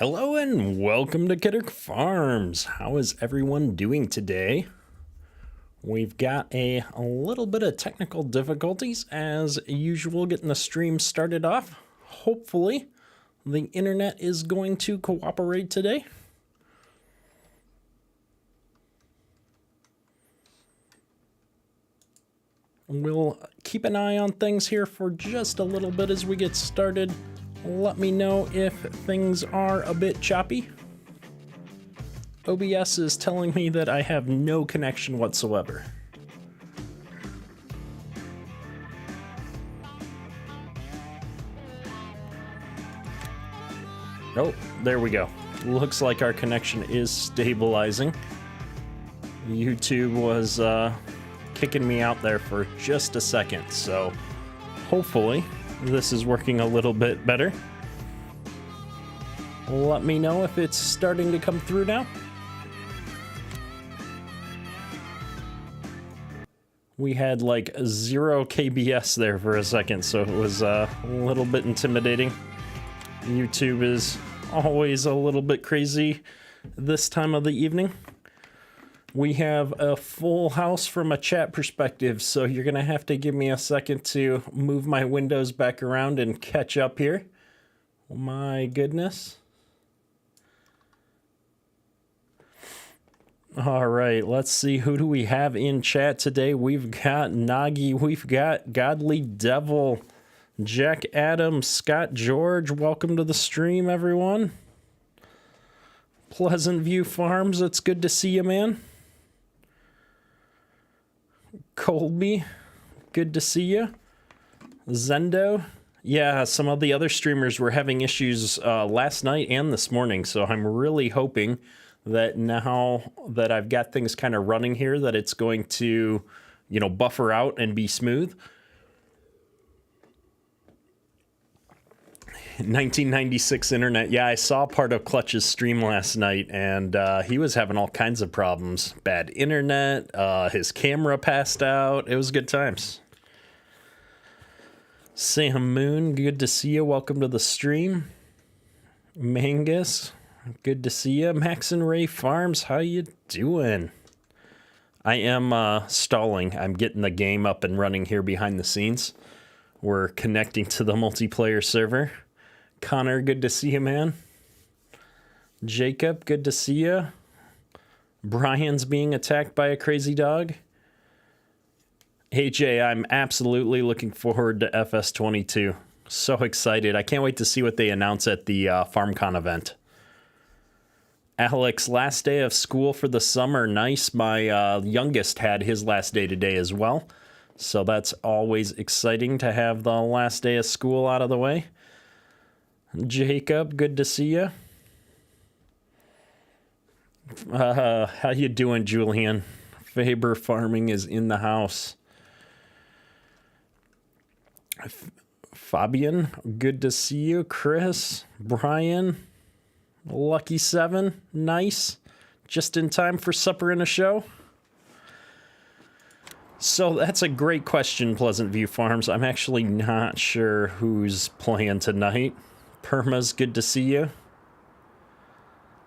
Hello and welcome to Kidder Farms. How is everyone doing today? We've got a little bit of technical difficulties as usual getting the stream started off. Hopefully the internet is going to cooperate today. We'll keep an eye on things here for just a little bit as we get started. Let me know if things are a bit choppy. OBS is telling me that I have no connection whatsoever. Oh, there we go. Looks like our connection is stabilizing. YouTube was kicking me out there for just a second, so hopefully this is working a little bit better. Let me know if it's starting to come through now. We had like 0 KBS there for a second, so it was a little bit intimidating. YouTube is always a little bit crazy this time of the evening. We have a full house from a chat perspective, so you're going to have to give me a second to move my windows back around and catch up here. My goodness. All right, let's see. Who do we have in chat today? We've got Nagi, we've got Godly Devil, Jack Adams, Scott George. Welcome to the stream, everyone. Pleasant View Farms, it's good to see you, man. Colby, good to see you. Zendo, yeah, some of the other streamers were having issues last night and this morning, so I'm really hoping that now that I've got things kind of running here that it's going to, buffer out and be smooth. 1996 internet. Yeah, I saw part of Clutch's stream last night, and he was having all kinds of problems. Bad internet, his camera passed out. It was good times. Sam Moon, good to see you. Welcome to the stream. Mangus, good to see you. Max and Ray Farms, how you doing? I am stalling. I'm getting the game up and running here behind the scenes. We're connecting to the multiplayer server. Connor, good to see you, man. Jacob, good to see you. Brian's being attacked by a crazy dog. Hey, Jay, I'm absolutely looking forward to FS22. So excited. I can't wait to see what they announce at the FarmCon event. Alex, last day of school for the summer. Nice. My youngest had his last day today as well. So that's always exciting to have the last day of school out of the way. Jacob, good to see you. How you doing, Julian? Faber Farming is in the house. Fabian, good to see you. Chris, Brian, Lucky 7, nice. Just in time for supper and a show. So that's a great question, Pleasant View Farms. I'm actually not sure who's playing tonight. Perma's good to see you.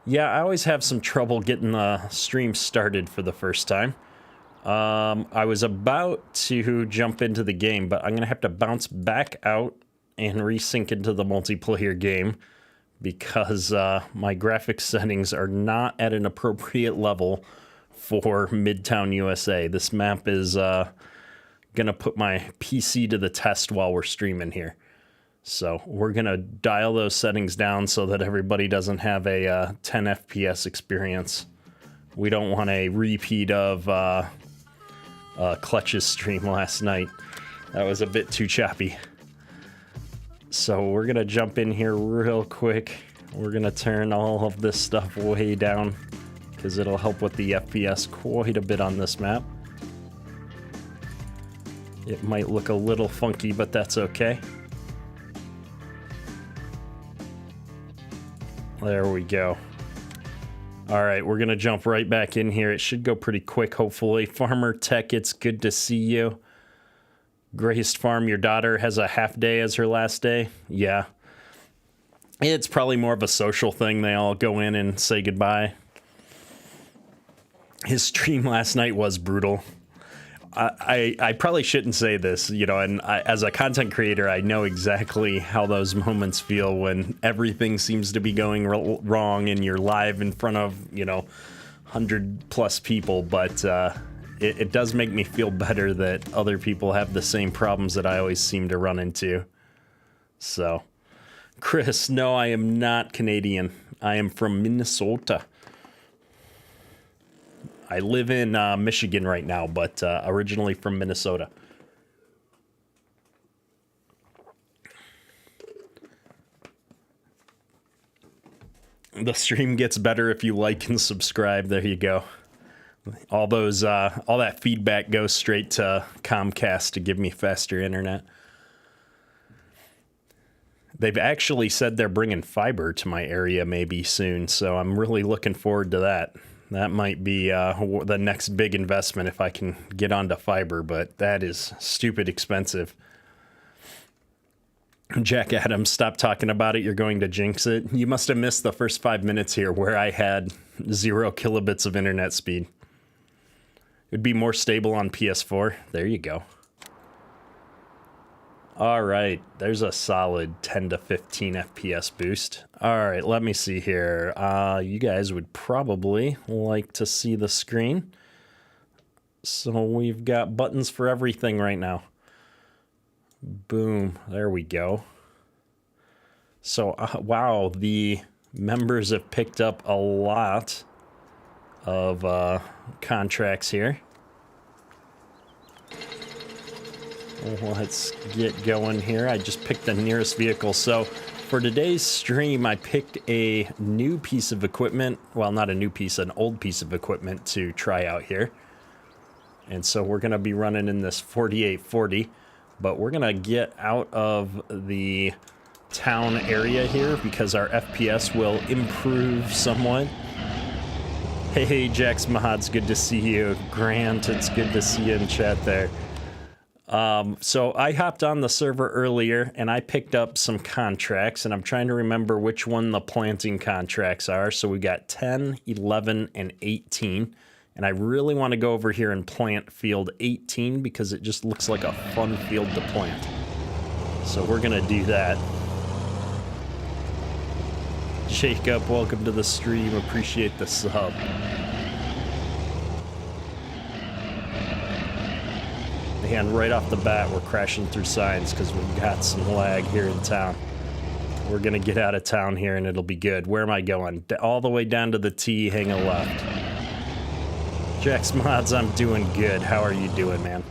Yeah, I always have some trouble getting the stream started for the first time. I was about to jump into the game, but I'm going to have to bounce back out and resync into the multiplayer game because my graphics settings are not at an appropriate level for Midtown USA. This map is going to put my PC to the test while we're streaming here. So we're going to dial those settings down so that everybody doesn't have a 10 FPS experience. We don't want a repeat of Clutch's stream last night. That was a bit too choppy. So we're going to jump in here real quick. We're going to turn all of this stuff way down because it'll help with the FPS quite a bit on this map. It might look a little funky, but that's okay. There we go. All right, we're going to jump right back in here. It should go pretty quick, hopefully. Farmer Tech, it's good to see you. Graced Farm, your daughter has a half day as her last day. Yeah. It's probably more of a social thing. They all go in and say goodbye. His stream last night was brutal. I probably shouldn't say this, you know, and as a content creator, I know exactly how those moments feel when everything seems to be going wrong and you're live in front of, you know, 100+ people. But it does make me feel better that other people have the same problems that I always seem to run into. So, Chris, no, I am not Canadian. I am from Minnesota. I live in Michigan right now, but originally from Minnesota. The stream gets better if you like and subscribe. There you go. All that feedback goes straight to Comcast to give me faster internet. They've actually said they're bringing fiber to my area maybe soon, so I'm really looking forward to that. That might be the next big investment if I can get onto fiber, but that is stupid expensive. Jack Adams, stop talking about it. You're going to jinx it. You must have missed the first 5 minutes here where I had 0 kilobits of internet speed. It would be more stable on PS4. There you go. All right, there's a solid 10 to 15 FPS boost. All right, let me see here. You guys would probably like to see the screen. So we've got buttons for everything right now. Boom, there we go. So, wow, the members have picked up a lot of contracts here. Let's get going here. I just picked the nearest vehicle. So for today's stream, I picked a new piece of equipment. Well, not a new piece, an old piece of equipment to try out here. And so we're going to be running in this 4840, but we're going to get out of the town area here because our FPS will improve somewhat. Hey, Jax Mods, good to see you. Grant, it's good to see you in chat there. So I hopped on the server earlier and I picked up some contracts, and I'm trying to remember which one the planting contracts are. So we got 10, 11, and 18. And I really want to go over here and plant field 18 because it just looks like a fun field to plant. So we're going to do that. Jacob, welcome to the stream. Appreciate the sub. And right off the bat, we're crashing through signs because we've got some lag here in town. We're going to get out of town here and it'll be good. Where am I going? All the way down to the T, hang a left. Jax Mods, I'm doing good. How are you doing, man?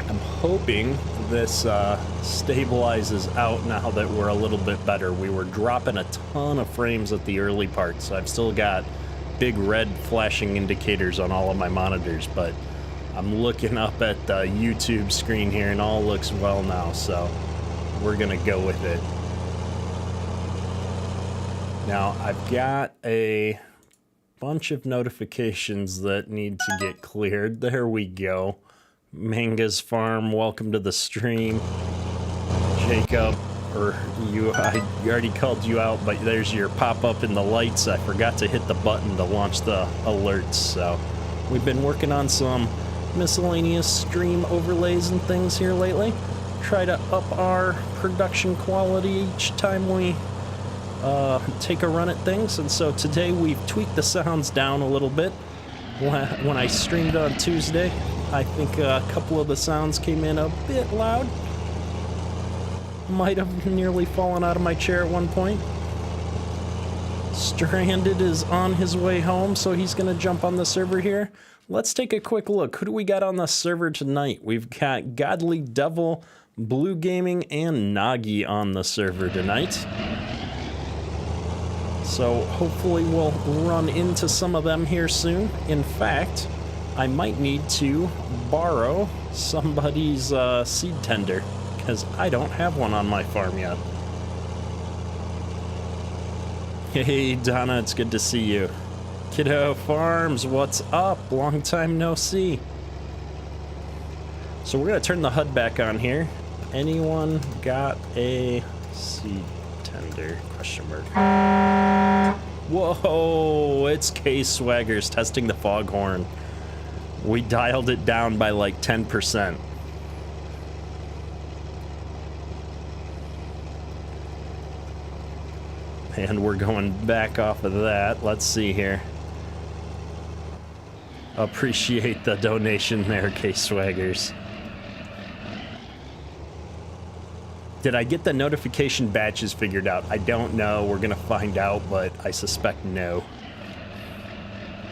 I'm hoping this stabilizes out now that we're a little bit better. We were dropping a ton of frames at the early part, so I've still got big red flashing indicators on all of my monitors, but I'm looking up at the YouTube screen here and all looks well now, so we're gonna go with it. Now I've got a bunch of notifications that need to get cleared. There we go. Manga's Farm, welcome to the stream. Jacob, I already called you out, but there's your pop-up in the lights. I forgot to hit the button to launch the alerts, so we've been working on some miscellaneous stream overlays and things here lately. Try to up our production quality each time we take a run at things, and so today we've tweaked the sounds down a little bit. When I streamed on Tuesday, I think a couple of the sounds came in a bit loud. Might have nearly fallen out of my chair at one point. Stranded is on his way home, so he's going to jump on the server here. Let's take a quick look. Who do we got on the server tonight? We've got Godly Devil, Blue Gaming, and Nagi on the server tonight. So hopefully we'll run into some of them here soon. In fact, I might need to borrow somebody's seed tender, because I don't have one on my farm yet. Hey Donna, it's good to see you. Kiddo Farms, what's up? Long time no see. So we're gonna turn the HUD back on here. Anyone got a seed tender? Question mark. Whoa, it's K-Swaggers testing the foghorn. We dialed it down by like 10%. And we're going back off of that. Let's see here. Appreciate the donation there, K-Swaggers. Did I get the notification batches figured out? I don't know. We're gonna find out, but I suspect no.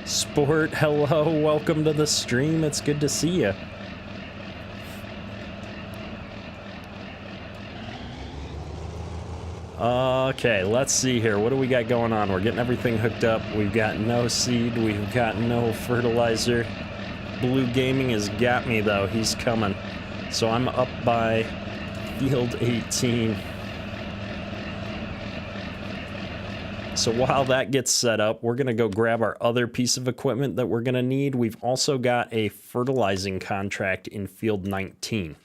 Sport, hello, welcome to the stream. It's good to see you. Okay, let's see here. What do we got going on? We're getting everything hooked up. We've got no seed. We've got no fertilizer. Blue Gaming has got me, though. He's coming. So I'm up by field 18. So while that gets set up, we're going to go grab our other piece of equipment that we're going to need. We've also got a fertilizing contract in field 19.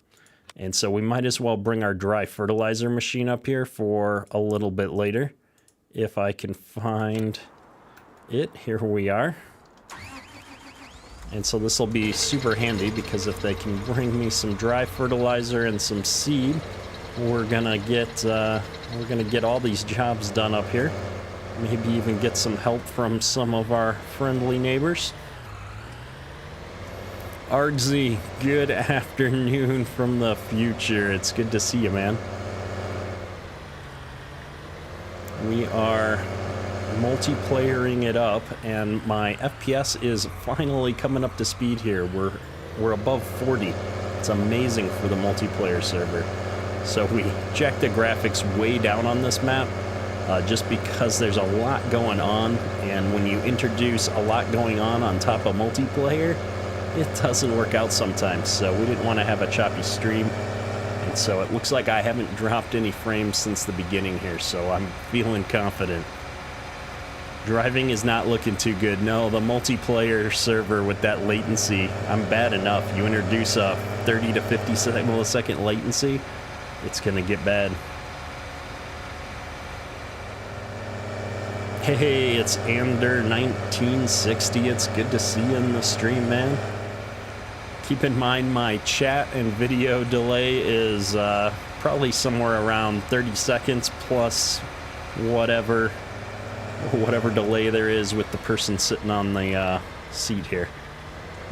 And so we might as well bring our dry fertilizer machine up here for a little bit later. If I can find it, here we are. And so this will be super handy because if they can bring me some dry fertilizer and some seed, we're gonna get all these jobs done up here. Maybe even get some help from some of our friendly neighbors. Argsy, good afternoon from the future. It's good to see you, man. We are multiplayering it up, and my FPS is finally coming up to speed here. We're above 40. It's amazing for the multiplayer server. So we jacked the graphics way down on this map, just because there's a lot going on, and when you introduce a lot going on top of multiplayer, it doesn't work out sometimes. So we didn't want to have a choppy stream, and so it looks like I haven't dropped any frames since the beginning here, so I'm feeling confident. Driving is not looking too good. No, the multiplayer server with that latency, I'm bad enough. You introduce a 30 to 50 millisecond latency, it's gonna get bad. Hey, it's Ander 1960. It's good to see you in the stream, man. Keep in mind my chat and video delay is probably somewhere around 30 seconds plus whatever delay there is with the person sitting on the seat here.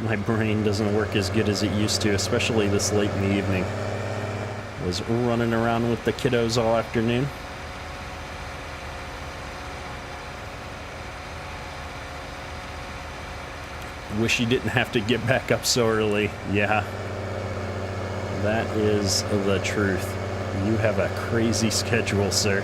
My brain doesn't work as good as it used to, especially this late in the evening. Was running around with the kiddos all afternoon. Wish you didn't have to get back up so early. Yeah, that is the truth. You have a crazy schedule, sir.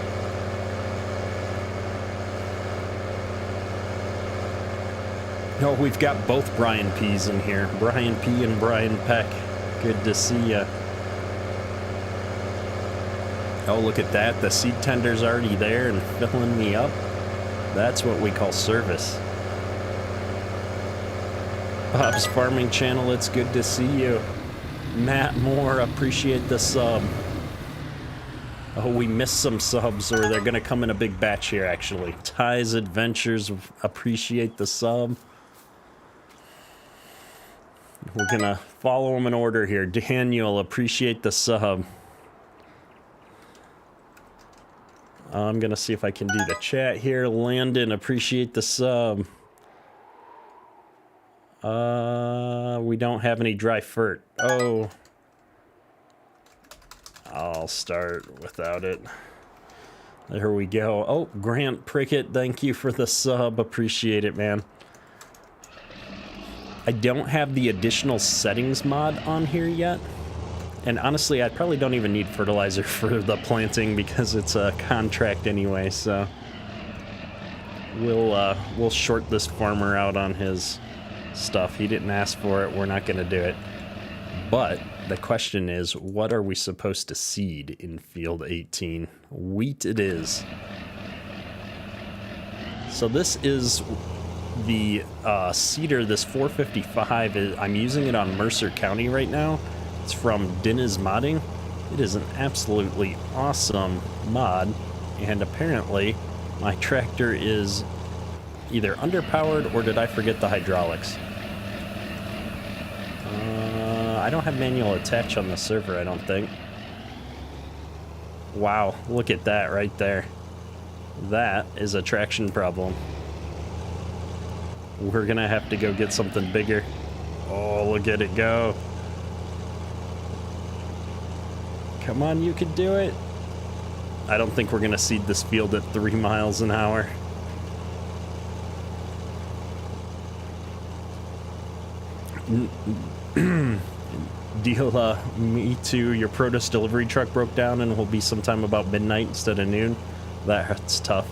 No, we've got both Brian P's in here. Brian P and Brian Peck. Good to see ya. Oh, look at that. The seed tender's already there and filling me up. That's what we call service. Bob's Farming Channel, it's good to see you. Matt Moore, appreciate the sub. Oh, we missed some subs, or they're gonna come in a big batch here, actually. Ty's Adventures, appreciate the sub. We're gonna follow them in order here. Daniel, appreciate the sub. I'm gonna see if I can do the chat here. Landon, appreciate the sub. We don't have any dry fert. Oh. I'll start without it. There we go. Oh, Grant Prickett, thank you for the sub. Appreciate it, man. I don't have the additional settings mod on here yet. And honestly, I probably don't even need fertilizer for the planting because it's a contract anyway, so we'll short this farmer out on his stuff. He didn't ask for it. We're not going to do it. But the question is, what are we supposed to seed in field 18? Wheat it is. So this is the seeder, this 455. I'm using it on Mercer County right now. It's from Dinah's Modding. It is an absolutely awesome mod, and apparently my tractor is either underpowered or did I forget the hydraulics? I don't have manual attach on the server, I don't think. Wow, look at that right there. That is a traction problem. We're gonna have to go get something bigger. Oh, look at it go. Come on, you can do it. I don't think we're gonna seed this field at 3 miles an hour. Deal, me too. Your produce delivery truck broke down and will be sometime about midnight instead of noon. That's tough.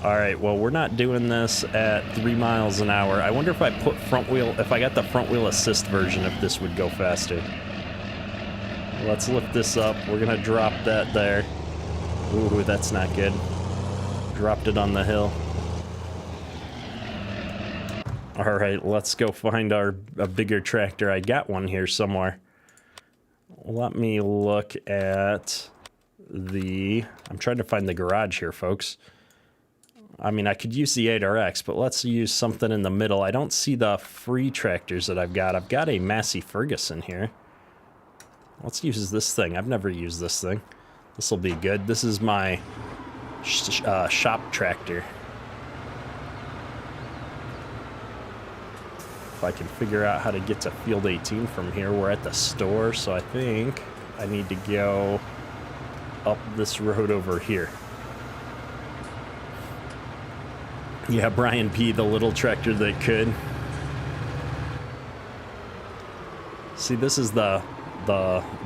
Alright, well, we're not doing this at 3 miles an hour. I wonder if I put front wheel, if I got the front wheel assist version, if this would go faster. Let's lift this up. We're gonna drop that there. Ooh, that's not good. Dropped it on the hill. Alright, let's go find a bigger tractor. I got one here somewhere. Let me look at the... I'm trying to find the garage here, folks. I mean, I could use the 8RX, but let's use something in the middle. I don't see the free tractors that I've got. I've got a Massey Ferguson here. Let's use this thing. I've never used this thing. This will be good. This is my shop tractor. If I can figure out how to get to Field 18 from here. We're at the store, so I think I need to go up this road over here. Yeah, Brian P., the little tractor that could. See, this is the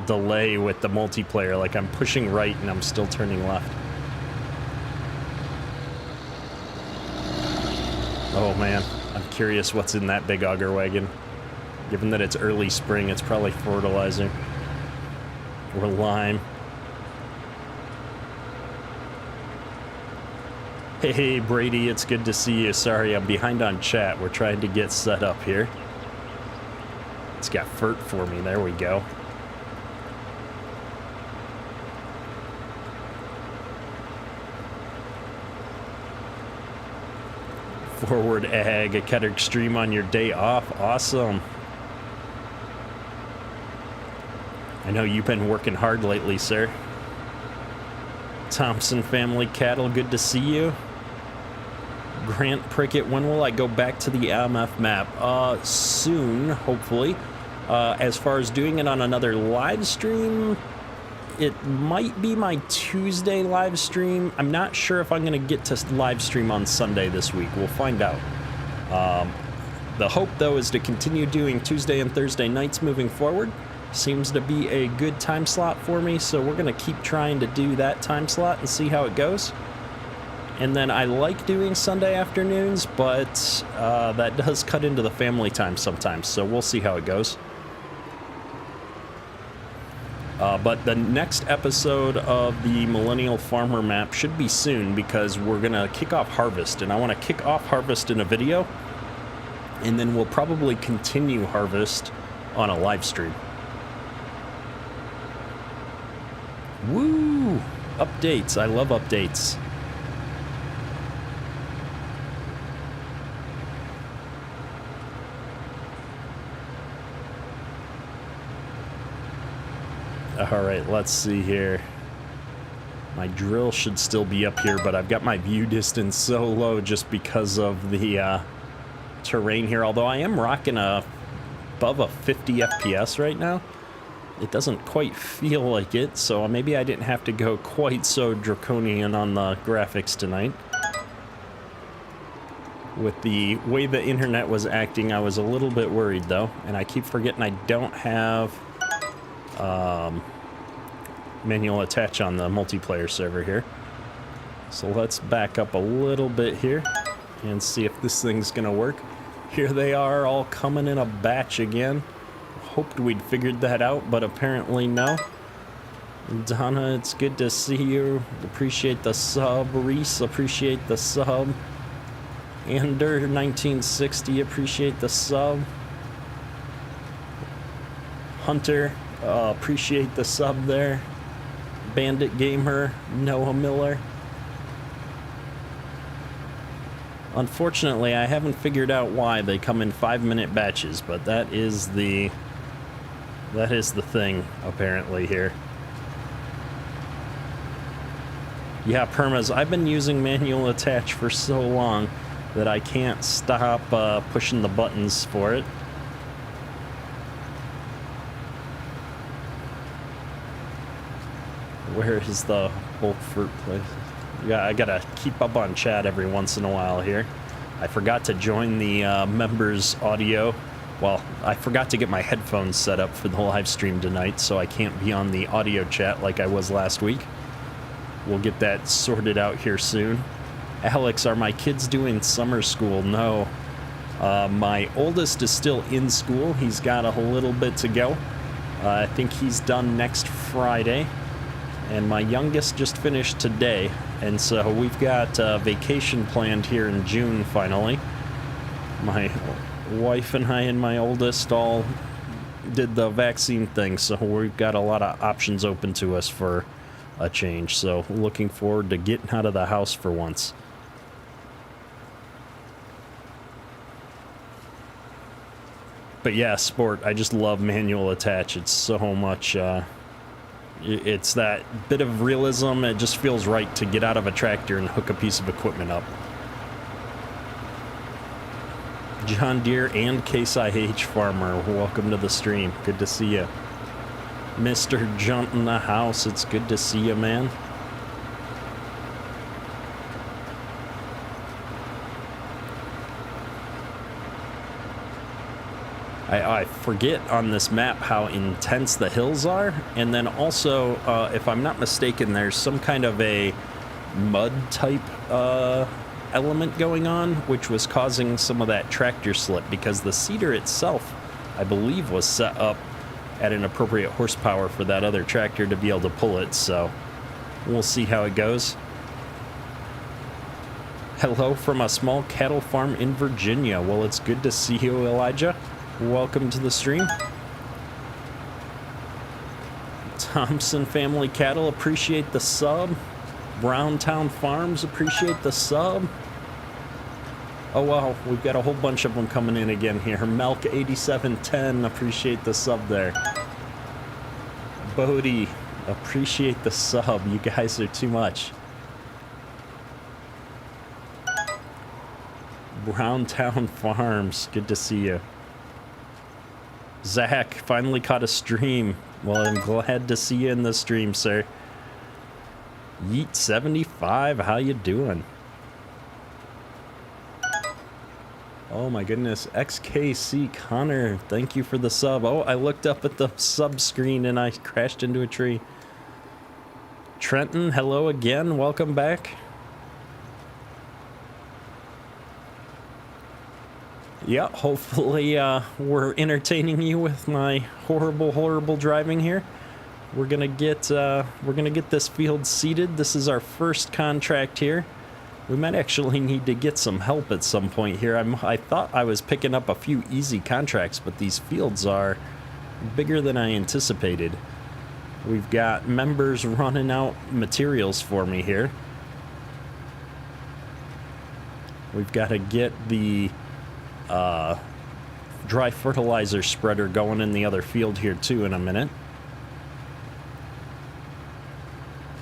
delay with the multiplayer. Like, I'm pushing right and I'm still turning left. Oh, man. I'm curious what's in that big auger wagon. Given that it's early spring, it's probably fertilizer. Or lime. Hey, Brady, it's good to see you. Sorry, I'm behind on chat. We're trying to get set up here. It's got FERT for me. There we go. Forward Ag, a Cat Extreme on your day off. Awesome. I know you've been working hard lately, sir. Thompson Family Cattle, good to see you. Grant Prickett, when will I go back to the MF map? Soon, hopefully. As far as doing it on another live stream, it might be my Tuesday live stream. I'm not sure if I'm going to get to live stream on Sunday this week. We'll find out. The hope, though, is to continue doing Tuesday and Thursday nights moving forward. Seems to be a good time slot for me, so we're going to keep trying to do that time slot and see how it goes. And then I like doing Sunday afternoons, but that does cut into the family time sometimes, so we'll see how it goes. But the next episode of the Millennial Farmer map should be soon, because we're going to kick off Harvest, and I want to kick off Harvest in a video, and then we'll probably continue Harvest on a live stream. Woo! Updates. I love updates. Alright, let's see here. My drill should still be up here, but I've got my view distance so low just because of the terrain here. Although I am rocking above a 50 FPS right now. It doesn't quite feel like it, so maybe I didn't have to go quite so draconian on the graphics tonight. With the way the internet was acting, I was a little bit worried though, and I keep forgetting I don't have manual attach on the multiplayer server here. So let's back up a little bit here and see if this thing's gonna work. Here they are, all coming in a batch again. Hoped we'd figured that out, but apparently no. Donna, it's good to see you. Appreciate the sub. Reese, appreciate the sub. Ender 1960, appreciate the sub. Hunter, appreciate the sub there. Bandit Gamer, Noah Miller. Unfortunately, I haven't figured out why they come in 5-minute batches, but that is the thing, apparently, here. Yeah, permas, I've been using manual attach for so long that I can't stop pushing the buttons for it. Where is the bulk fruit place? Yeah, I gotta keep up on chat every once in a while here. I forgot to join the members audio. Well, I forgot to get my headphones set up for the live stream tonight, so I can't be on the audio chat like I was last week. We'll get that sorted out here soon. Alex, are my kids doing summer school? No. My oldest is still in school. He's got a little bit to go. I think he's done next Friday. And my youngest just finished today, and so we've got a vacation planned here in June finally. My wife and I and my oldest all did the vaccine thing, so we've got a lot of options open to us for a change. So looking forward to getting out of the house for once. But yeah, sport, I just love manual attach. It's so much... it's that bit of realism. It just feels right to get out of a tractor and hook a piece of equipment up. John Deere and Case IH Farmer, welcome to the stream. Good to see you. Mr. Junt in the house, it's good to see you, man. I forget on this map how intense the hills are, and then also, if I'm not mistaken, there's some kind of a mud type element going on, which was causing some of that tractor slip, because the seeder itself, I believe, was set up at an appropriate horsepower for that other tractor to be able to pull it, so we'll see how it goes. Hello from a small cattle farm in Virginia. Well, it's good to see you, Elijah. Welcome to the stream. Thompson Family Cattle, appreciate the sub. Browntown Farms, appreciate the sub. Oh wow, we've got a whole bunch of them coming in again here. Melk8710, appreciate the sub there. Bodie, appreciate the sub. You guys are too much. Browntown Farms, good to see you. Zach, finally caught a stream. Well, I'm glad to see you in the stream, sir. Yeet75, how you doing? Oh my goodness, XKC Connor, thank you for the sub. Oh, I looked up at the sub screen and I crashed into a tree. Trenton, hello again, welcome back. Yeah, hopefully we're entertaining you with my horrible driving here. We're gonna get this field seeded. This is our first contract here. We might actually need to get some help at some point here. I thought I was picking up a few easy contracts, but these fields are bigger than I anticipated. We've got members running out materials for me here. We've got to get the dry fertilizer spreader going in the other field here too in a minute.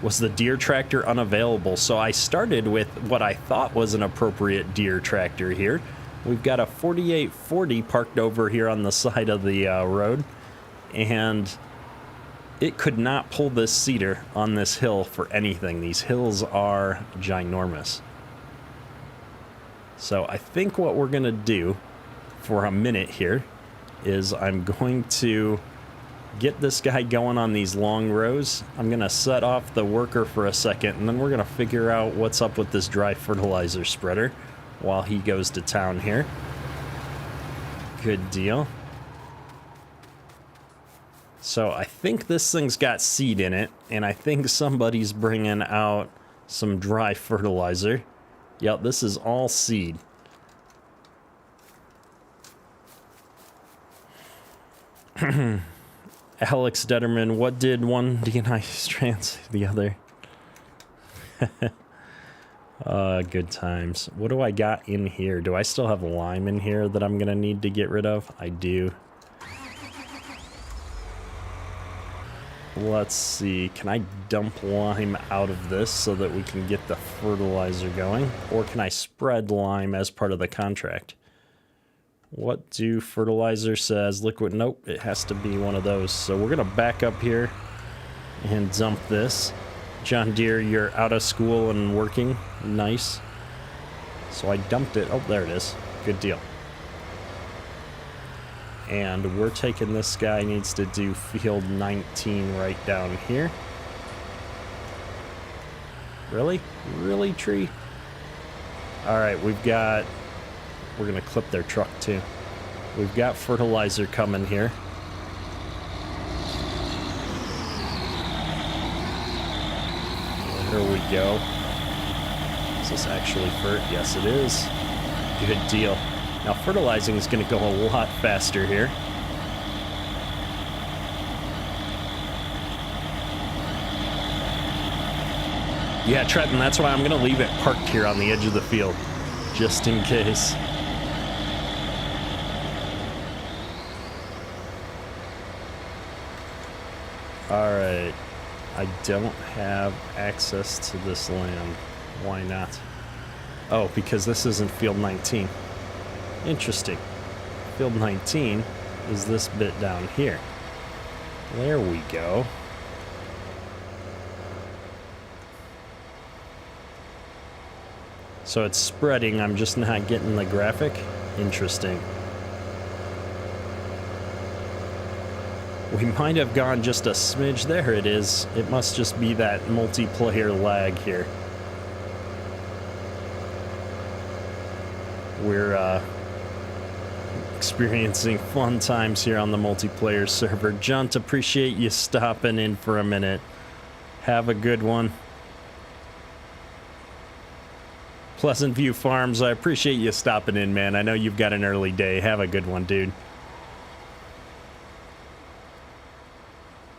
Was the Deere tractor unavailable? So I started with what I thought was an appropriate Deere tractor here. We've got a 4840 parked over here on the side of the road, and it could not pull this seeder on this hill for anything. These hills are ginormous. So I think what we're gonna do for a minute here is I'm going to get this guy going on these long rows. I'm gonna set off the worker for a second, and then we're gonna figure out what's up with this dry fertilizer spreader while he goes to town here. Good deal. So I think this thing's got seed in it, and I think somebody's bringing out some dry fertilizer. Yep, this is all seed. Alex Detterman, what did one DNI trans the other? Good times. What do I got in here? Do I still have lime in here that I'm gonna need to get rid of? I do. Let's see. Can I dump lime out of this so that we can get the fertilizer going? Or can I spread lime as part of the contract? What do fertilizer says? Liquid. Nope, it has to be one of those. So we're gonna back up here and dump this. John Deere, you're out of school and working. Nice. So I dumped it. Oh, there it is. Good deal. And we're taking this guy, needs to do field 19 right down here. Really? Really, tree? Alright, we're gonna clip their truck too. We've got fertilizer coming here. There we go. Is this actually fert? Yes, it is. Good deal. Now, fertilizing is going to go a lot faster here. Yeah, Trenton, that's why I'm going to leave it parked here on the edge of the field, just in case. All right. I don't have access to this land. Why not? Oh, because this isn't field 19. Interesting. Field 19 is this bit down here. There we go. So it's spreading, I'm just not getting the graphic. Interesting. We might have gone just a smidge. There it is. It must just be that multiplayer lag here. We're experiencing fun times here on the multiplayer server. Junt, appreciate you stopping in for a minute. Have a good one. Pleasant View Farms, I appreciate you stopping in, man. I know you've got an early day. Have a good one, dude.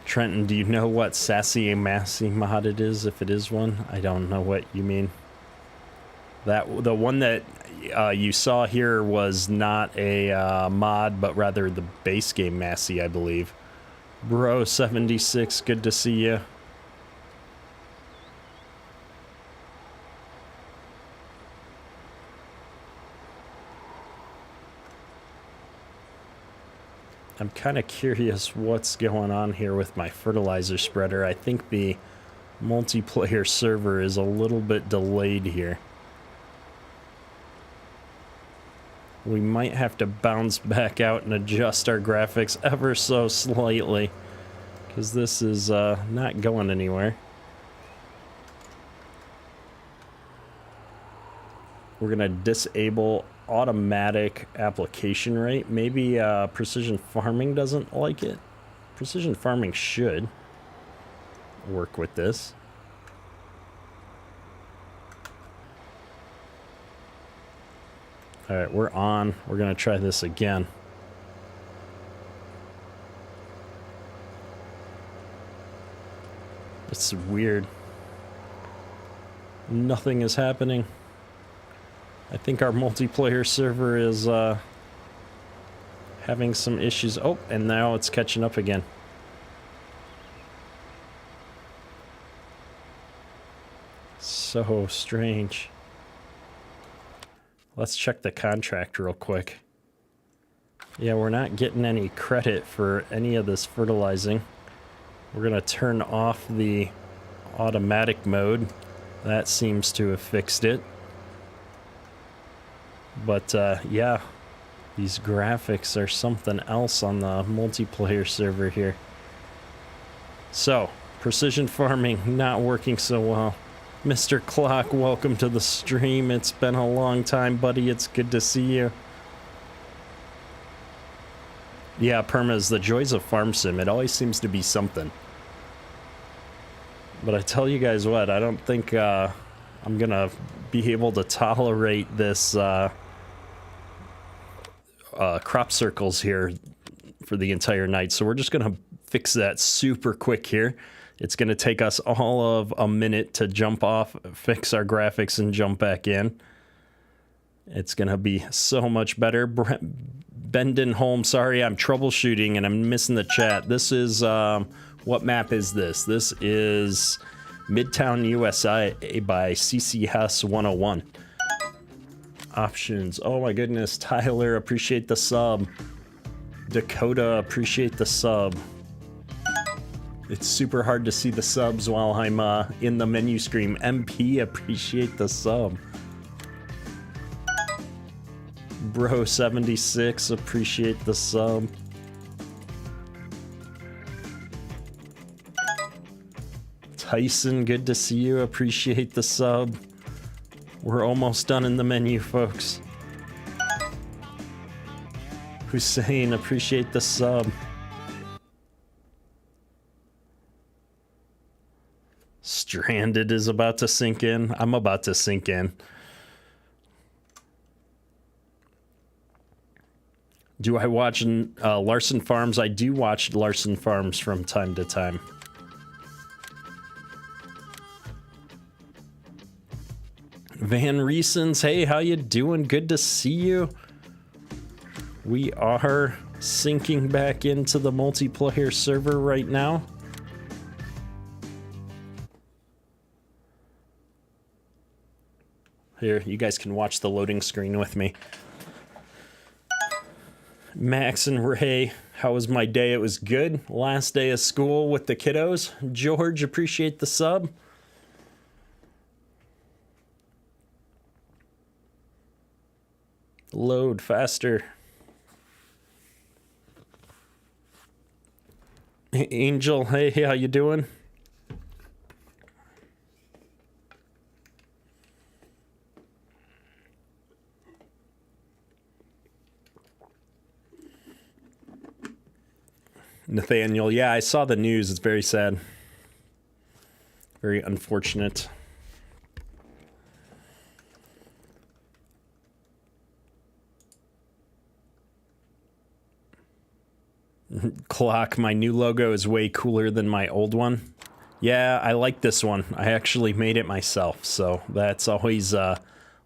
Trenton, do you know what Sassy Massy mod it is, if it is one? I don't know what you mean. The one that you saw here was not a mod, but rather the base game Massey, I believe. Bro 76, good to see you. I'm kind of curious what's going on here with my fertilizer spreader. I think the multiplayer server is a little bit delayed here. We might have to bounce back out and adjust our graphics ever so slightly, because this is not going anywhere. We're going to disable automatic application rate. Maybe precision farming doesn't like it. Precision farming should work with this. All right, we're on. We're going to try this again. It's weird. Nothing is happening. I think our multiplayer server is having some issues. Oh, and now it's catching up again. So strange. Let's check the contract real quick. Yeah, we're not getting any credit for any of this fertilizing. We're going to turn off the automatic mode. That seems to have fixed it. But yeah, these graphics are something else on the multiplayer server here. So, precision farming not working so well. Mr. Clock, welcome to the stream. It's been a long time, buddy. It's good to see you. Yeah, Perma's the joys of farm sim. It always seems to be something. But I tell you guys what, I don't think I'm gonna be able to tolerate this crop circles here for the entire night. So we're just gonna fix that super quick here. It's going to take us all of a minute to jump off, fix our graphics, and jump back in. It's going to be so much better. Bendon Holm, sorry, I'm troubleshooting and I'm missing the chat. This is, what map is this? This is Midtown USA by ccs101. Options. Oh my goodness. Tyler, appreciate the sub. Dakota, appreciate the sub. It's super hard to see the subs while I'm in the menu screen. MP, appreciate the sub. Bro76, appreciate the sub. Tyson, good to see you. Appreciate the sub. We're almost done in the menu, folks. Hussein, appreciate the sub. Stranded is about to sink in. I'm about to sink in. Do I watch Larson Farms? I do watch Larson Farms from time to time. Van Reesons, hey, how you doing? Good to see you. We are sinking back into the multiplayer server right now. Here, you guys can watch the loading screen with me. Max and Ray, how was my day? It was good. Last day of school with the kiddos. George, appreciate the sub. Load faster. Angel, hey, how you doing? Nathaniel, yeah, I saw the news. It's very sad. Very unfortunate. Clock, my new logo is way cooler than my old one. Yeah, I like this one. I actually made it myself, so that's always a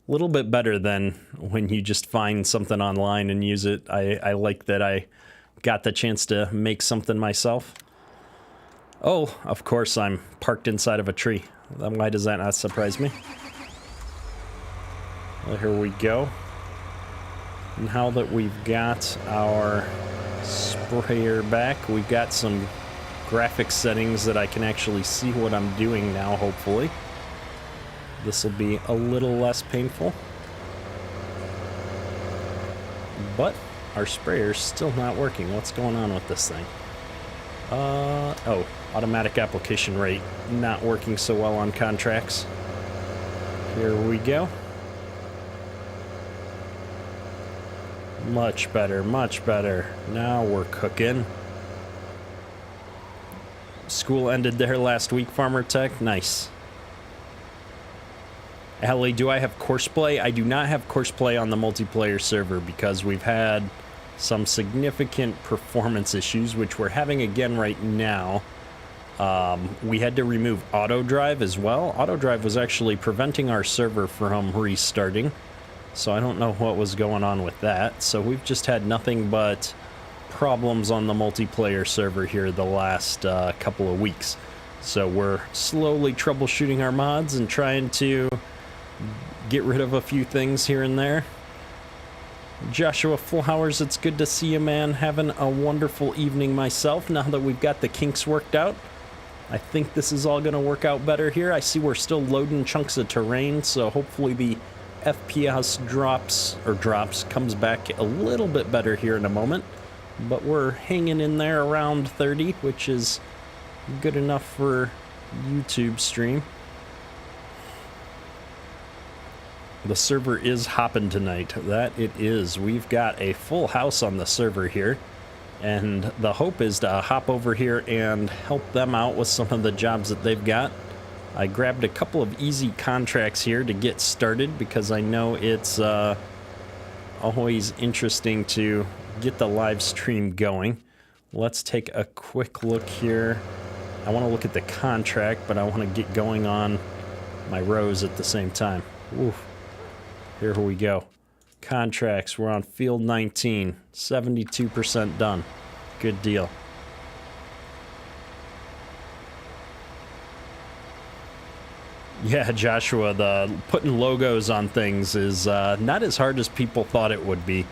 little bit better than when you just find something online and use it. I like that I got the chance to make something myself. Oh, of course I'm parked inside of a tree. Why does that not surprise me? Well, here we go. Now that we've got our sprayer back, we've got some graphics settings that I can actually see what I'm doing now, hopefully. This will be a little less painful. But our sprayer's still not working. What's going on with this thing? Oh, automatic application rate not working so well on contracts. Here we go. Much better, much better. Now we're cooking. School ended there last week, Farmer Tech. Nice. Allie, do I have courseplay? I do not have courseplay on the multiplayer server because we've had some significant performance issues, which we're having again right now. We had to remove auto drive as well. Auto drive was actually preventing our server from restarting. So I don't know what was going on with that. So we've just had nothing but problems on the multiplayer server here the last couple of weeks. So we're slowly troubleshooting our mods and trying to get rid of a few things here and there. Joshua Flowers, it's good to see you, man. Having a wonderful evening myself now that we've got the kinks worked out. I think this is all going to work out better here. I see we're still loading chunks of terrain, so hopefully the FPS drops comes back a little bit better here in a moment, but we're hanging in there around 30, which is good enough for YouTube stream. The server is hopping tonight. That it is. We've got a full house on the server here, and the hope is to hop over here and help them out with some of the jobs that they've got. I grabbed a couple of easy contracts here to get started because I know it's always interesting to get the live stream going. let's take a quick look here. I want to look at the contract, but I want to get going on my rows at the same time. Oof. Here we go. Contracts, we're on field 19, 72% done. Good deal. Yeah, Joshua, the putting logos on things is not as hard as people thought it would be.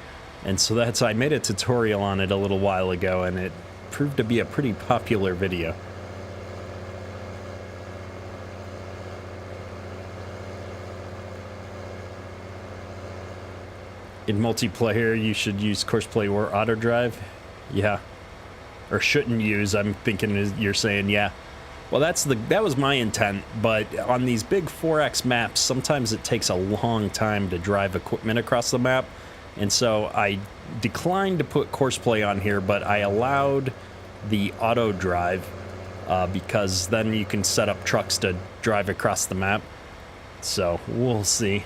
And so I made a tutorial on it a little while ago, and it proved to be a pretty popular video. In multiplayer, you should use Courseplay or Auto Drive. Yeah. Or shouldn't use, I'm thinking you're saying, yeah. Well, that was my intent, but on these big 4X maps, sometimes it takes a long time to drive equipment across the map. And so I declined to put Courseplay on here, but I allowed the Auto Drive because then you can set up trucks to drive across the map. So we'll see.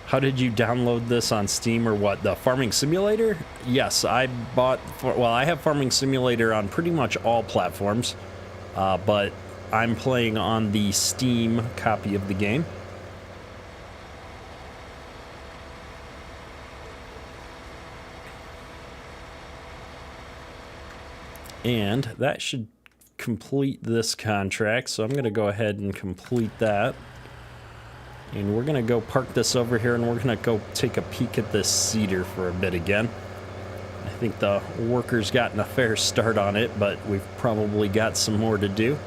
How did you download this on Steam or what? The Farming Simulator? Yes, I have Farming Simulator on pretty much all platforms, but I'm playing on the Steam copy of the game. And that should complete this contract, so I'm going to go ahead and complete that. And we're going to go park this over here, and we're going to go take a peek at this cedar for a bit again. I think the workers gotten a fair start on it, but we've probably got some more to do.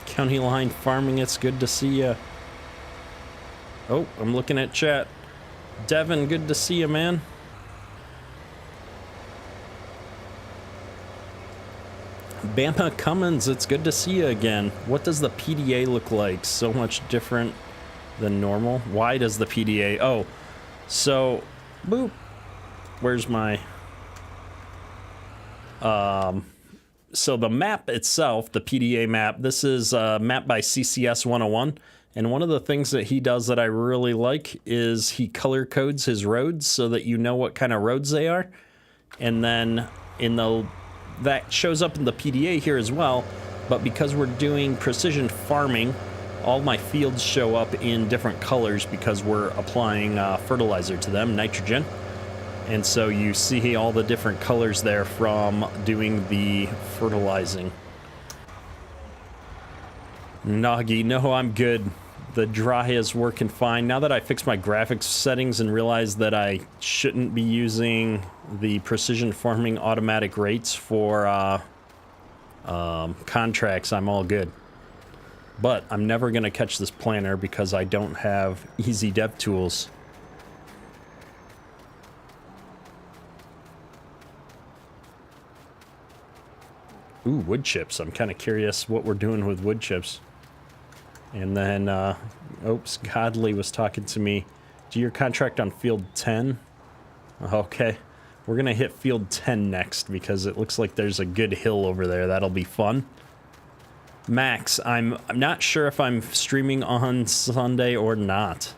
County Line Farming, it's good to see you. Oh, I'm looking at chat. Devin, good to see you, man. Bama Cummins, it's good to see you again. What does the PDA look like? So much different than normal. Why does the PDA... Oh, so... Boop. Where's my... So the map itself, the PDA map, this is a map by ccs101. And one of the things that he does that I really like is he color codes his roads so that you know what kind of roads they are. And then that shows up in the PDA here as well, but because we're doing precision farming, all my fields show up in different colors because we're applying fertilizer to them, nitrogen. And so you see all the different colors there from doing the fertilizing. Noggy, no, I'm good. The dry is working fine. Now that I fixed my graphics settings and realized that I shouldn't be using the precision farming automatic rates for contracts, I'm all good. But I'm never going to catch this planter because I don't have easy dev tools. Ooh, wood chips. I'm kind of curious what we're doing with wood chips. And then, oops, Godly was talking to me. Do your contract on field 10? Okay. We're going to hit field 10 next because it looks like there's a good hill over there. That'll be fun. Max, I'm not sure if I'm streaming on Sunday or not.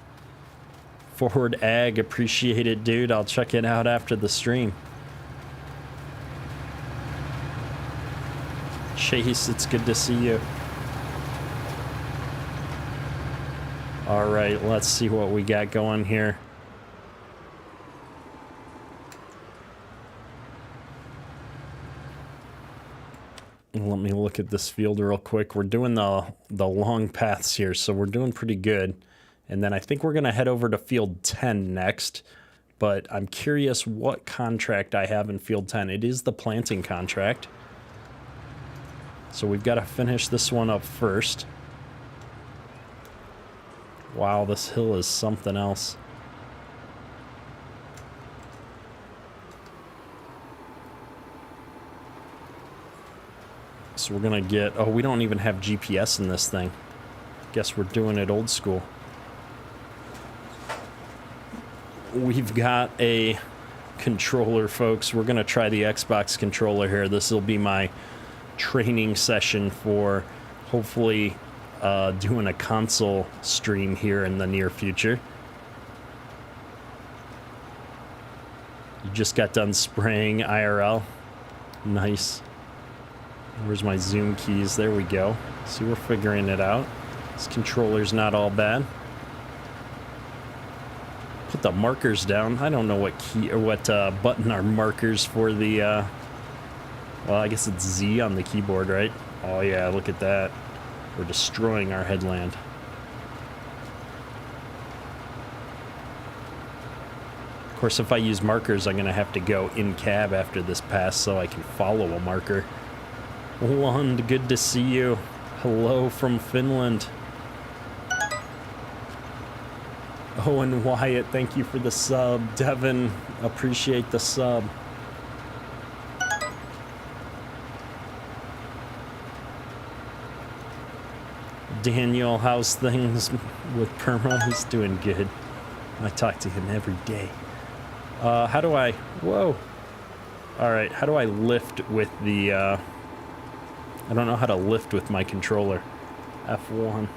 Forward Ag, appreciate it, dude. I'll check it out after the stream. Chase, it's good to see you. All right, let's see what we got going here. Let me look at this field real quick. We're doing the long paths here, so we're doing pretty good. And then I think we're going to head over to field 10 next. But I'm curious what contract I have in field 10. It is the planting contract. So we've got to finish this one up first. Wow, this hill is something else. So we're gonna get... Oh, we don't even have GPS in this thing. Guess we're doing it old school. We've got a controller, folks. We're gonna try the Xbox controller here. This will be my training session for hopefully doing a console stream here in the near future. You just got done spraying IRL. Nice. Where's my zoom keys? There we go. See, we're figuring it out. This controller's not all bad. Put the markers down. I don't know what key or what button are markers for the well, I guess it's Z on the keyboard, right? Oh yeah, look at that. We're destroying our headland. Of course, if I use markers, I'm gonna have to go in cab after this pass so I can follow a marker. Lund, good to see you. Hello from Finland. Oh, and Wyatt, thank you for the sub. Devin, appreciate the sub. Daniel, how's things with Perma? He's doing good. I talk to him every day. How do I... Whoa. Alright, how do I lift with the... I don't know how to lift with my controller. F1.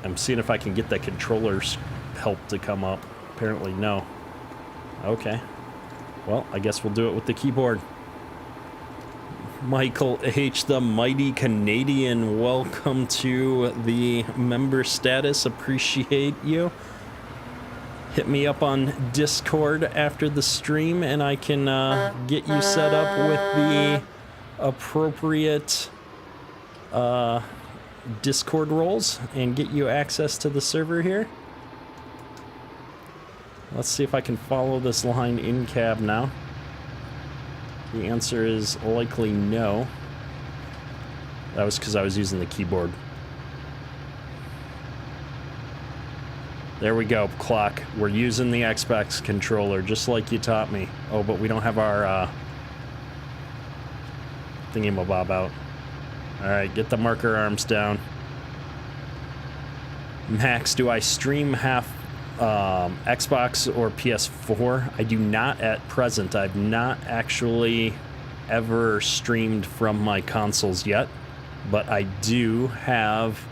I'm seeing if I can get the controller's help to come up. Apparently no. Okay. Well, I guess we'll do it with the keyboard. Michael H., the mighty Canadian, welcome to the member status. Appreciate you. Hit me up on Discord after the stream and I can get you set up with the appropriate Discord roles and get you access to the server here. Let's see if I can follow this line in cab now. The answer is likely no. That was because I was using the keyboard. There we go, clock. We're using the Xbox controller, just like you taught me. Oh, but we don't have our thingamabob out. Alright, get the marker arms down. Max, do I stream half Xbox or PS4? I do not at present. I've not actually ever streamed from my consoles yet, but I do have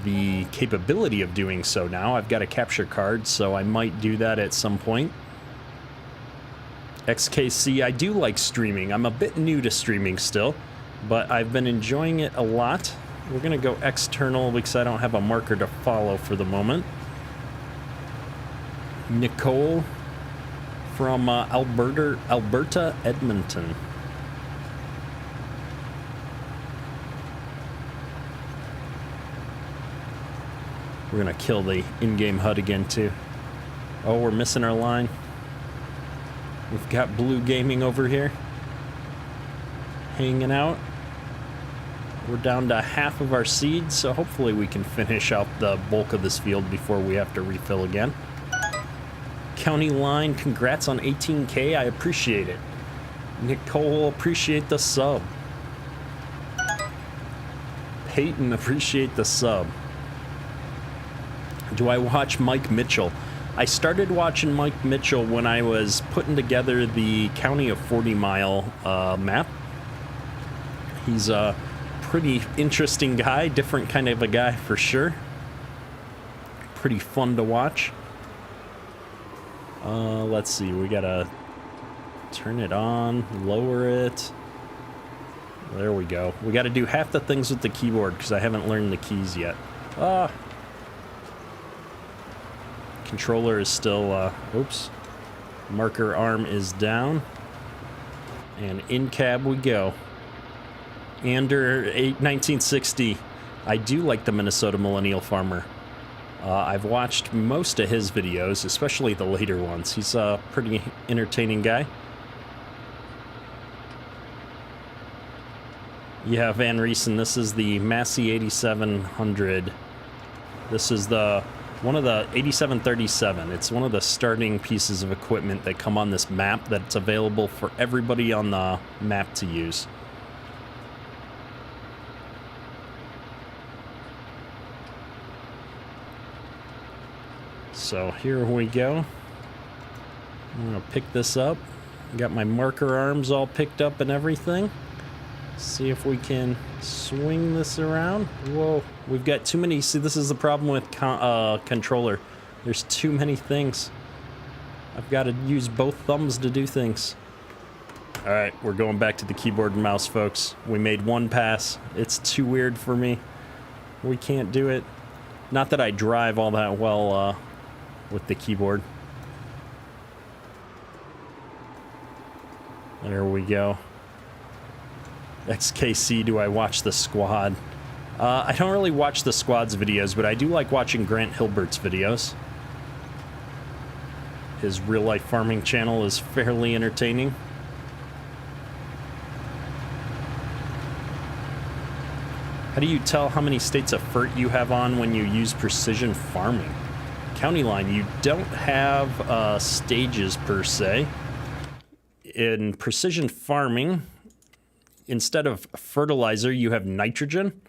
the capability of doing so now. I've got a capture card, so I might do that at some point. XKC, I do like streaming. I'm a bit new to streaming still, but I've been enjoying it a lot. We're gonna go external because I don't have a marker to follow for the moment. Nicole from Alberta, Edmonton. We're gonna kill the in-game HUD again too. Oh, we're missing our line. We've got Blue Gaming over here hanging out. We're down to half of our seeds, so hopefully we can finish out the bulk of this field before we have to refill again. County Line, congrats on 18K. I appreciate it. Nicole, appreciate the sub. Peyton, appreciate the sub. Do I watch Mike Mitchell? I started watching Mike Mitchell when I was putting together the County of 40 Mile map. He's a pretty interesting guy, different kind of a guy for sure. Pretty fun to watch. Let's see, we gotta turn it on, lower it. There we go. We gotta do half the things with the keyboard because I haven't learned the keys yet. Ah! Controller is still, oops. Marker arm is down. And in cab we go. Ander 1960. I do like the Minnesota Millennial Farmer. I've watched most of his videos, especially the later ones. He's a pretty entertaining guy. Yeah, Van Riesen, this is the Massey 8700. This is the one of the 8737. It's one of the starting pieces of equipment that come on this map that's available for everybody on the map to use. So here we go. I'm gonna pick this up, Got my marker arms all picked up and everything. See if we can swing this around. Whoa, we've got too many. See, this is the problem with controller. There's too many things. I've got to use both thumbs to do things. All right, we're going back to the keyboard and mouse, folks. We made one pass. It's too weird for me. We can't do it. Not that I drive all that well with the keyboard. There we go. XKC, do I watch the squad? I don't really watch the squad's videos, but I do like watching Grant Hilbert's videos. His real-life farming channel is fairly entertaining. How do you tell how many states of FERT you have on when you use precision farming? County line, you don't have stages per se. In precision farming, instead of fertilizer, you have nitrogen.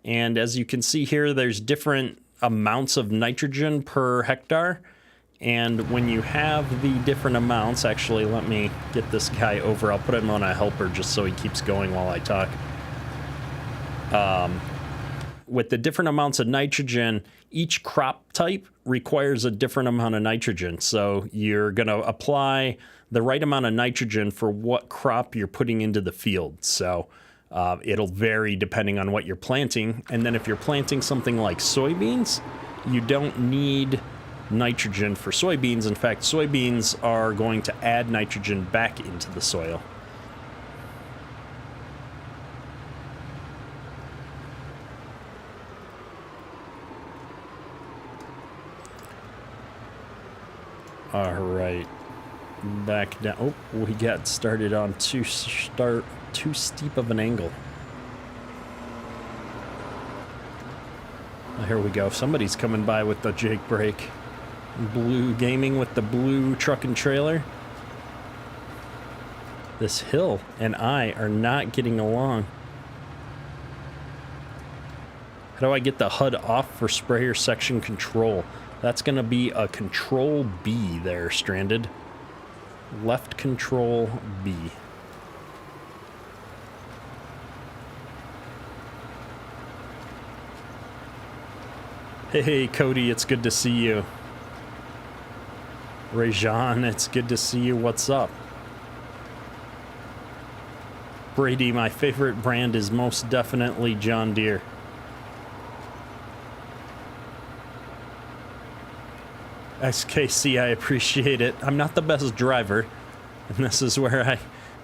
And as you can see here, there's different amounts of nitrogen per hectare. And when you have the different amounts, actually, let me get this guy over. I'll put him on a helper just so he keeps going while I talk. With the different amounts of nitrogen, each crop type requires a different amount of nitrogen. So you're going to apply the right amount of nitrogen for what crop you're putting into the field. So it'll vary depending on what you're planting. And then if you're planting something like soybeans, you don't need nitrogen for soybeans. In fact, soybeans are going to add nitrogen back into the soil. All right, back down. Oh, we got started on too steep of an angle. Here we go. Somebody's coming by with the Jake brake. Blue Gaming with the blue truck and trailer. This hill and I are not getting along. How do I get the HUD off for sprayer section control? That's going to be a control B there, Stranded. Left control B. Hey, Cody, it's good to see you. Rajan, it's good to see you. What's up? Brady, my favorite brand is most definitely John Deere. XKC, I appreciate it. I'm not the best driver, and this is where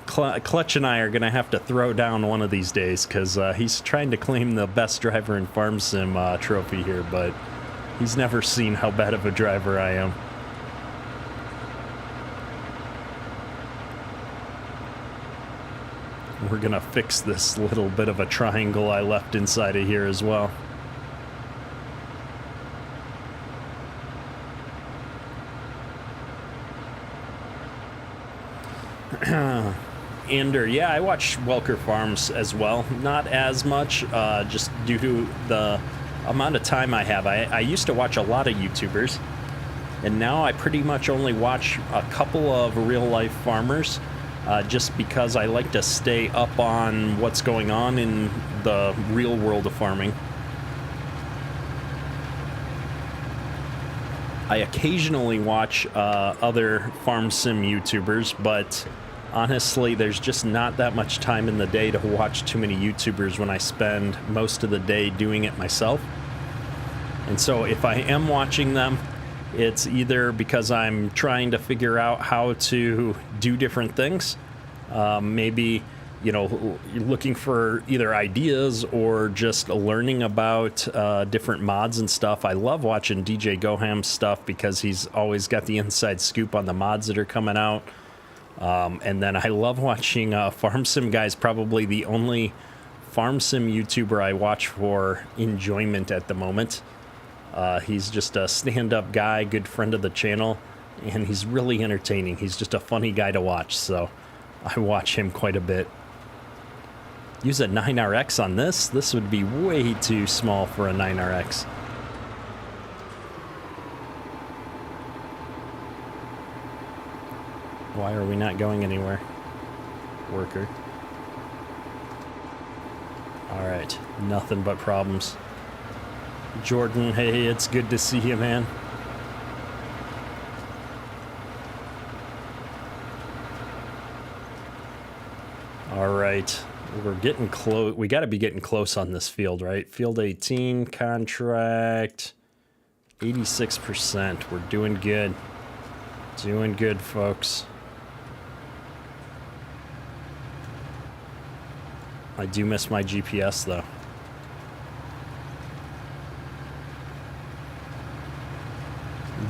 Clutch and I are going to have to throw down one of these days, because he's trying to claim the best driver in Farm Sim trophy here, but he's never seen how bad of a driver I am. We're going to fix this little bit of a triangle I left inside of here as well. Ander, yeah, I watch Welker Farms as well. Not as much, just due to the amount of time I have. I used to watch a lot of YouTubers, and now I pretty much only watch a couple of real-life farmers, just because I like to stay up on what's going on in the real world of farming. I occasionally watch other farm sim YouTubers, but honestly, there's just not that much time in the day to watch too many YouTubers when I spend most of the day doing it myself. And so if I am watching them, it's either because I'm trying to figure out how to do different things, maybe, you know, looking for either ideas or just learning about different mods and stuff. I love watching DJ Goham's stuff because he's always got the inside scoop on the mods that are coming out. And then I love watching Farm Sim Guys, probably the only Farm Sim YouTuber I watch for enjoyment at the moment. He's just a stand-up guy, good friend of the channel, and he's really entertaining. He's just a funny guy to watch, so I watch him quite a bit. Use a 9RX on this? This would be way too small for a 9RX. Why are we not going anywhere? Worker. Alright, nothing but problems. Jordan, hey, it's good to see you, man. Alright, we're getting close. We gotta be getting close on this field, right? Field 18, contract 86%. We're doing good. Doing good, folks. I do miss my GPS, though.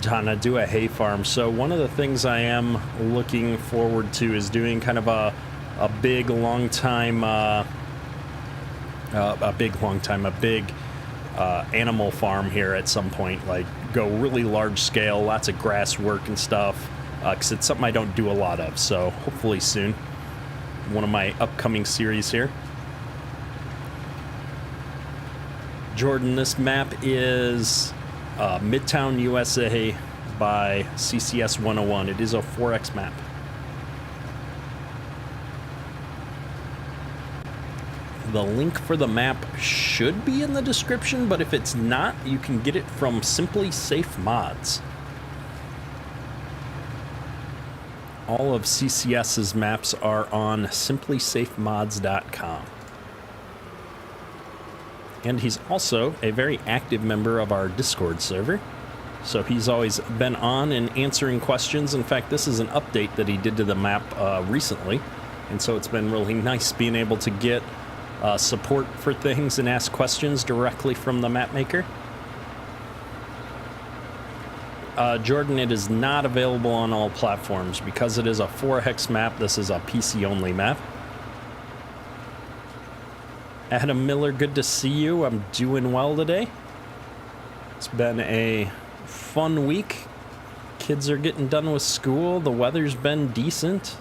Donna, do a hay farm. So one of the things I am looking forward to is doing kind of a big, long time, animal farm here at some point. Like, go really large scale, lots of grass work and stuff. Because it's something I don't do a lot of. So hopefully soon. One of my upcoming series here. Jordan, this map is Midtown USA by ccs101. It is a 4X map. The link for the map should be in the description, but if it's not, you can get it from Simply Safe Mods. All of CCS's maps are on simplysafemods.com. And he's also a very active member of our Discord server. So he's always been on and answering questions. In fact, this is an update that he did to the map recently. And so it's been really nice being able to get support for things and ask questions directly from the map maker. Jordan, it is not available on all platforms. Because it is a 4-hex map, this is a PC-only map. Adam Miller, good to see you. I'm doing well today. It's been a fun week. Kids are getting done with school. The weather's been decent.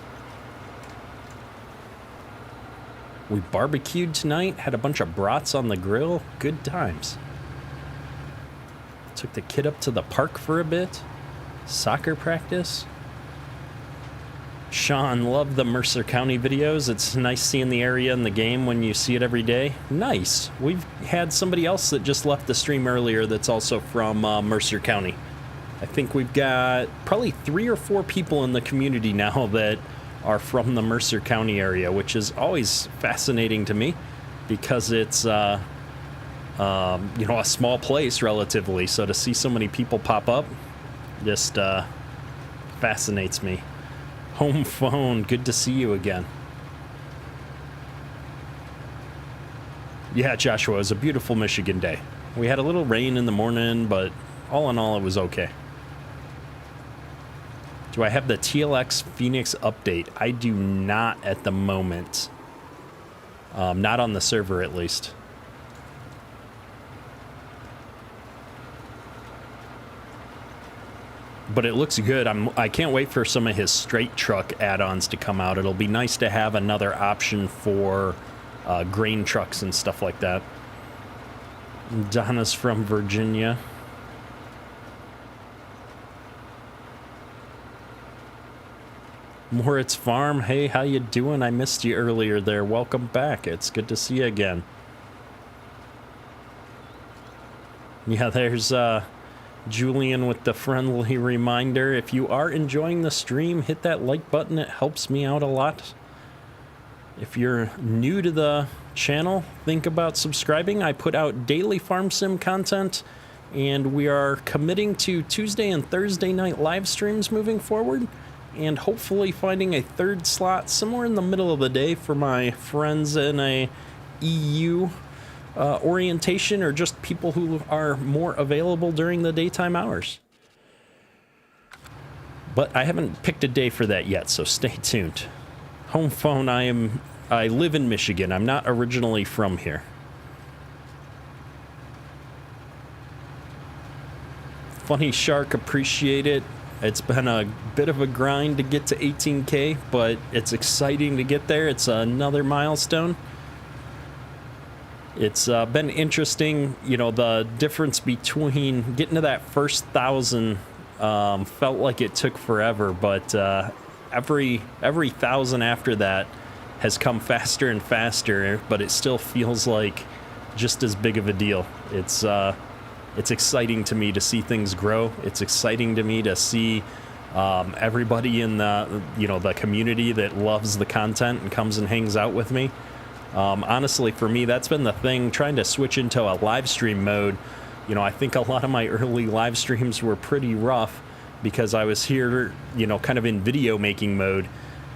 We barbecued tonight, had a bunch of brats on the grill. Good times. Took the kid up to the park for a bit. Soccer practice. Sean, love the Mercer County videos. It's nice seeing the area in the game when you see it every day. Nice. We've had somebody else that just left the stream earlier that's also from Mercer County. I think we've got probably 3 or 4 people in the community now that are from the Mercer County area, which is always fascinating to me because it's, you know, a small place relatively. So to see so many people pop up just fascinates me. Home phone, good to see you again. Yeah, Joshua, it was a beautiful Michigan day. We had a little rain in the morning, but all in all, it was okay. Do I have the TLX Phoenix update? I do not at the moment. Not on the server, at least. But it looks good. I can't wait for some of his straight truck add-ons to come out. It'll be nice to have another option for grain trucks and stuff like that. Donna's from Virginia. Moritz Farm, hey, how you doing? I missed you earlier there. Welcome back. It's good to see you again. Yeah, there's Julian with the friendly reminder. If you are enjoying the stream, hit that like button. It helps me out a lot. If you're new to the channel, think about subscribing. I put out daily farm sim content, and we are committing to Tuesday and Thursday night live streams moving forward, and hopefully finding a third slot somewhere in the middle of the day for my friends in a EU orientation, or just people who are more available during the daytime hours. But I haven't picked a day for that yet, so stay tuned. Home phone, I live in Michigan. I'm not originally from here. Funny Shark, appreciate it. It's been a bit of a grind to get to 18K, but it's exciting to get there. It's another milestone. It's been interesting, you know, the difference between getting to that first 1,000 felt like it took forever, but every 1,000 after that has come faster and faster, but it still feels like just as big of a deal. It's exciting to me to see things grow. It's exciting to me to see everybody in the community that loves the content and comes and hangs out with me. Honestly, for me, that's been the thing, trying to switch into a live stream mode. You know, I think a lot of my early live streams were pretty rough because I was here, you know, kind of in video making mode,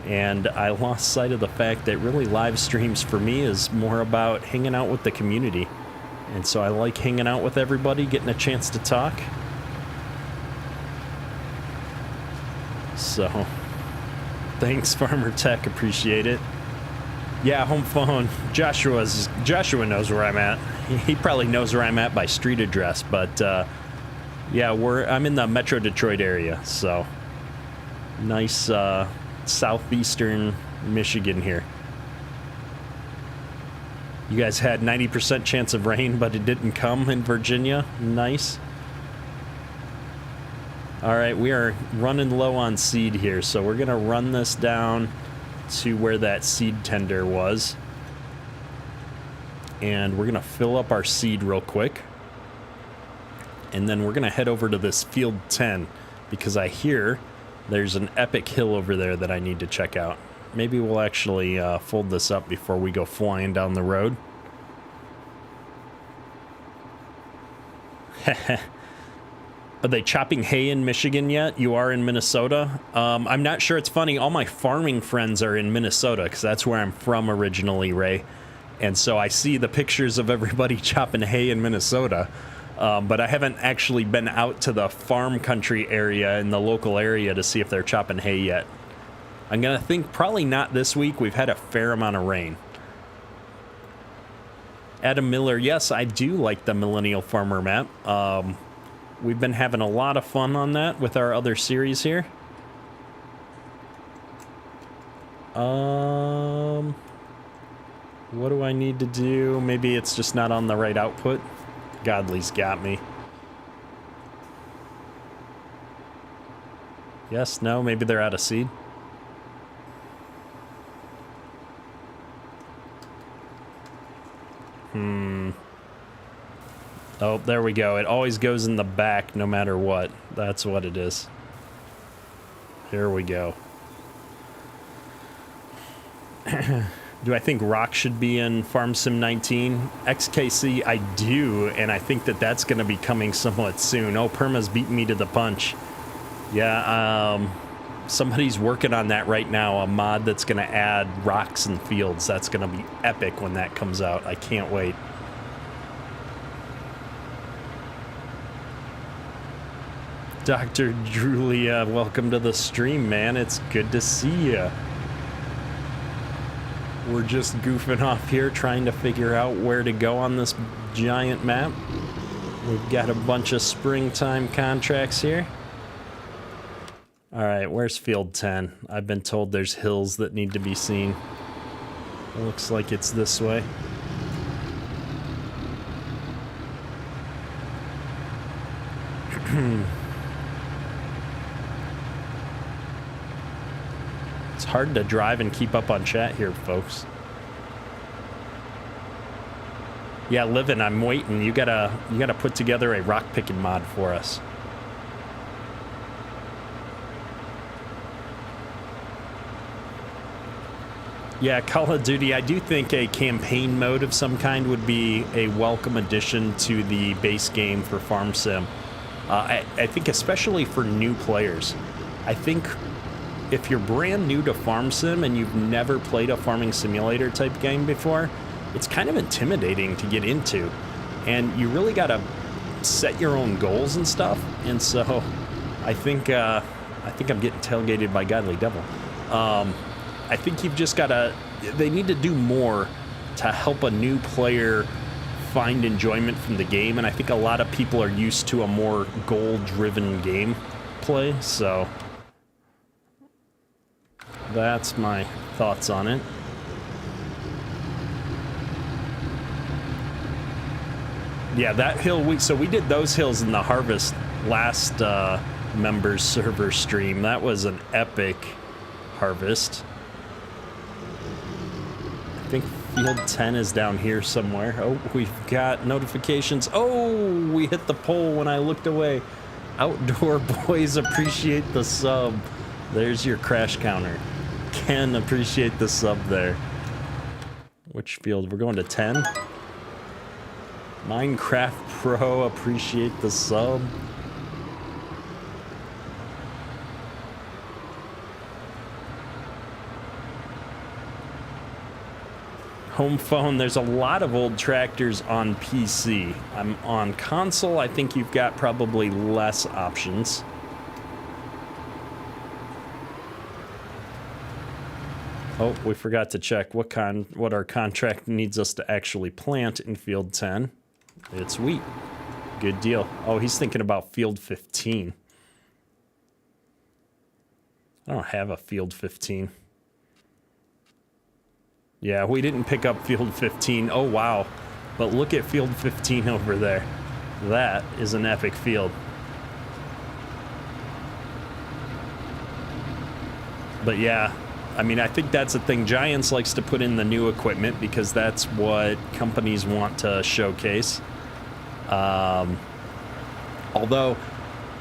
and I lost sight of the fact that really live streams for me is more about hanging out with the community. And so I like hanging out with everybody, getting a chance to talk. So, thanks, Farmer Tech, appreciate it. Yeah, home phone. Joshua knows where I'm at. He probably knows where I'm at by street address, but yeah, I'm in the Metro Detroit area, so nice southeastern Michigan here. You guys had 90% chance of rain, but it didn't come in Virginia. Nice. All right, we are running low on seed here, so we're gonna run this down to where that seed tender was, and we're gonna fill up our seed real quick, and then we're gonna head over to this field 10 because I hear there's an epic hill over there that I need to check out. Maybe we'll actually fold this up before we go flying down the road. Are they chopping hay in Michigan yet? You are in Minnesota? I'm not sure. It's funny. All my farming friends are in Minnesota because that's where I'm from originally, Ray. And so I see the pictures of everybody chopping hay in Minnesota. But I haven't actually been out to the farm country area in the local area to see if they're chopping hay yet. I'm going to think probably not this week. We've had a fair amount of rain. Adam Miller, yes, I do like the Millennial Farmer map. We've been having a lot of fun on that with our other series here. What do I need to do? Maybe it's just not on the right output. Godly's got me. Yes, no, maybe they're out of seed. Oh, there we go. It always goes in the back no matter what. That's what it is. Here we go. Do I think Rock should be in Farm Sim 19? XKC, I do, and I think that that's going to be coming somewhat soon. Oh, Perma's beating me to the punch. Yeah, somebody's working on that right now, a mod that's going to add rocks and fields. That's going to be epic when that comes out. I can't wait. Dr. Julia, welcome to the stream, man. It's good to see you. We're just goofing off here trying to figure out where to go on this giant map. We've got a bunch of springtime contracts here. All right, where's field 10? I've been told there's hills that need to be seen. It looks like it's this way. It's hard to drive and keep up on chat here, folks. Yeah, Livin', I'm waiting. You gotta put together a rock picking mod for us. Yeah, Call of Duty, I do think a campaign mode of some kind would be a welcome addition to the base game for Farm Sim. I think especially for new players. I think if you're brand new to Farm Sim and you've never played a farming simulator type game before, it's kind of intimidating to get into. And you really gotta set your own goals and stuff. And so I think I'm getting tailgated by Godly Devil. I think you've just gotta, they need to do more to help a new player find enjoyment from the game, and I think a lot of people are used to a more goal-driven game play, so that's my thoughts on it. Yeah, that hill, so we did those hills in the Harvest last members server stream. That was an epic harvest. I think field 10 is down here somewhere. Oh, we've got notifications. Oh, we hit the pole when I looked away. Outdoor Boys, appreciate the sub. There's your crash counter. Ken, appreciate the sub there. Which field? We're going to 10. Minecraft Pro, appreciate the sub. Home phone, there's a lot of old tractors on PC. I'm on console, I think you've got probably less options. Oh, we forgot to check what our contract needs us to actually plant in field 10. It's wheat. Good deal. Oh, he's thinking about field 15. I don't have a field 15. Yeah, we didn't pick up field 15. Oh, wow. But look at field 15 over there. That is an epic field. But yeah, I mean, I think that's the thing. Giants likes to put in the new equipment because that's what companies want to showcase. Although,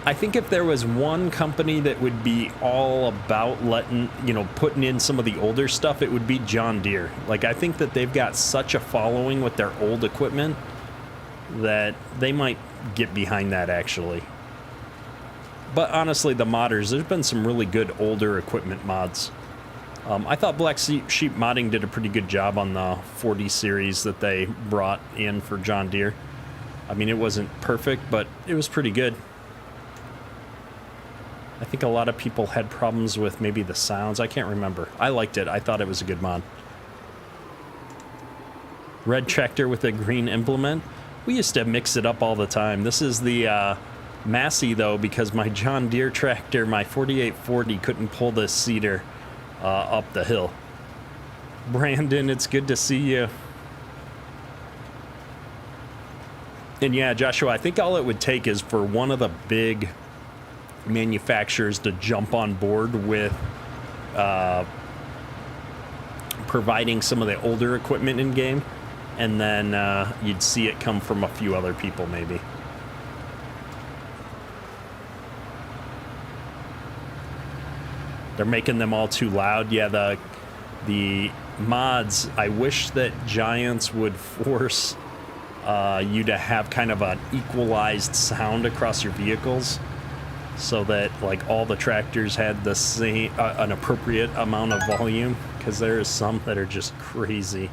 I think if there was one company that would be all about putting in some of the older stuff, it would be John Deere. Like, I think that they've got such a following with their old equipment that they might get behind that, actually. But honestly, the modders, there's been some really good older equipment mods. I thought Black Sheep Modding did a pretty good job on the 40 series that they brought in for John Deere. I mean, it wasn't perfect, but it was pretty good. I think a lot of people had problems with maybe the sounds. I can't remember. I liked it. I thought it was a good mod. Red tractor with a green implement. We used to mix it up all the time. This is the Massey, though, because my John Deere tractor, my 4840, couldn't pull this seeder up the hill. Brandon, it's good to see you. And yeah, Joshua, I think all it would take is for one of the big manufacturers to jump on board with providing some of the older equipment in game, and then you'd see it come from a few other people maybe. They're making them all too loud. Yeah, the mods, I wish that Giants would force you to have kind of an equalized sound across your vehicles, so that like all the tractors had the same an appropriate amount of volume, because there is some that are just crazy.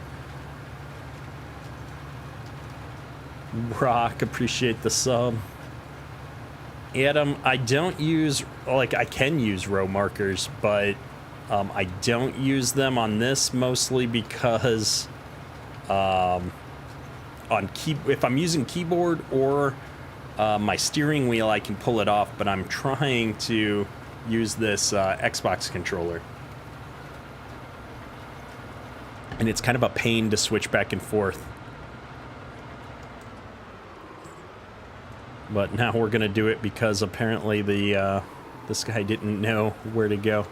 Rock, appreciate the sub. Adam, I don't use, like, I can use row markers, but I don't use them on this, mostly because if I'm using keyboard or my steering wheel, I can pull it off, but I'm trying to use this Xbox controller. And it's kind of a pain to switch back and forth. But now we're going to do it because apparently this guy didn't know where to go.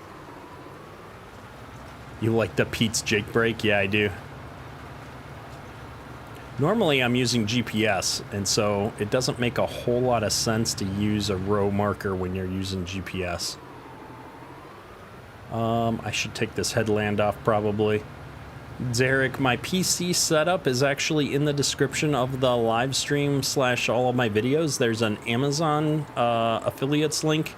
You like the Pete's Jake break? Yeah, I do. Normally I'm using GPS, and so it doesn't make a whole lot of sense to use a row marker when you're using GPS. I should take this headland off probably. Derek, my PC setup is actually in the description of the live stream / all of my videos. There's an Amazon affiliates link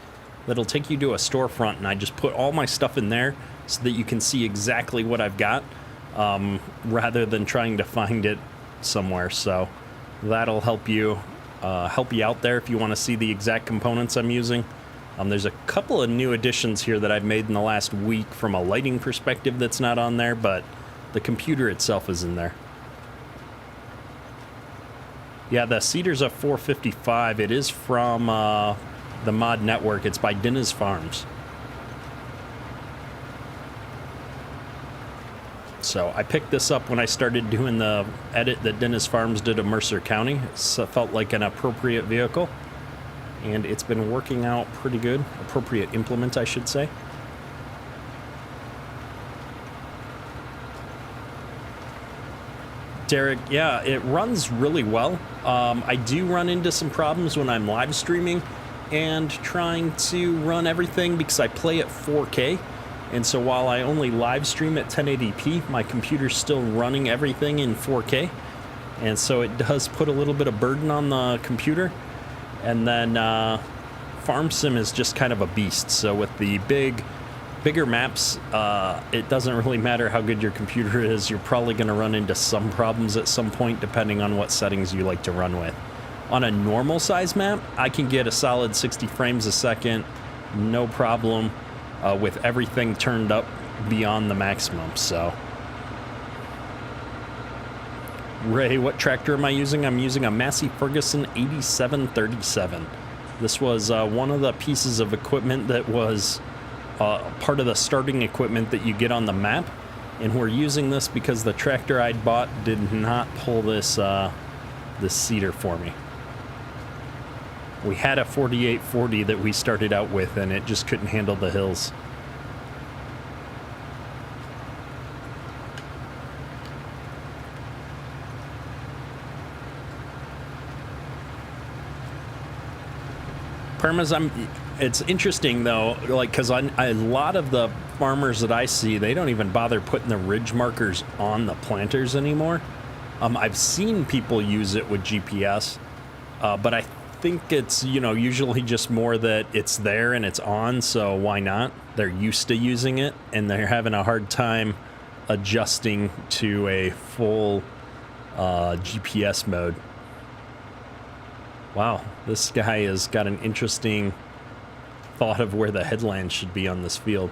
that'll take you to a storefront, and I just put all my stuff in there so that you can see exactly what I've got, rather than trying to find it somewhere. So that'll help you out there if you want to see the exact components I'm using. There's a couple of new additions here that I've made in the last week from a lighting perspective that's not on there, but the computer itself is in there. Yeah, the Cedar's a 455. It is from the Mod Network. It's by Dennis Farms. So I picked this up when I started doing the edit that Dennis Farms did of Mercer County. It felt like an appropriate vehicle, and it's been working out pretty good. Appropriate implement, I should say. Derek, yeah, it runs really well. I do run into some problems when I'm live streaming and trying to run everything because I play at 4K. And so while I only live stream at 1080p, my computer's still running everything in 4K. And so it does put a little bit of burden on the computer. And then Farm Sim is just kind of a beast. So with the bigger maps, it doesn't really matter how good your computer is. You're probably going to run into some problems at some point, depending on what settings you like to run with. On a normal size map, I can get a solid 60 frames a second, no problem, with everything turned up beyond the maximum. So, Ray, what tractor am I using? I'm using a Massey Ferguson 8737. This was one of the pieces of equipment that was part of the starting equipment that you get on the map, and we're using this because the tractor I'd bought did not pull this this seeder for me. We had a 4840 that we started out with, and it just couldn't handle the hills. It's interesting though, like, because a lot of the farmers that I see, they don't even bother putting the ridge markers on the planters anymore. I've seen people use it with GPS, but I think it's, you know, usually just more that it's there and it's on, so why not? They're used to using it, and they're having a hard time adjusting to a full GPS mode. Wow, this guy has got an interesting thought of where the headland should be on this field.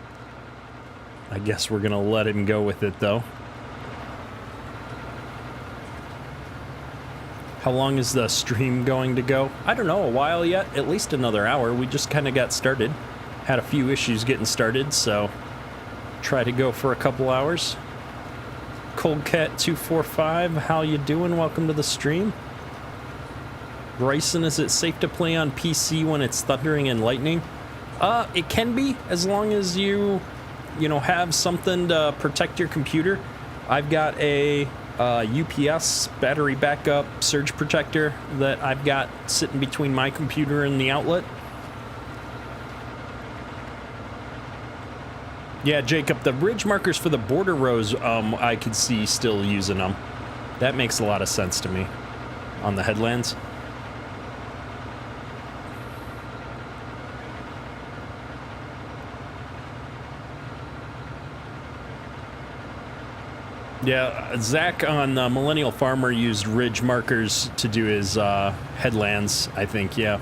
I guess we're gonna let him go with it though. How long is the stream going to go? I don't know, a while yet, at least another hour. We just kind of got started. Had a few issues getting started, so try to go for a couple hours. Coldcat245, how you doing? Welcome to the stream. Bryson, is it safe to play on PC when it's thundering and lightning? It can be, as long as you know, have something to protect your computer. I've got a UPS battery backup surge protector that I've got sitting between my computer and the outlet. Yeah, Jacob, the ridge markers for the border rows, I could see still using them. That makes a lot of sense to me on the headlands. Yeah, Zach on Millennial Farmer used ridge markers to do his headlands, I think, yeah.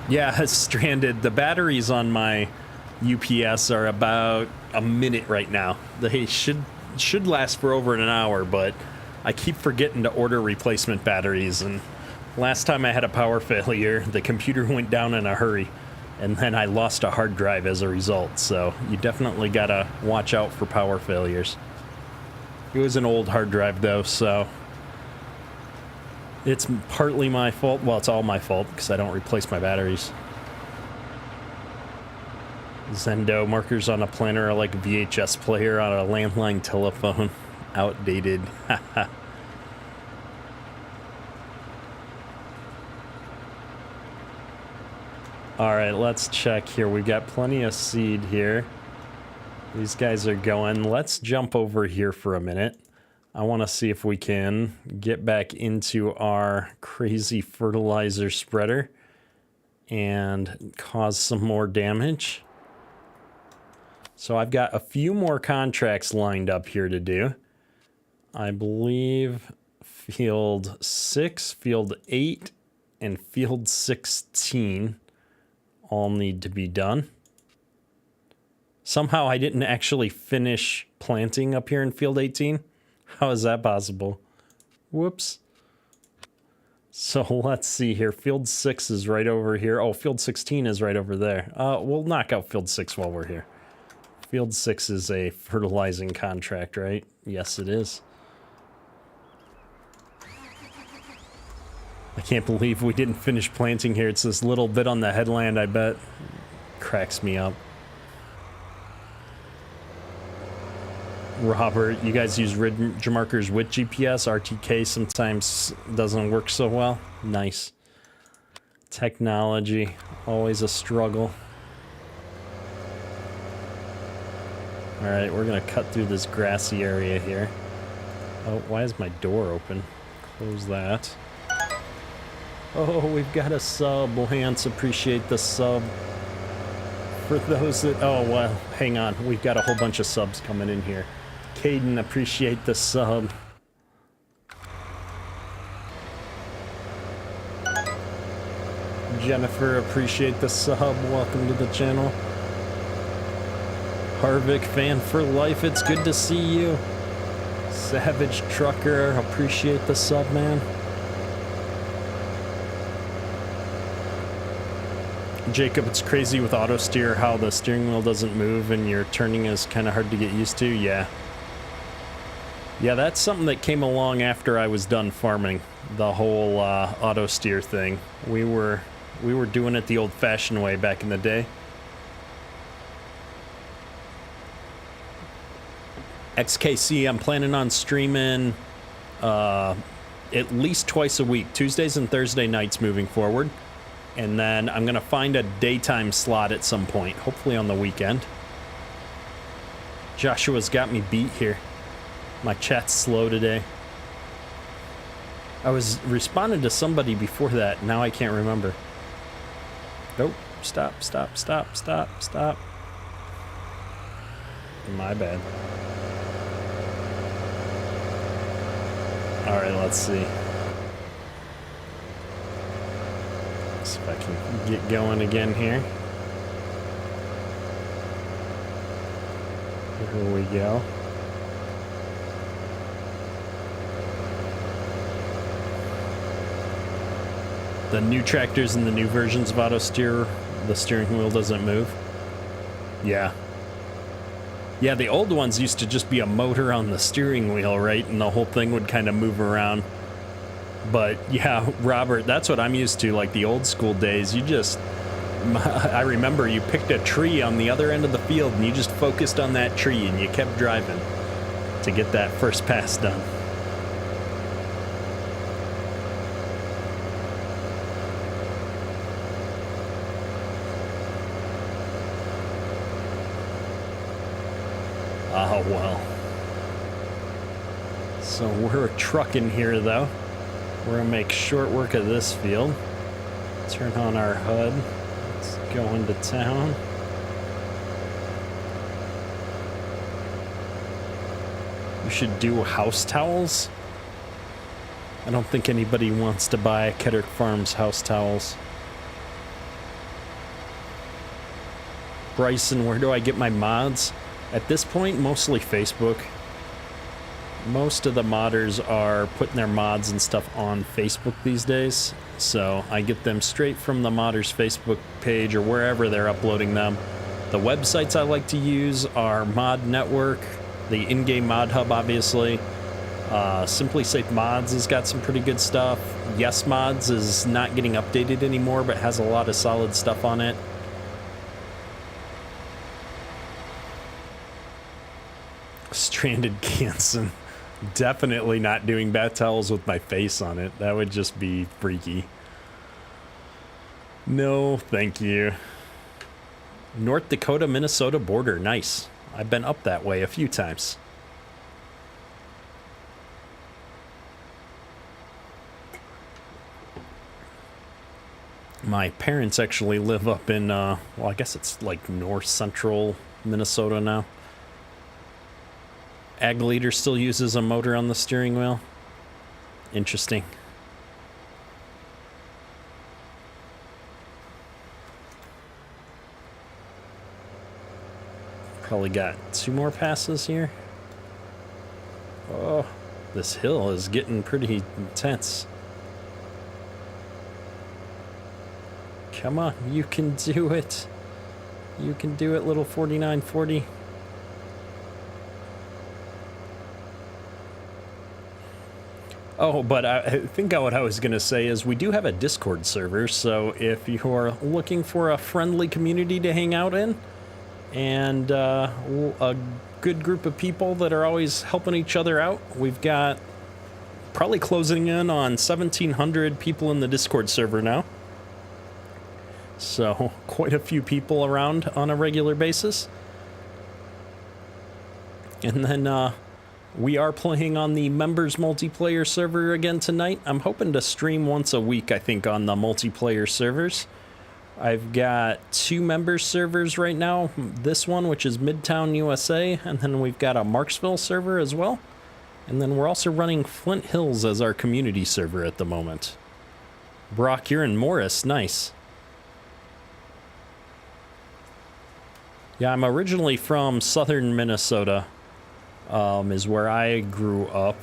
Yeah, stranded. The batteries on my UPS are about a minute right now. They should last for over an hour, but I keep forgetting to order replacement batteries, and last time I had a power failure, the computer went down in a hurry. And then I lost a hard drive as a result, so you definitely gotta watch out for power failures. It was an old hard drive though, so it's partly my fault. Well, it's all my fault because I don't replace my batteries. Zendo markers on a planter are like a VHS player on a landline telephone. Outdated. All right, let's check here. We've got plenty of seed here. These guys are going. Let's jump over here for a minute. I want to see if we can get back into our crazy fertilizer spreader and cause some more damage. So I've got a few more contracts lined up here to do. I believe field 6, field 8, and field 16 all need to be done. Somehow I didn't actually finish planting up here in field 18. How is that possible? Whoops. So let's see here. Field 6 is right over here. Oh, field 16 is right over there. We'll knock out field 6 while we're here. Field 6 is a fertilizing contract, right? Yes, it is. I can't believe we didn't finish planting here. It's this little bit on the headland, I bet. Cracks me up. Robert, you guys use ridge markers with GPS? RTK sometimes doesn't work so well. Nice. Technology, always a struggle. Alright, we're gonna cut through this grassy area here. Oh, why is my door open? Close that. Oh, we've got a sub. Lance, appreciate the sub. For those that... Oh, well, hang on. We've got a whole bunch of subs coming in here. Caden, appreciate the sub. Jennifer, appreciate the sub. Welcome to the channel. Harvick, fan for life. It's good to see you. Savage Trucker, appreciate the sub, man. Jacob, it's crazy with auto steer how the steering wheel doesn't move and your turning is kind of hard to get used to. Yeah. Yeah, that's something that came along after I was done farming. The whole auto steer thing. We were doing it the old-fashioned way back in the day. XKC, I'm planning on streaming at least twice a week, Tuesdays and Thursday nights moving forward. And then I'm going to find a daytime slot at some point, hopefully on the weekend. Joshua's got me beat here. My chat's slow today. I was responding to somebody before that, now I can't remember. Nope, stop. My bad. Alright, let's see. See if I can get going again here. Here we go. The new tractors and the new versions of auto steer, the steering wheel doesn't move. Yeah. Yeah, the old ones used to just be a motor on the steering wheel, right? And the whole thing would kind of move around. But yeah, Robert, that's what I'm used to, like the old school days. You just, I remember you picked a tree on the other end of the field and you just focused on that tree and you kept driving to get that first pass done. Oh, well. So we're trucking here, though. We're gonna make short work of this field. Turn on our HUD. Let's go into town. We should do house towels. I don't think anybody wants to buy Kedrick Farms house towels. Bryson, where do I get my mods? At this point, mostly Facebook. Most of the modders are putting their mods and stuff on Facebook these days, so I get them straight from the modders' Facebook page or wherever they're uploading them. The websites I like to use are Mod Network, the in-game mod hub, obviously. Simply Safe Mods has got some pretty good stuff. Yes Mods is not getting updated anymore, but has a lot of solid stuff on it. Stranded Ganson. Definitely not doing bat towels with my face on it. That would just be freaky. No, thank you. North Dakota, Minnesota border. Nice. I've been up that way a few times. My parents actually live up in, well, I guess it's like north central Minnesota now. Ag Leader still uses a motor on the steering wheel. Interesting. Probably got 2 more passes here. Oh, this hill is getting pretty intense. Come on, you can do it. You can do it, little 4940. Oh, but I think what I was going to say is we do have a Discord server, so if you are looking for a friendly community to hang out in and a good group of people that are always helping each other out. We've got probably closing in on 1,700 people in the Discord server now. So quite a few people around on a regular basis. And then we are playing on the members multiplayer server again tonight. I'm hoping to stream once a week, I think, on the multiplayer servers. I've got 2 members servers right now. This one, which is Midtown USA, and then we've got a Marksville server as well. And then we're also running Flint Hills as our community server at the moment. Brock, you're in Morris. Nice. Yeah, I'm originally from southern Minnesota, is where I grew up.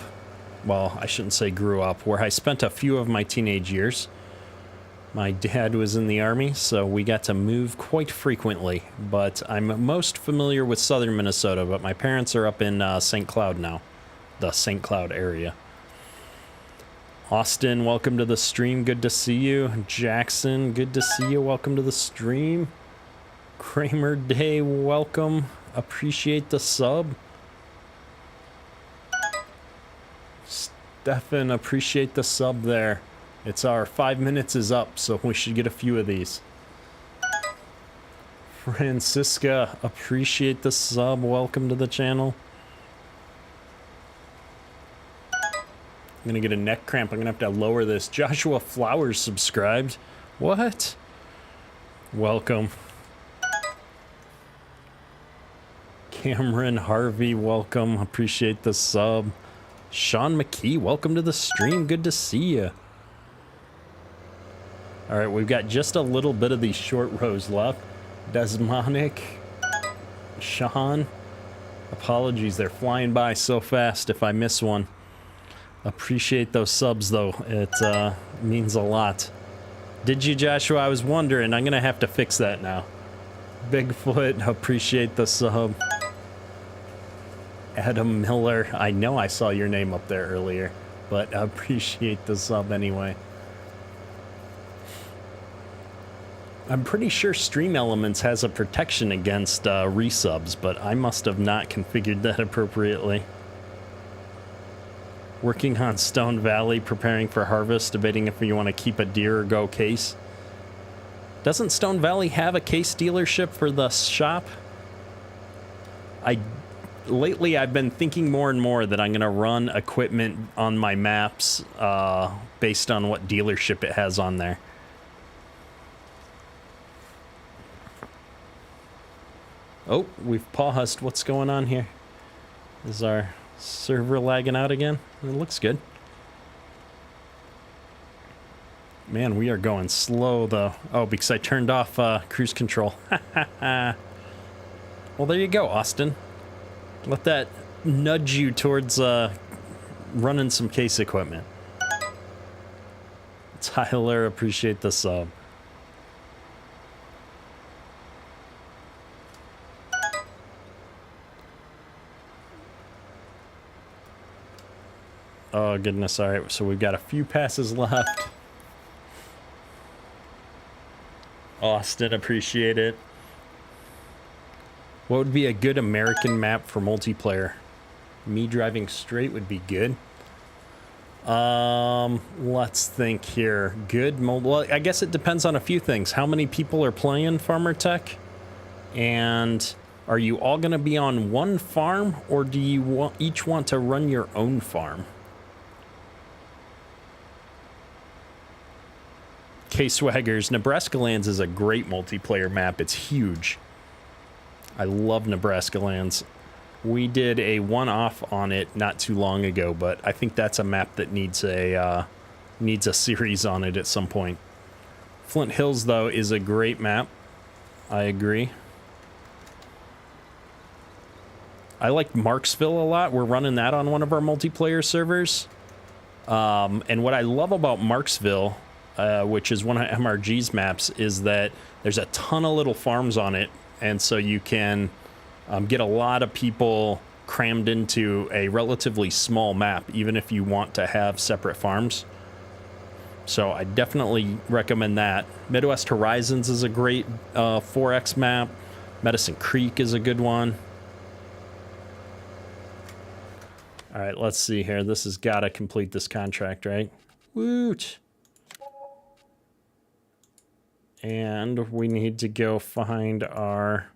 Well, I shouldn't say grew up, where I spent a few of my teenage years. My dad was in the Army, so we got to move quite frequently, but I'm most familiar with southern Minnesota, but my parents are up in St. Cloud now, the St. Cloud area. Austin, welcome to the stream, good to see you. Jackson, good to see you, welcome to the stream. Kramer Day, welcome. Appreciate the sub. Stefan, appreciate the sub there. It's our 5 minutes is up, so we should get a few of these. Francisca, appreciate the sub. Welcome to the channel. I'm gonna get a neck cramp. I'm gonna have to lower this. Joshua Flowers subscribed. What? Welcome. Cameron Harvey, welcome. Appreciate the sub. Sean McKee, welcome to the stream. Good to see you. All right, we've got just a little bit of these short rows left. Desmonic, Sean, apologies. They're flying by so fast if I miss one. Appreciate those subs, though. It means a lot. Did you, Joshua? I was wondering. I'm going to have to fix that now. Bigfoot, appreciate the sub. Adam Miller, I know I saw your name up there earlier, but I appreciate the sub anyway. I'm pretty sure Stream Elements has a protection against resubs, but I must have not configured that appropriately. Working on Stone Valley, preparing for harvest, debating if you want to keep a deer or go case. Doesn't Stone Valley have a case dealership for the shop? Lately, I've been thinking more and more that I'm going to run equipment on my maps based on what dealership it has on there. Oh, we've paused. What's going on here? Is our server lagging out again? It looks good. Man, we are going slow, though. Oh, because I turned off cruise control. Well, there you go, Austin. Let that nudge you towards running some case equipment. Tyler, appreciate the sub. Oh, goodness. All right, so we've got a few passes left. Austin, appreciate it. What would be a good American map for multiplayer? Me driving straight would be good. Let's think here. Good well, I guess it depends on a few things. How many people are playing Farmer Tech? And are you all going to be on one farm, or do you each want to run your own farm? K-Swaggers, Nebraska Lands is a great multiplayer map. It's huge. I love Nebraska Lands. We did a one-off on it not too long ago, but I think that's a map that needs a series on it at some point. Flint Hills, though, is a great map. I agree. I like Marksville a lot. We're running that on one of our multiplayer servers. And what I love about Marksville, which is one of MRG's maps, is that there's a ton of little farms on it. And so you can get a lot of people crammed into a relatively small map, even if you want to have separate farms. So I definitely recommend that. Midwest Horizons is a great 4X map. Medicine Creek is a good one. All right, let's see here. This has got to complete this contract, right? Woot! And we need to go find our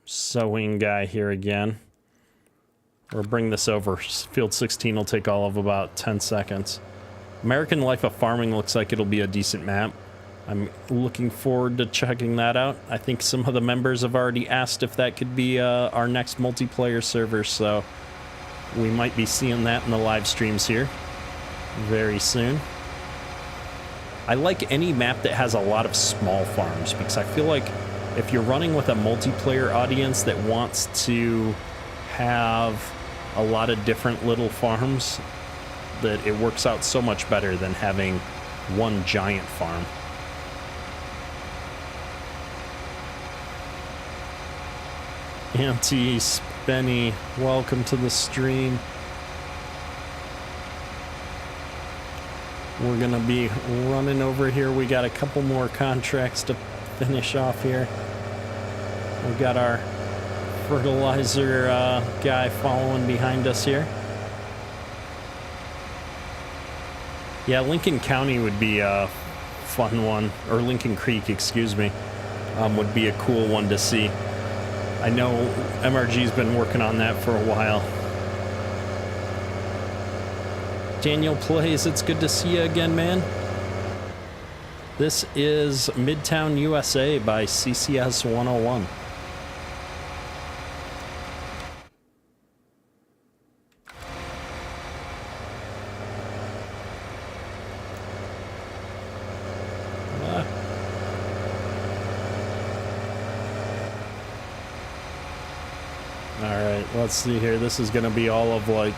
sewing guy here again. Or bring this over. Field 16 will take all of about 10 seconds. American Life of Farming looks like it'll be a decent map. I'm looking forward to checking that out. I think some of the members have already asked if that could be our next multiplayer server, so we might be seeing that in the live streams here very soon. I like any map that has a lot of small farms, because I feel like if you're running with a multiplayer audience that wants to have a lot of different little farms, that it works out so much better than having one giant farm. Antis, Benny, welcome to the stream. We're gonna be running over here. We got a couple more contracts to finish off here. We got our fertilizer guy following behind us here. Yeah, Lincoln County would be a fun one, or Lincoln Creek, excuse me, would be a cool one to see. I know MRG's been working on that for a while. Daniel Plays, it's good to see you again, man. This is Midtown USA by ccs101. Alright, let's see here. This is going to be all of like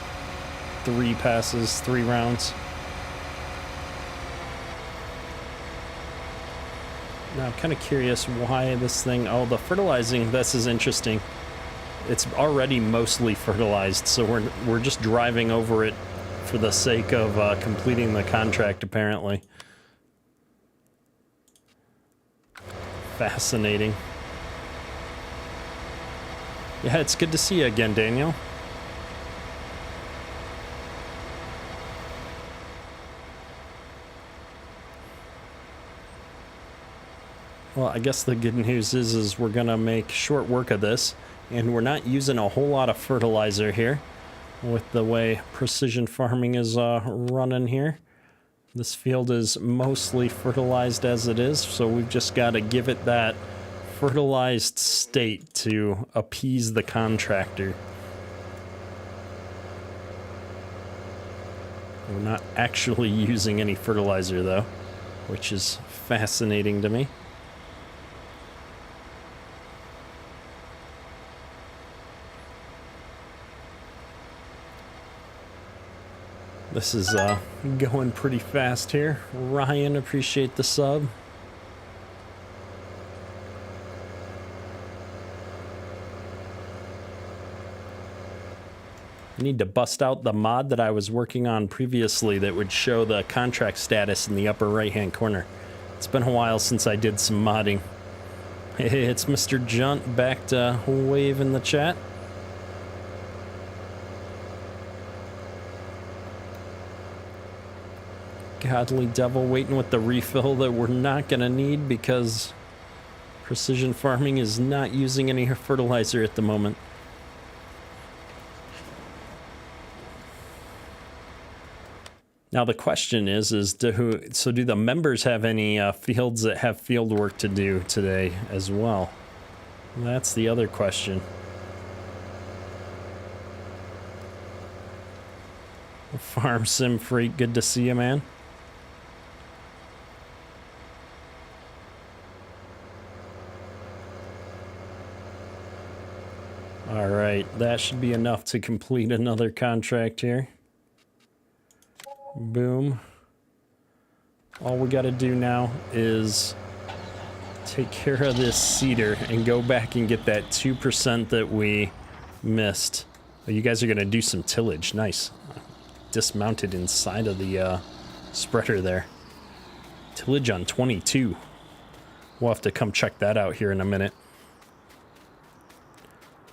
3 passes, 3 rounds. Now I'm kind of curious why this thing... Oh, the fertilizing, this is interesting. It's already mostly fertilized, so we're just driving over it for the sake of completing the contract, apparently. Fascinating. Yeah, it's good to see you again, Daniel. Well, I guess the good news is we're gonna make short work of this, and we're not using a whole lot of fertilizer here with the way precision farming is running here. This field is mostly fertilized as it is, so we've just got to give it that fertilized state to appease the contractor. We're not actually using any fertilizer though, which is fascinating to me. This is going pretty fast here. Ryan, appreciate the sub. I need to bust out the mod that I was working on previously that would show the contract status in the upper right-hand corner. It's been a while since I did some modding. Hey, it's Mr. Junt back to wave in the chat. Godly Devil waiting with the refill that we're not going to need because precision farming is not using any fertilizer at the moment. Now the question is do the members have any fields that have field work to do today as well? That's the other question. Farm Sim Freak, good to see you, man. All right, that should be enough to complete another contract here. Boom. All we got to do now is take care of this cedar and go back and get that 2% that we missed. Oh, you guys are going to do some tillage. Nice. Dismounted inside of the spreader there. Tillage on 22. We'll have to come check that out here in a minute.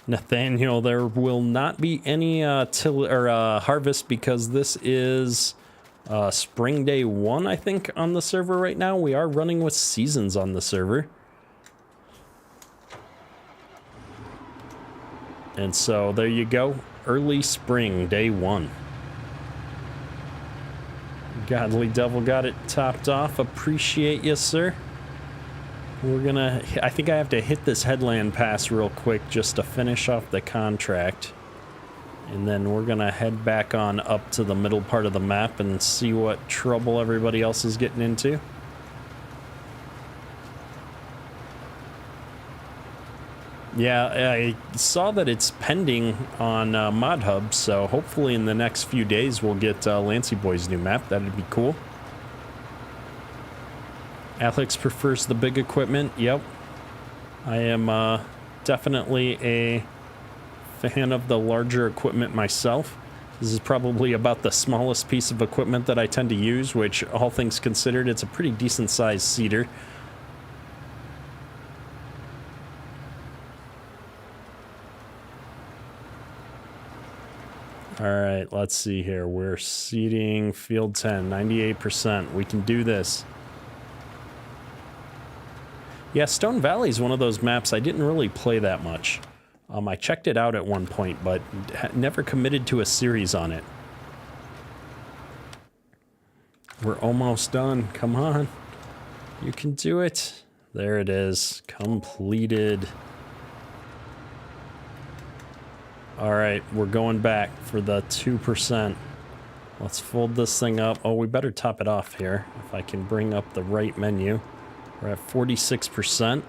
Nathaniel, there will not be any harvest because this is spring day 1, I think, on the server right now. We are running with seasons on the server. And so there you go. Early spring, day 1. Godly Devil got it topped off. Appreciate you, sir. We're gonna... I think I have to hit this headland pass real quick just to finish off the contract. And then we're gonna head back on up to the middle part of the map and see what trouble everybody else is getting into. Yeah, I saw that it's pending on Mod Hub, so hopefully in the next few days we'll get Lancy Boy's new map. That'd be cool. Alex prefers the big equipment. Yep. I am definitely a fan of the larger equipment myself. This is probably about the smallest piece of equipment that I tend to use, which, all things considered, it's a pretty decent sized seeder. All right, let's see here. We're seeding field 10, 98%. We can do this. Yeah, Stone Valley is one of those maps I didn't really play that much. I checked it out at one point, but never committed to a series on it. We're almost done. Come on. You can do it. There it is. Completed. All right, we're going back for the 2%. Let's fold this thing up. Oh, we better top it off here. If I can bring up the right menu. We're at 46%.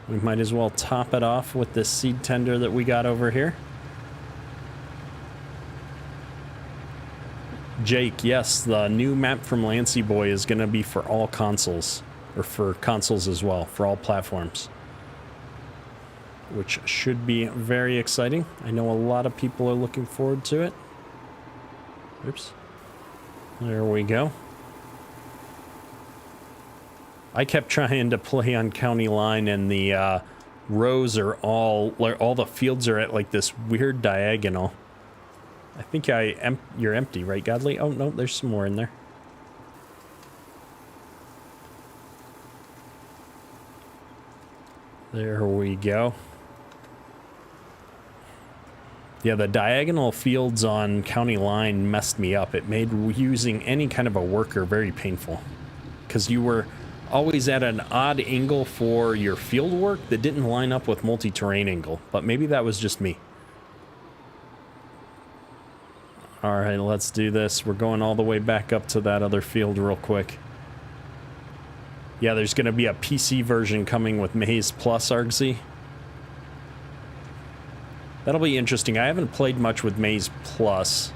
We might as well top it off with this seed tender that we got over here. Jake, yes, the new map from Lancy Boy is going to be for all consoles. Or for consoles as well, for all platforms. Which should be very exciting. I know a lot of people are looking forward to it. Oops. There we go. I kept trying to play on County Line, and the rows are all the fields are at like this weird diagonal. I think you're empty, right, Godly? Oh, no, there's some more in there. There we go. Yeah, the diagonal fields on County Line messed me up. It made using any kind of a worker very painful. Because you were always at an odd angle for your field work that didn't line up with multi-terrain angle. But maybe that was just me. All right, let's do this. We're going all the way back up to that other field real quick. Yeah, there's going to be a PC version coming with Maze Plus Argsy. That'll be interesting. I haven't played much with Maze Plus.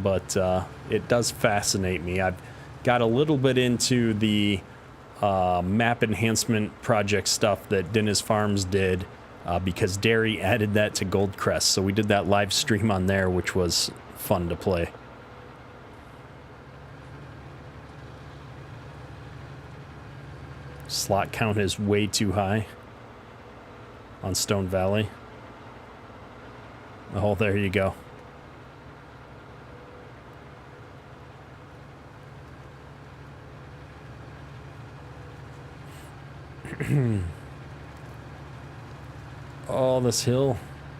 But it does fascinate me. I've got a little bit into the map enhancement project stuff that Dennis Farms did because Derry added that to Goldcrest. So we did that live stream on there, which was fun to play. Slot count is way too high on Stone Valley. Oh, there you go. Oh, this hill.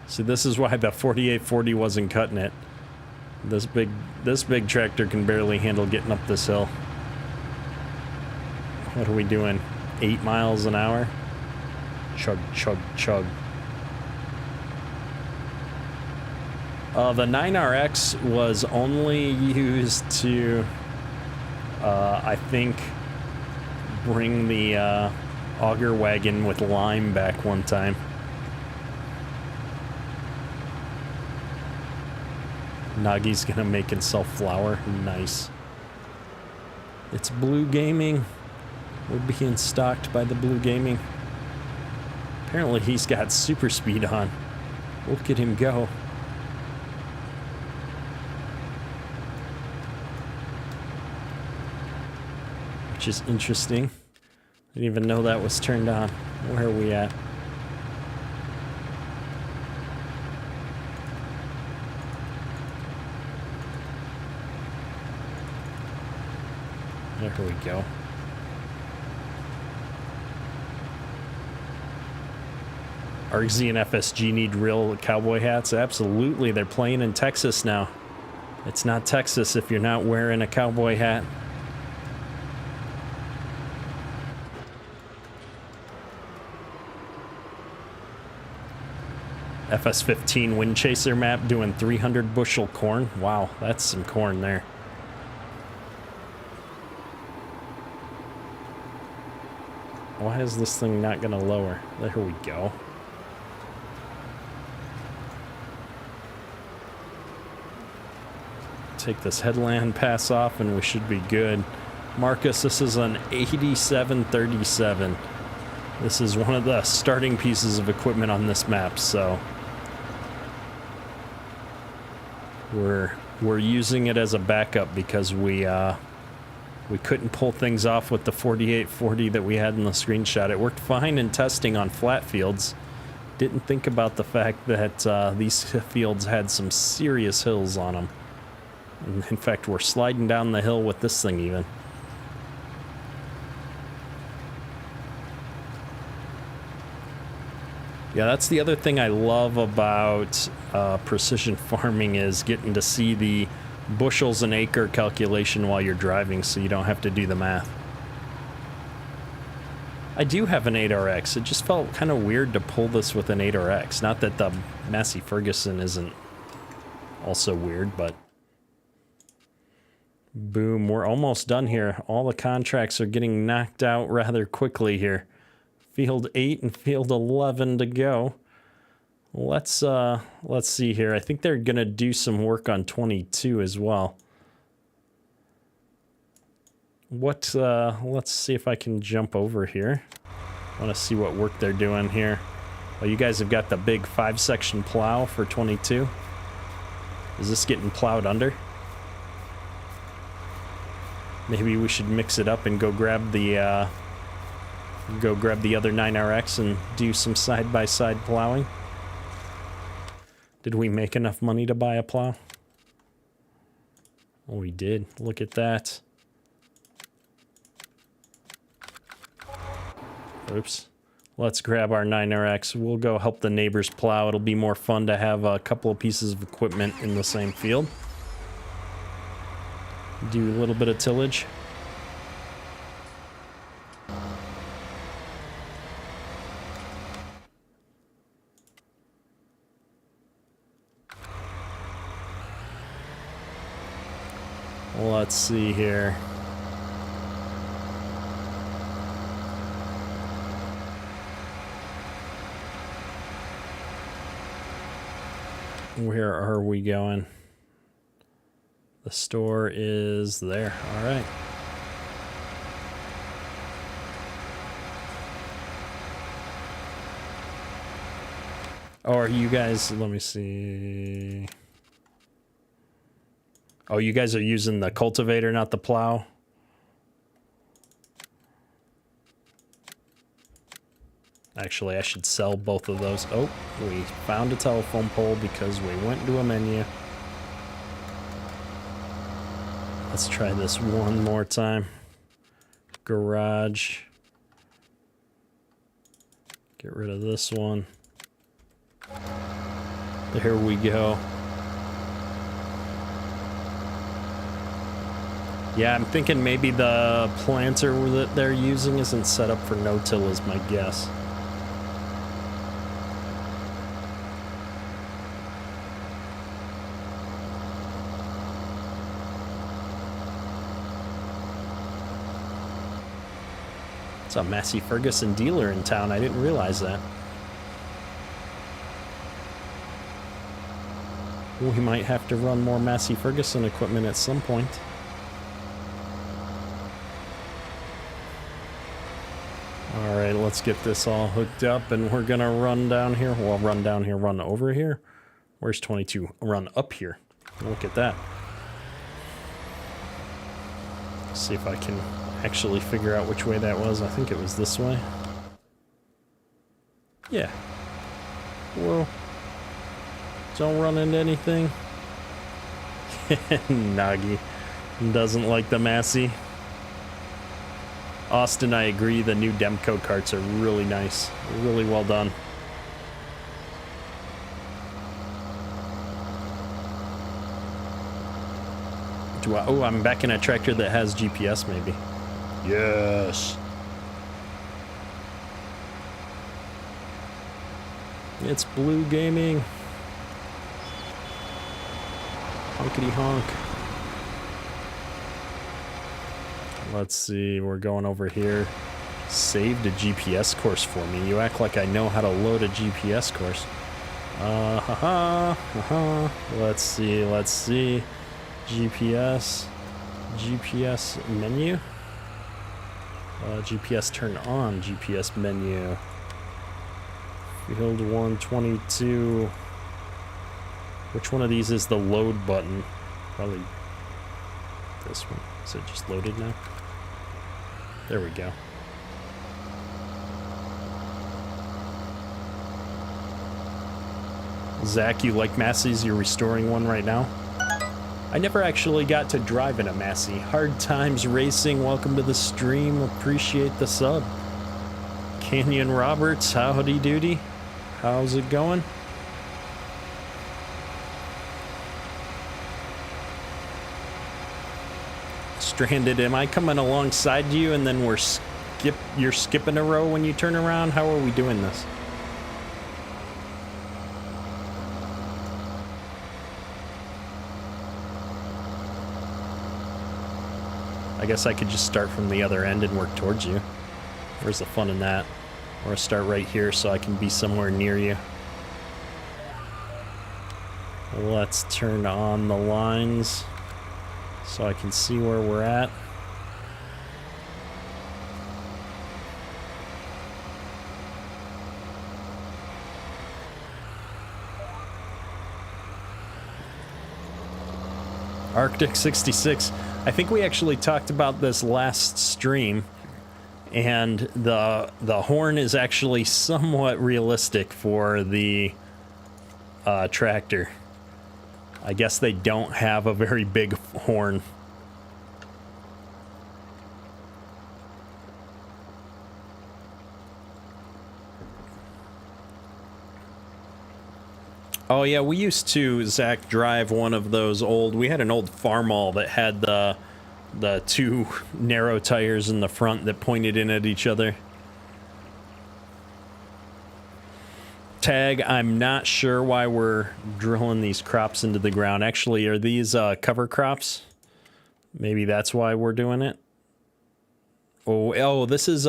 See, this is why the 4840 wasn't cutting it. This big tractor can barely handle getting up this hill. What are we doing? 8 miles an hour? Chug, chug, chug. The 9RX was only used to, I think, bring the auger wagon with lime back one time. Nagi's gonna make himself flour. Nice. It's Blue Gaming. We're being stalked by the Blue Gaming. Apparently he's got super speed on. Look at him go. Which is interesting. I didn't even know that was turned on. Where are we at? There we go. RZ and FSG need real cowboy hats? Absolutely. They're playing in Texas now. It's not Texas if you're not wearing a cowboy hat. FS15 Wind Chaser map doing 300 bushel corn. Wow, that's some corn there. Why is this thing not going to lower? There we go. Take this headland pass off and we should be good. Marcus, this is an 8737. This is one of the starting pieces of equipment on this map, so we're using it as a backup because we couldn't pull things off with the 4840 that we had in the screenshot. It worked fine in testing on flat fields. Didn't think about the fact that these fields had some serious hills on them. In fact, we're sliding down the hill with this thing even. Yeah, that's the other thing I love about precision farming is getting to see the bushels an acre calculation while you're driving so you don't have to do the math. I do have an 8RX. It just felt kind of weird to pull this with an 8RX. Not that the Massey Ferguson isn't also weird, but... Boom, we're almost done here. All the contracts are getting knocked out rather quickly here. Field 8 and Field 11 to go. Let's see here. I think they're gonna do some work on 22 as well. Let's see if I can jump over here. I want to see what work they're doing here. Oh, you guys have got the big 5-section plow for 22. Is this getting plowed under? Maybe we should mix it up and go grab the other 9RX and do some side-by-side plowing. Did we make enough money to buy a plow? Oh, we did. Look at that. Oops. Let's grab our 9RX. We'll go help the neighbors plow. It'll be more fun to have a couple of pieces of equipment in the same field. Do a little bit of tillage. Let's see here. Where are we going? The store is there. All right. Oh, are you guys, let me see. Oh, you guys are using the cultivator, not the plow? Actually, I should sell both of those. Oh, we found a telephone pole because we went to a menu. Let's try this one more time. Garage. Get rid of this one. There we go. Yeah, I'm thinking maybe the planter that they're using isn't set up for no-till is my guess. It's a Massey Ferguson dealer in town. I didn't realize that. We might have to run more Massey Ferguson equipment at some point. Alright, let's get this all hooked up and we're gonna run down here. Well, run down here, run over here. Where's 22? Run up here. Look at that. See if I can actually figure out which way that was. I think it was this way. Yeah. Whoa. Don't run into anything. Nagi doesn't like the Massey. Austin, I agree. The new Demco carts are really nice. Really well done. Oh, I'm back in a tractor that has GPS, maybe. Yes. It's Blue Gaming. Honkity honk. Let's see, we're going over here. Saved a GPS course for me. You act like I know how to load a GPS course. Let's see. GPS menu. GPS turn on, GPS menu. Field 122. Which one of these is the load button? Probably this one. Is it just loaded now? There we go. Zach, you like Massey's? You're restoring one right now? I never actually got to drive in a Massey. Hard Times Racing, welcome to the stream. Appreciate the sub. Canyon Roberts, howdy doody. How's it going? Stranded, am I coming alongside you and then you're skipping a row when you turn around? How are we doing this? I guess I could just start from the other end and work towards you. Where's the fun in that? Or start right here so I can be somewhere near you. Let's turn on the lines so I can see where we're at. Arctic 66. I think we actually talked about this last stream, and the horn is actually somewhat realistic for the tractor. I guess they don't have a very big horn. Oh yeah, we used to, Zach, drive one of those old, we had an old Farmall that had the two narrow tires in the front that pointed in at each other. Tag, I'm not sure why we're drilling these crops into the ground. Actually, are these cover crops? Maybe that's why we're doing it. Oh, this is,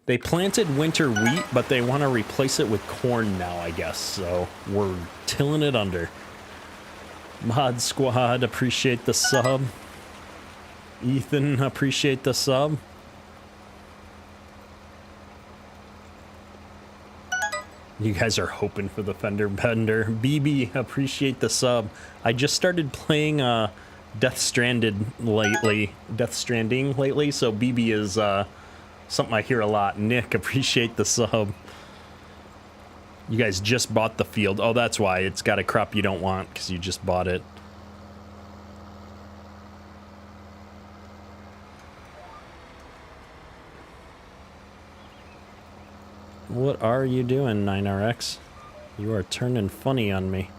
they planted winter wheat, but they want to replace it with corn now, I guess. So we're tilling it under. Mod Squad, appreciate the sub. Ethan, appreciate the sub. You guys are hoping for the fender bender. BB, appreciate the sub. I just started playing Death Stranding lately, so BB is something I hear a lot. Nick, appreciate the sub. You guys just bought the field. Oh, that's why. It's got a crop you don't want because you just bought it. What are you doing, 9RX? You are turning funny on me.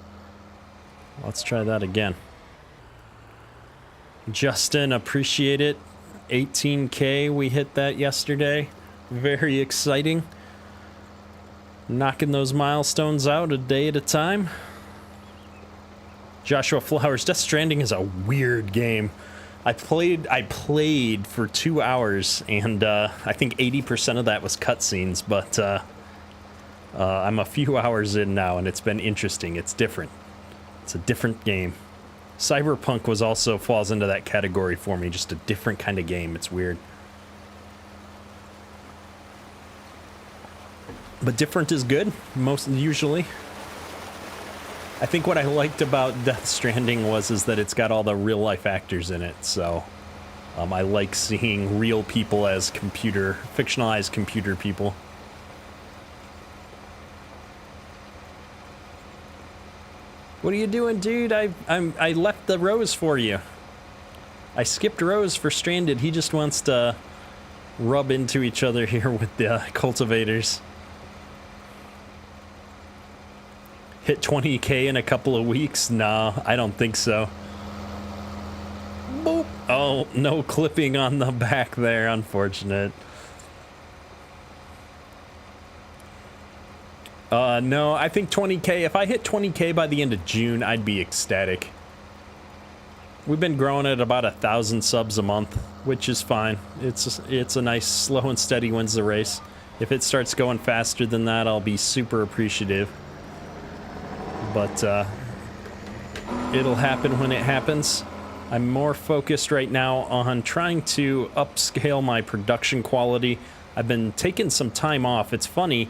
Let's try that again. Justin, appreciate it. 18K, we hit that yesterday. Very exciting. Knocking those milestones out a day at a time. Joshua Flowers, Death Stranding is a weird game. I played for 2 hours, and I think 80% of that was cutscenes, but I'm a few hours in now, and it's been interesting. It's different. It's a different game. Cyberpunk also falls into that category for me, just a different kind of game. It's weird. But different is good, usually. I think what I liked about Death Stranding is that it's got all the real-life actors in it, so I like seeing real people as fictionalized computer people. What are you doing, dude? I left the Rose for you. I skipped Rose for Stranded. He just wants to rub into each other here with the cultivators. Hit 20K in a couple of weeks? No, I don't think so. Boop. Oh, no clipping on the back there. Unfortunate. No, I think 20K. If I hit 20K by the end of June, I'd be ecstatic. We've been growing at about 1,000 subs a month, which is fine. It's a nice slow and steady wins the race. If it starts going faster than that, I'll be super appreciative. But it'll happen when it happens. I'm more focused right now on trying to upscale my production quality. I've been taking some time off. It's funny,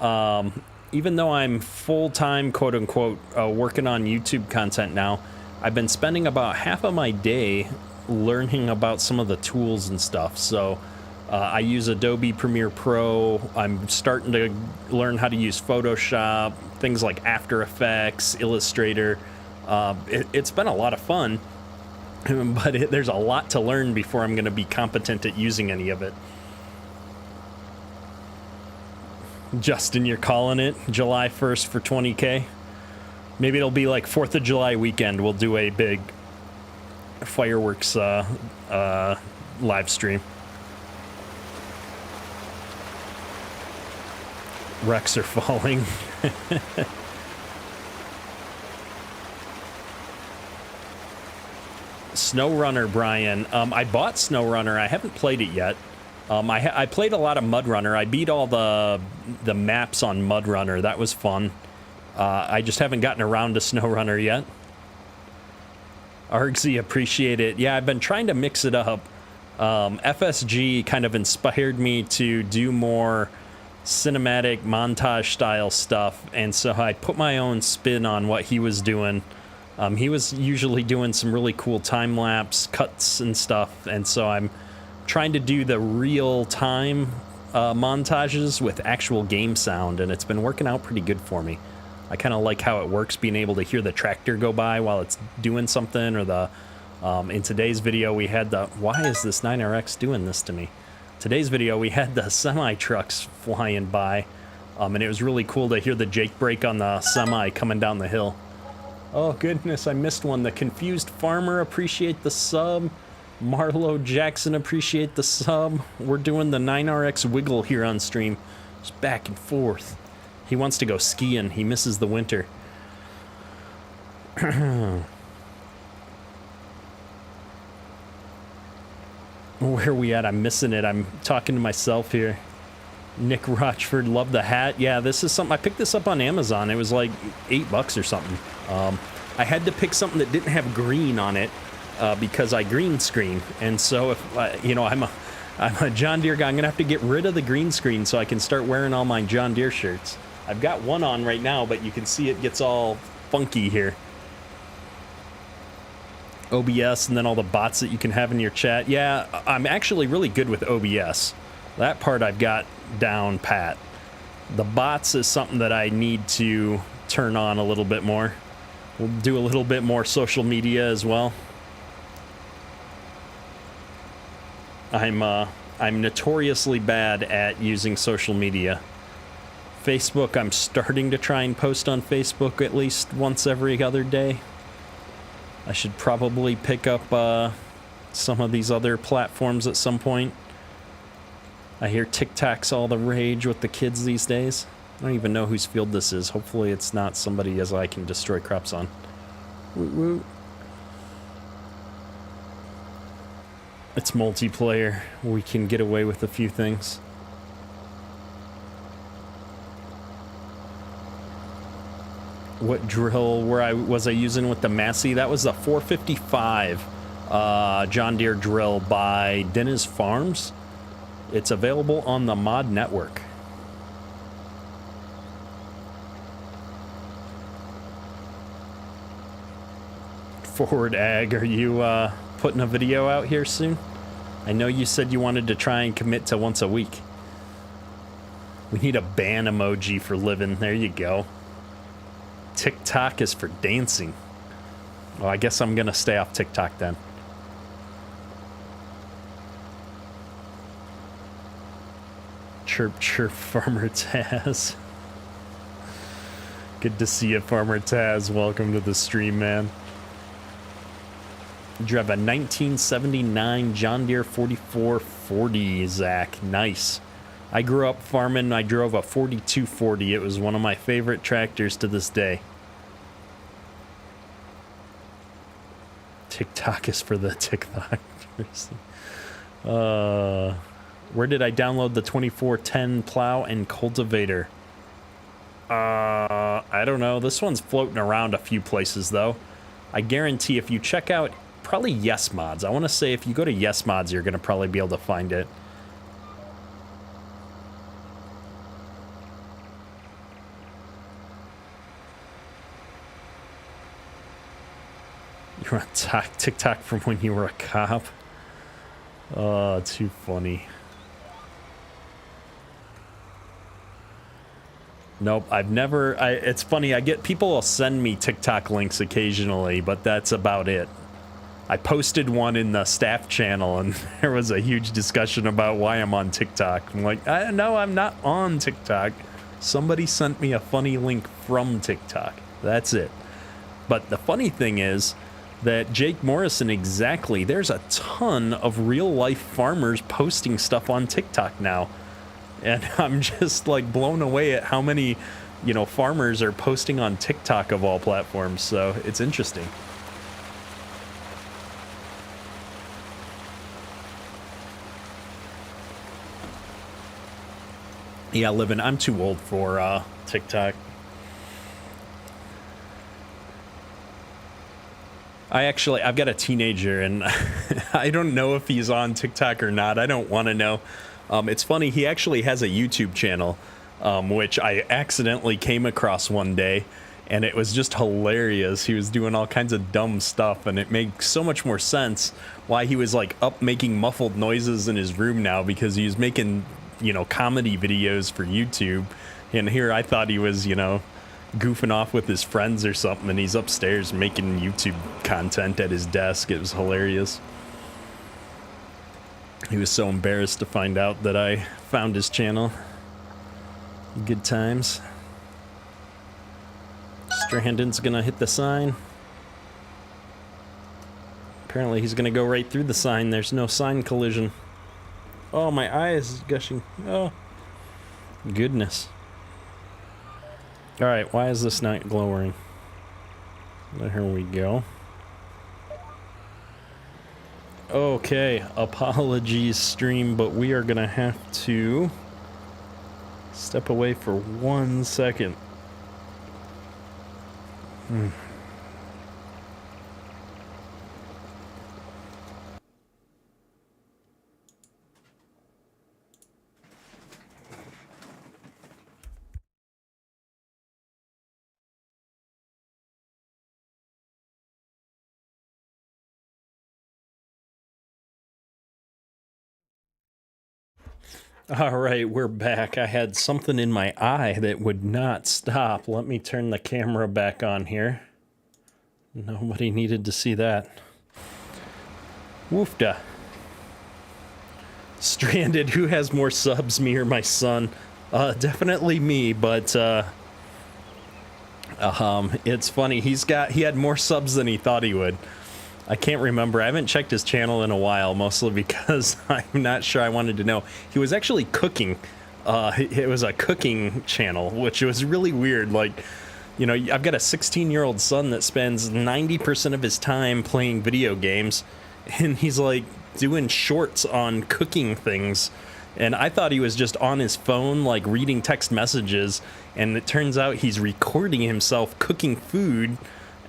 even though I'm full-time, quote-unquote, working on YouTube content now, I've been spending about half of my day learning about some of the tools and stuff. So I use Adobe Premiere Pro. I'm starting to learn how to use Photoshop, things like After Effects, Illustrator. It's been a lot of fun, but there's a lot to learn before I'm going to be competent at using any of it. Justin, you're calling it July 1st for 20K? Maybe it'll be like 4th of July weekend. We'll do a big fireworks live stream. Wrecks are falling. SnowRunner, Brian. I bought SnowRunner. I haven't played it yet. I played a lot of MudRunner. I beat all the maps on MudRunner. That was fun. I just haven't gotten around to SnowRunner yet. Argsy, appreciate it. Yeah, I've been trying to mix it up. FSG kind of inspired me to do more cinematic montage style stuff, and so I put my own spin on what he was doing. He was usually doing some really cool time-lapse cuts and stuff, and so I'm trying to do the real-time montages with actual game sound, and it's been working out pretty good for me. I kind of like how it works, being able to hear the tractor go by while it's doing something, or the in today's video we had the, why is this 9RX doing this to me? Today's video we had the semi trucks flying by, and it was really cool to hear the Jake brake on the semi coming down the hill. Oh goodness, I missed one. The Confused Farmer, appreciate the sub. Marlo Jackson, appreciate the sub. We're doing the 9RX wiggle here on stream, just back and forth. He wants to go skiing. He misses the winter. Where are we at? I'm missing it. I'm talking to myself here. Nick Rochford, love the hat. Yeah, this is something. I picked this up on Amazon. It was like $8 or something. I had to pick something that didn't have green on it because I green screen. And so if you know, I'm a John Deere guy. I'm gonna have to get rid of the green screen so I can start wearing all my John Deere shirts. I've got one on right now, but you can see it gets all funky here. OBS and then all the bots that you can have in your chat. Yeah, I'm actually really good with OBS. That part I've got down pat. The bots is something that I need to turn on a little bit more. We'll do a little bit more social media as well. I'm notoriously bad at using social media. Facebook, I'm starting to try and post on Facebook at least once every other day. I should probably pick up some of these other platforms at some point. I hear TikTok's all the rage with the kids these days. I don't even know whose field this is. Hopefully it's not somebody as I can destroy crops on. Woot woot. It's multiplayer. We can get away with a few things. What drill was I using with the Massey? That was the 455 John Deere drill by Dennis Farms. It's available on the Mod Network. Forward Ag, are you putting a video out here soon? I know you said you wanted to try and commit to once a week. We need a ban emoji for living. There you go. TikTok is for dancing. Well, I guess I'm gonna stay off TikTok then. Chirp, chirp, Farmer Taz. Good to see you, Farmer Taz. Welcome to the stream, man. You have a 1979 John Deere 4440, Zach. Nice. I grew up farming. I drove a 4240. It was one of my favorite tractors to this day. TikTok is for the TikTokers. Where did I download the 2410 plow and cultivator? I don't know. This one's floating around a few places, though. I guarantee if you check out probably Yes Mods. I want to say if you go to Yes Mods, you're going to probably be able to find it. You're on TikTok from when you were a cop? Oh, too funny. Nope, I've never... it's funny, I get... People will send me TikTok links occasionally, but that's about it. I posted one in the staff channel, and there was a huge discussion about why I'm on TikTok. I'm like, no, I'm not on TikTok. Somebody sent me a funny link from TikTok. That's it. But the funny thing is that Jake Morrison, exactly, there's a ton of real-life farmers posting stuff on TikTok now. And I'm just, like, blown away at how many, you know, farmers are posting on TikTok of all platforms. So it's interesting. Yeah, Livin', I'm too old for TikTok. I've got a teenager, and I don't know if he's on TikTok or not. I don't want to know. It's funny, he actually has a YouTube channel, which I accidentally came across one day, and it was just hilarious. He was doing all kinds of dumb stuff, and it made so much more sense why he was, like, up making muffled noises in his room now, because he was making, you know, comedy videos for YouTube. And here I thought he was, you know, goofing off with his friends or something, and he's upstairs making YouTube content at his desk. It was hilarious. He was so embarrassed to find out that I found his channel. Good times. Strandon's gonna hit the sign. Apparently he's gonna go right through the sign. There's no sign collision. Oh, my eye is gushing. Oh, goodness. All right, why is this not glowing? There we go. Okay, apologies, stream, but we are gonna have to step away for 1 second. All right, we're back. I had something in my eye that would not stop. Let me turn the camera back on here. Nobody needed to see that. Woofda. Stranded, who has more subs, me or my son? Definitely me, but it's funny. He had more subs than he thought he would. I can't remember. I haven't checked his channel in a while, mostly because I'm not sure I wanted to know. He was actually cooking. It was a cooking channel, which was really weird. Like, you know, I've got a 16-year-old son that spends 90% of his time playing video games, and he's like doing shorts on cooking things. And I thought he was just on his phone, like reading text messages, and it turns out he's recording himself cooking food,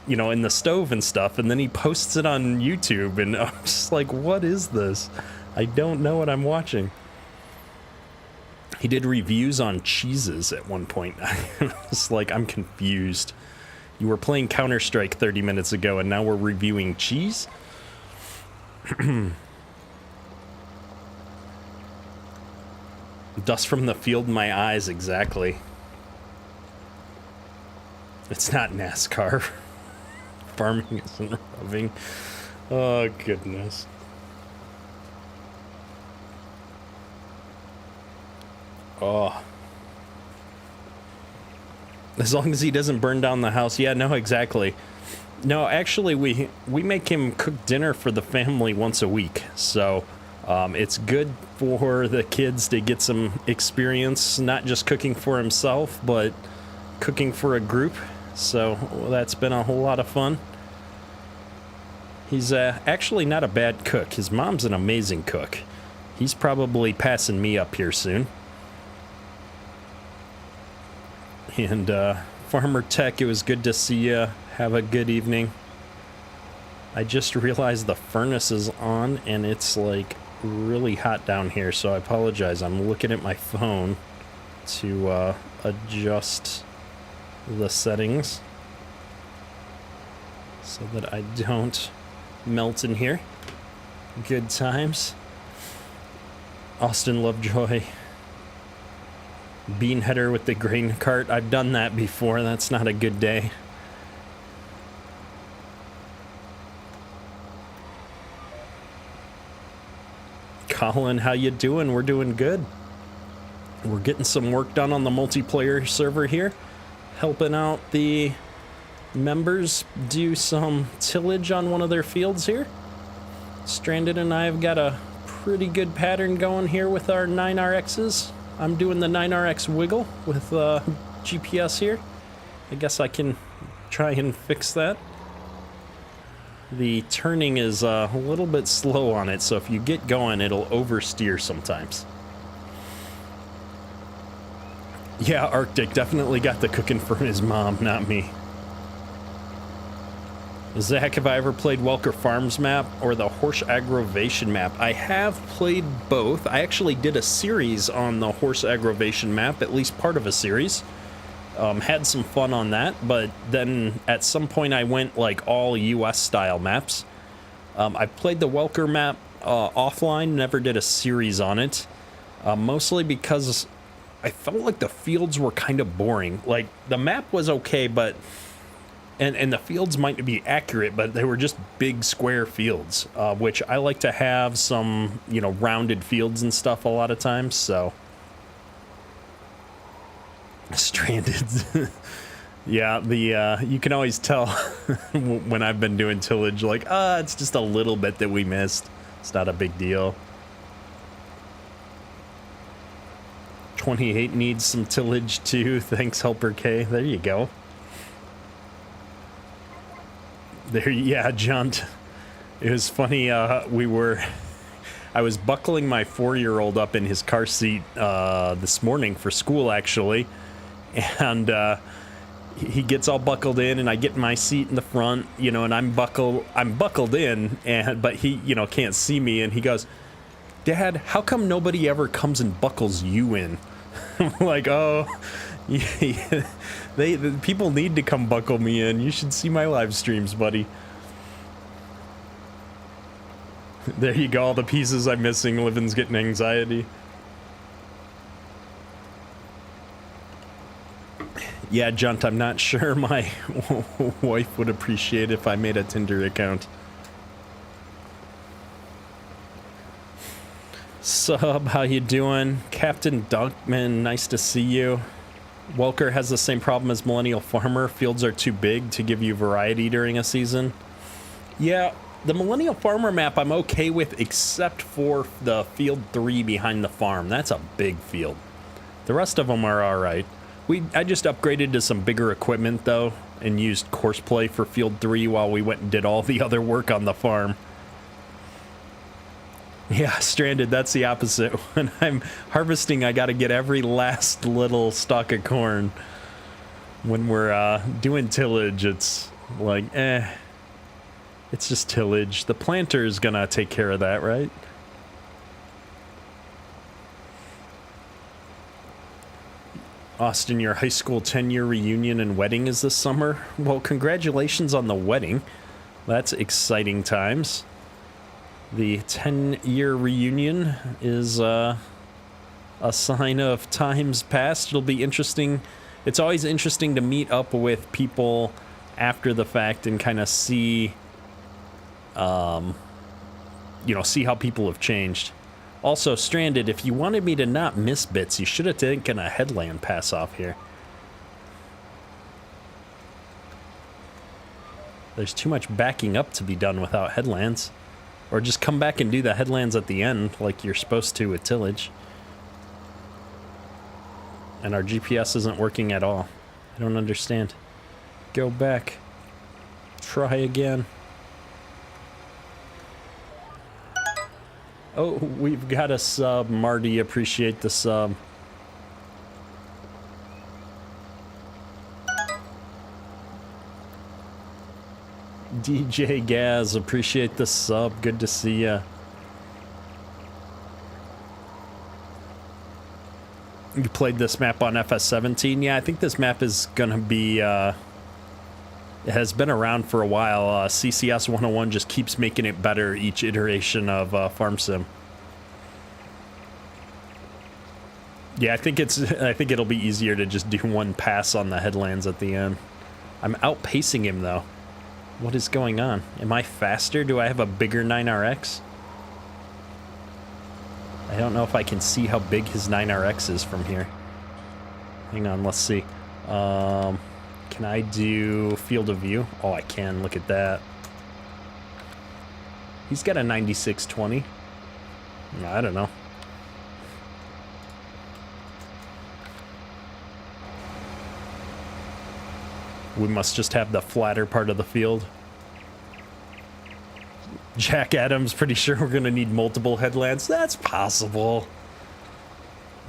you know, in the stove and stuff, and then he posts it on YouTube, and I'm just like, what is this? I don't know what I'm watching. He did reviews on cheeses at one point. I was like, I'm confused. You were playing Counter-Strike 30 minutes ago, and now we're reviewing cheese? Dust from the field in my eyes, exactly. It's not NASCAR. Farming isn't rubbing. Oh, goodness. Oh. As long as he doesn't burn down the house. Yeah, no, exactly. No, actually, we make him cook dinner for the family once a week. So it's good for the kids to get some experience, not just cooking for himself, but cooking for a group. So that's been a whole lot of fun. He's actually not a bad cook. His mom's an amazing cook. He's probably passing me up here soon. And Farmer Tech, it was good to see you. Have a good evening. I just realized the furnace is on and it's like really hot down here, so I apologize. I'm looking at my phone to adjust the settings so that I don't melt in here. Good times. Austin Lovejoy. Bean header with the grain cart. I've done that before. That's not a good day. Colin, how you doing? We're doing good. We're getting some work done on the multiplayer server here, helping out the members do some tillage on one of their fields here. Stranded and I have got a pretty good pattern going here with our 9RXs. I'm doing the 9RX wiggle with GPS here. I guess I can try and fix that. The turning is a little bit slow on it, so if you get going, it'll oversteer sometimes. Yeah, Arctic definitely got the cooking from his mom, not me. Zach, have I ever played Welker Farms map or the Horse Aggravation map? I have played both. I actually did a series on the Horse Aggravation map, at least part of a series. Had some fun on that, but then at some point I went like all US style maps. I played the Welker map offline, never did a series on it. Mostly because I felt like the fields were kind of boring. Like the map was okay, but and the fields might be accurate, but they were just big square fields, which I like to have some, you know, rounded fields and stuff a lot of times, so. Stranded. Yeah, the you can always tell when I've been doing tillage, like, it's just a little bit that we missed. It's not a big deal. 28 needs some tillage too. Thanks, Helper K. There you go. There, yeah, John. It was funny. I was buckling my 4-year-old up in his car seat this morning for school, actually. And he gets all buckled in, and I get my seat in the front, you know, and I'm buckled in, but he, you know, can't see me, and he goes, "Dad, how come nobody ever comes and buckles you in?" I'm like, oh, yeah, the people need to come buckle me in. You should see my live streams, buddy. There you go, all the pieces I'm missing. Livin's getting anxiety. Yeah, Junt, I'm not sure my wife would appreciate if I made a Tinder account. Sub, how you doing? Captain Dunkman, nice to see you. Welker has the same problem as Millennial Farmer. Fields are too big to give you variety during a season. Yeah, the Millennial Farmer map I'm okay with, except for the field 3 behind the farm. That's a big field. The rest of them are alright. I just upgraded to some bigger equipment, though, and used Courseplay for Field 3 while we went and did all the other work on the farm. Yeah, Stranded, that's the opposite. When I'm harvesting, I gotta get every last little stalk of corn. When we're doing tillage, it's like, it's just tillage. The planter's gonna take care of that, right? Austin, your high school 10-year reunion and wedding is this summer? Well, congratulations on the wedding. That's exciting times. The 10-year reunion is a sign of times past. It'll be interesting. It's always interesting to meet up with people after the fact and kind of see, you know, see how people have changed. Also, Stranded, if you wanted me to not miss bits, you should have taken a headland pass off here. There's too much backing up to be done without headlands. Or just come back and do the headlands at the end, like you're supposed to with tillage. And our GPS isn't working at all. I don't understand. Go back. Try again. Oh, we've got a sub. Marty, appreciate the sub. DJ Gaz, appreciate the sub. Good to see ya. You played this map on FS17? Yeah, I think this map is gonna be, it has been around for a while. ccs101 just keeps making it better each iteration of Farm Sim. Yeah, I think it'll be easier to just do one pass on the headlands at the end. I'm outpacing him though. What is going on? Am I faster? Do I have a bigger 9RX? I don't know if I can see how big his 9RX is from here. Hang on, let's see. Can I do field of view? Oh, I can. Look at that. He's got a 9620. I don't know. We must just have the flatter part of the field. Jack Adams, pretty sure we're gonna need multiple headlands. That's possible.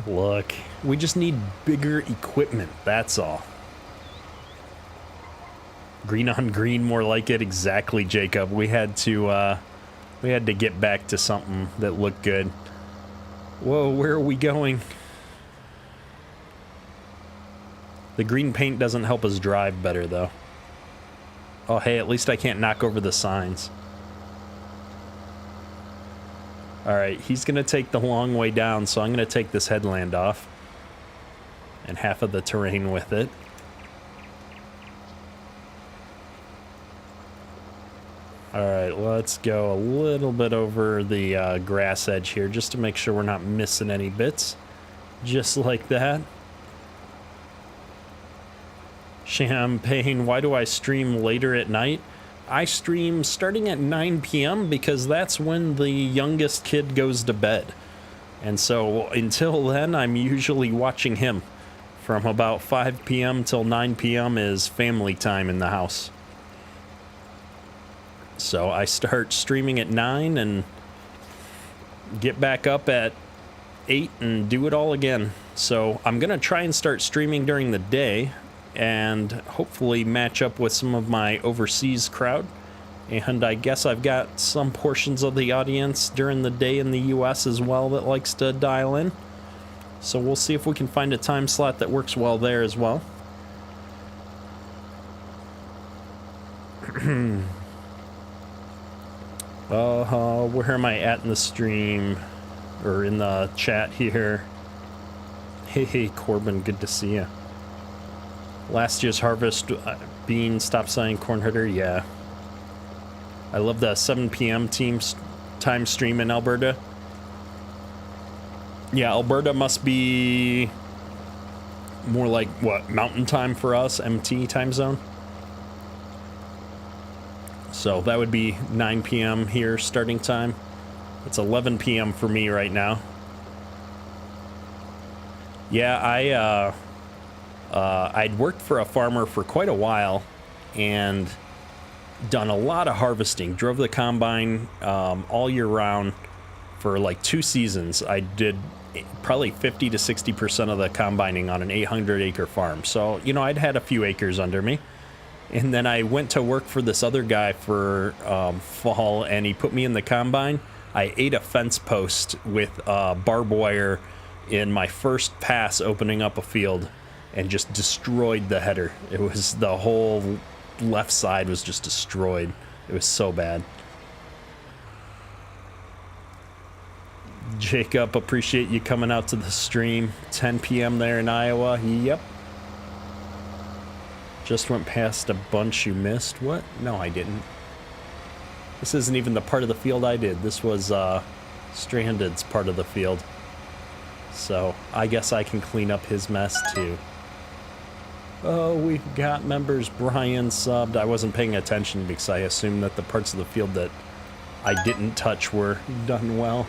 Look, we just need bigger equipment, that's all. Green on green, more like it. Exactly, Jacob. We had to get back to something that looked good. Whoa, where are we going? The green paint doesn't help us drive better, though. Oh, hey, at least I can't knock over the signs. Alright, he's going to take the long way down, so I'm going to take this headland off. And half of the terrain with it. Alright, let's go a little bit over the grass edge here, just to make sure we're not missing any bits. Just like that. Champagne, why do I stream later at night? I stream starting at 9 p.m. because that's when the youngest kid goes to bed. And so until then, I'm usually watching him. From about 5 p.m. till 9 p.m. is family time in the house. So I start streaming at 9 and get back up at 8 and do it all again. So I'm going to try and start streaming during the day and hopefully match up with some of my overseas crowd. And I guess I've got some portions of the audience during the day in the US as well that likes to dial in. So we'll see if we can find a time slot that works well there as well. Where am I at in the stream? Or in the chat here? Hey, Corbin, good to see you. Last year's harvest, bean, stop selling corn herder, yeah. I love the 7 p.m. time stream in Alberta. Yeah, Alberta must be more like, what, mountain time for us, MT time zone? So that would be 9 p.m. here starting time. It's 11 p.m. for me right now. Yeah, I'd worked for a farmer for quite a while and done a lot of harvesting. Drove the combine all year round for like 2 seasons. I did probably 50 to 60% of the combining on an 800-acre farm. So, you know, I'd had a few acres under me. And then I went to work for this other guy for fall, and he put me in the combine. I ate a fence post with barbed wire in my first pass opening up a field and just destroyed the header. It was the whole left side was just destroyed. It was so bad. Jacob, appreciate you coming out to the stream. 10 p.m. there in Iowa. Yep. Just went past a bunch you missed. What? No, I didn't. This isn't even the part of the field I did. This was Stranded's part of the field. So I guess I can clean up his mess too. Oh, we've got members. Brian subbed. I wasn't paying attention because I assumed that the parts of the field that I didn't touch were done well.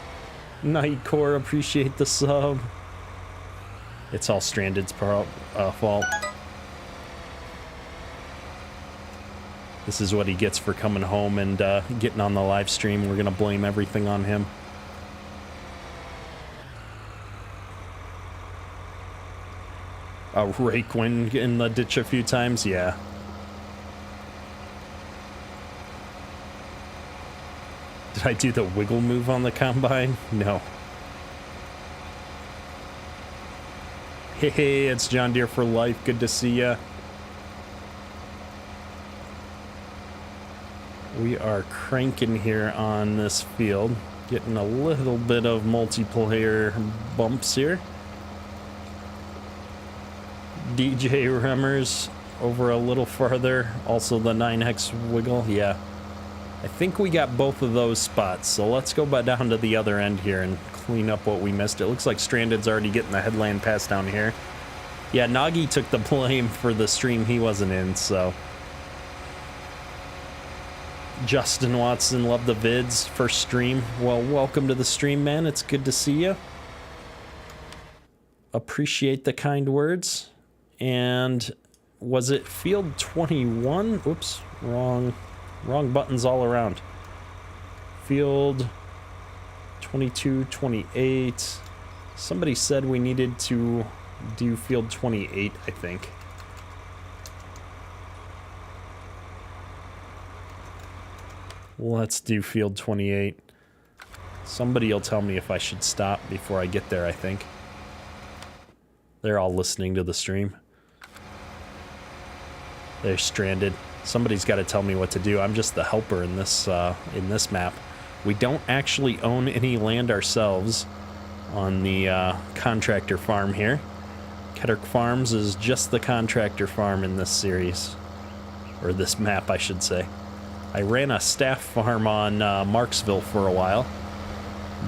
Nightcore, appreciate the sub. It's all Stranded's fault. This is what he gets for coming home and getting on the live stream. We're going to blame everything on him. A rake went in the ditch a few times, yeah. Did I do the wiggle move on the combine? No. Hey, it's John Deere for life. Good to see ya. We are cranking here on this field. Getting a little bit of multiplayer bumps here. DJ Remmers over a little farther. Also the 9X wiggle. Yeah. I think we got both of those spots. So let's go back down to the other end here and clean up what we missed. It looks like Stranded's already getting the headland pass down here. Yeah, Nagi took the blame for the stream he wasn't in, so. Justin Watson, love the vids. First stream. Well, welcome to the stream, man. It's good to see you. Appreciate the kind words. And was it field 21? Oops, wrong buttons all around. Field 22, 28. Somebody said we needed to do field 28, I think. Let's do field 28. Somebody will tell me if I should stop before I get there, I think. They're all listening to the stream. They're Stranded. Somebody's got to tell me what to do. I'm just the helper in this map. We don't actually own any land ourselves on the contractor farm here. Ketterk Farms is just the contractor farm in this series. Or this map, I should say. I ran a staff farm on Marksville for a while,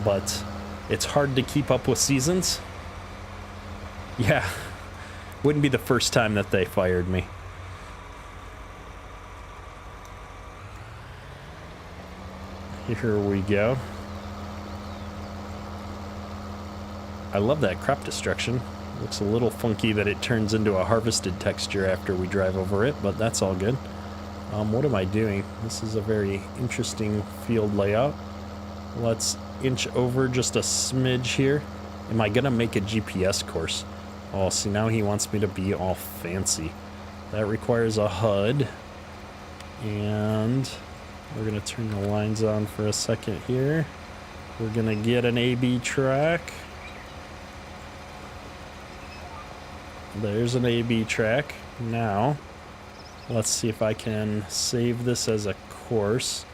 but it's hard to keep up with seasons. Yeah, wouldn't be the first time that they fired me. Here we go. I love that crop destruction. Looks a little funky that it turns into a harvested texture after we drive over it, but that's all good. What am I doing? This is a very interesting field layout. Let's inch over just a smidge here. Am I gonna make a GPS course? Oh, see, now he wants me to be all fancy. That requires a HUD. And we're gonna turn the lines on for a second here. We're gonna get an AB track. There's an AB track. Now, let's see if I can save this as a course.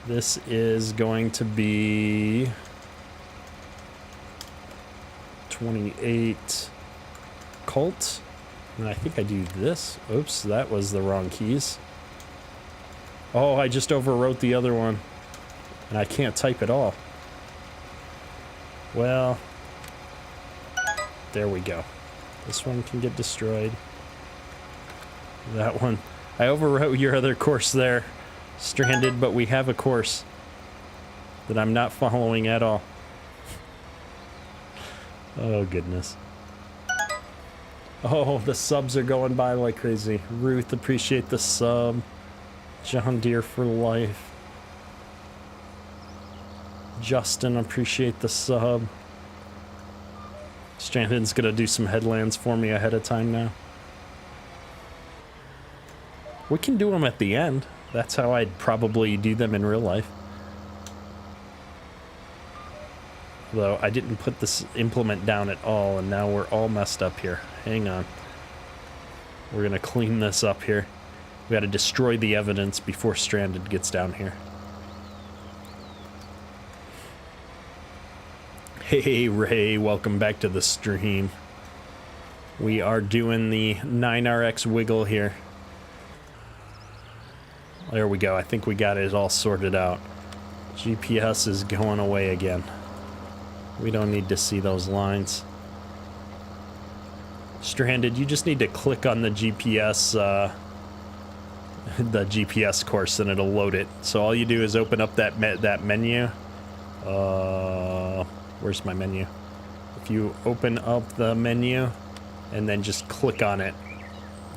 This is going to be 28 Colt. And I think I do this. Oops, that was the wrong keys. Oh, I just overwrote the other one. And I can't type at all. Well, there we go. This one can get destroyed. That one. I overwrote your other course there. Stranded, but we have a course that I'm not following at all. Oh, goodness. Oh, the subs are going by like crazy. Ruth, appreciate the sub. John Deere for life. Justin, appreciate the sub. Stranded's gonna do some headlands for me ahead of time now. We can do them at the end. That's how I'd probably do them in real life. Though I didn't put this implement down at all, and now we're all messed up here. Hang on. We're gonna clean this up here. We gotta destroy the evidence before Stranded gets down here. Hey Ray, welcome back to the stream. We are doing the 9RX wiggle here. There we go. I think we got it all sorted out. GPS is going away again. We don't need to see those lines. Stranded, you just need to click on the GPS, the GPS course, and it'll load it. So all you do is open up that menu. Where's my menu? If you open up the menu and then just click on it,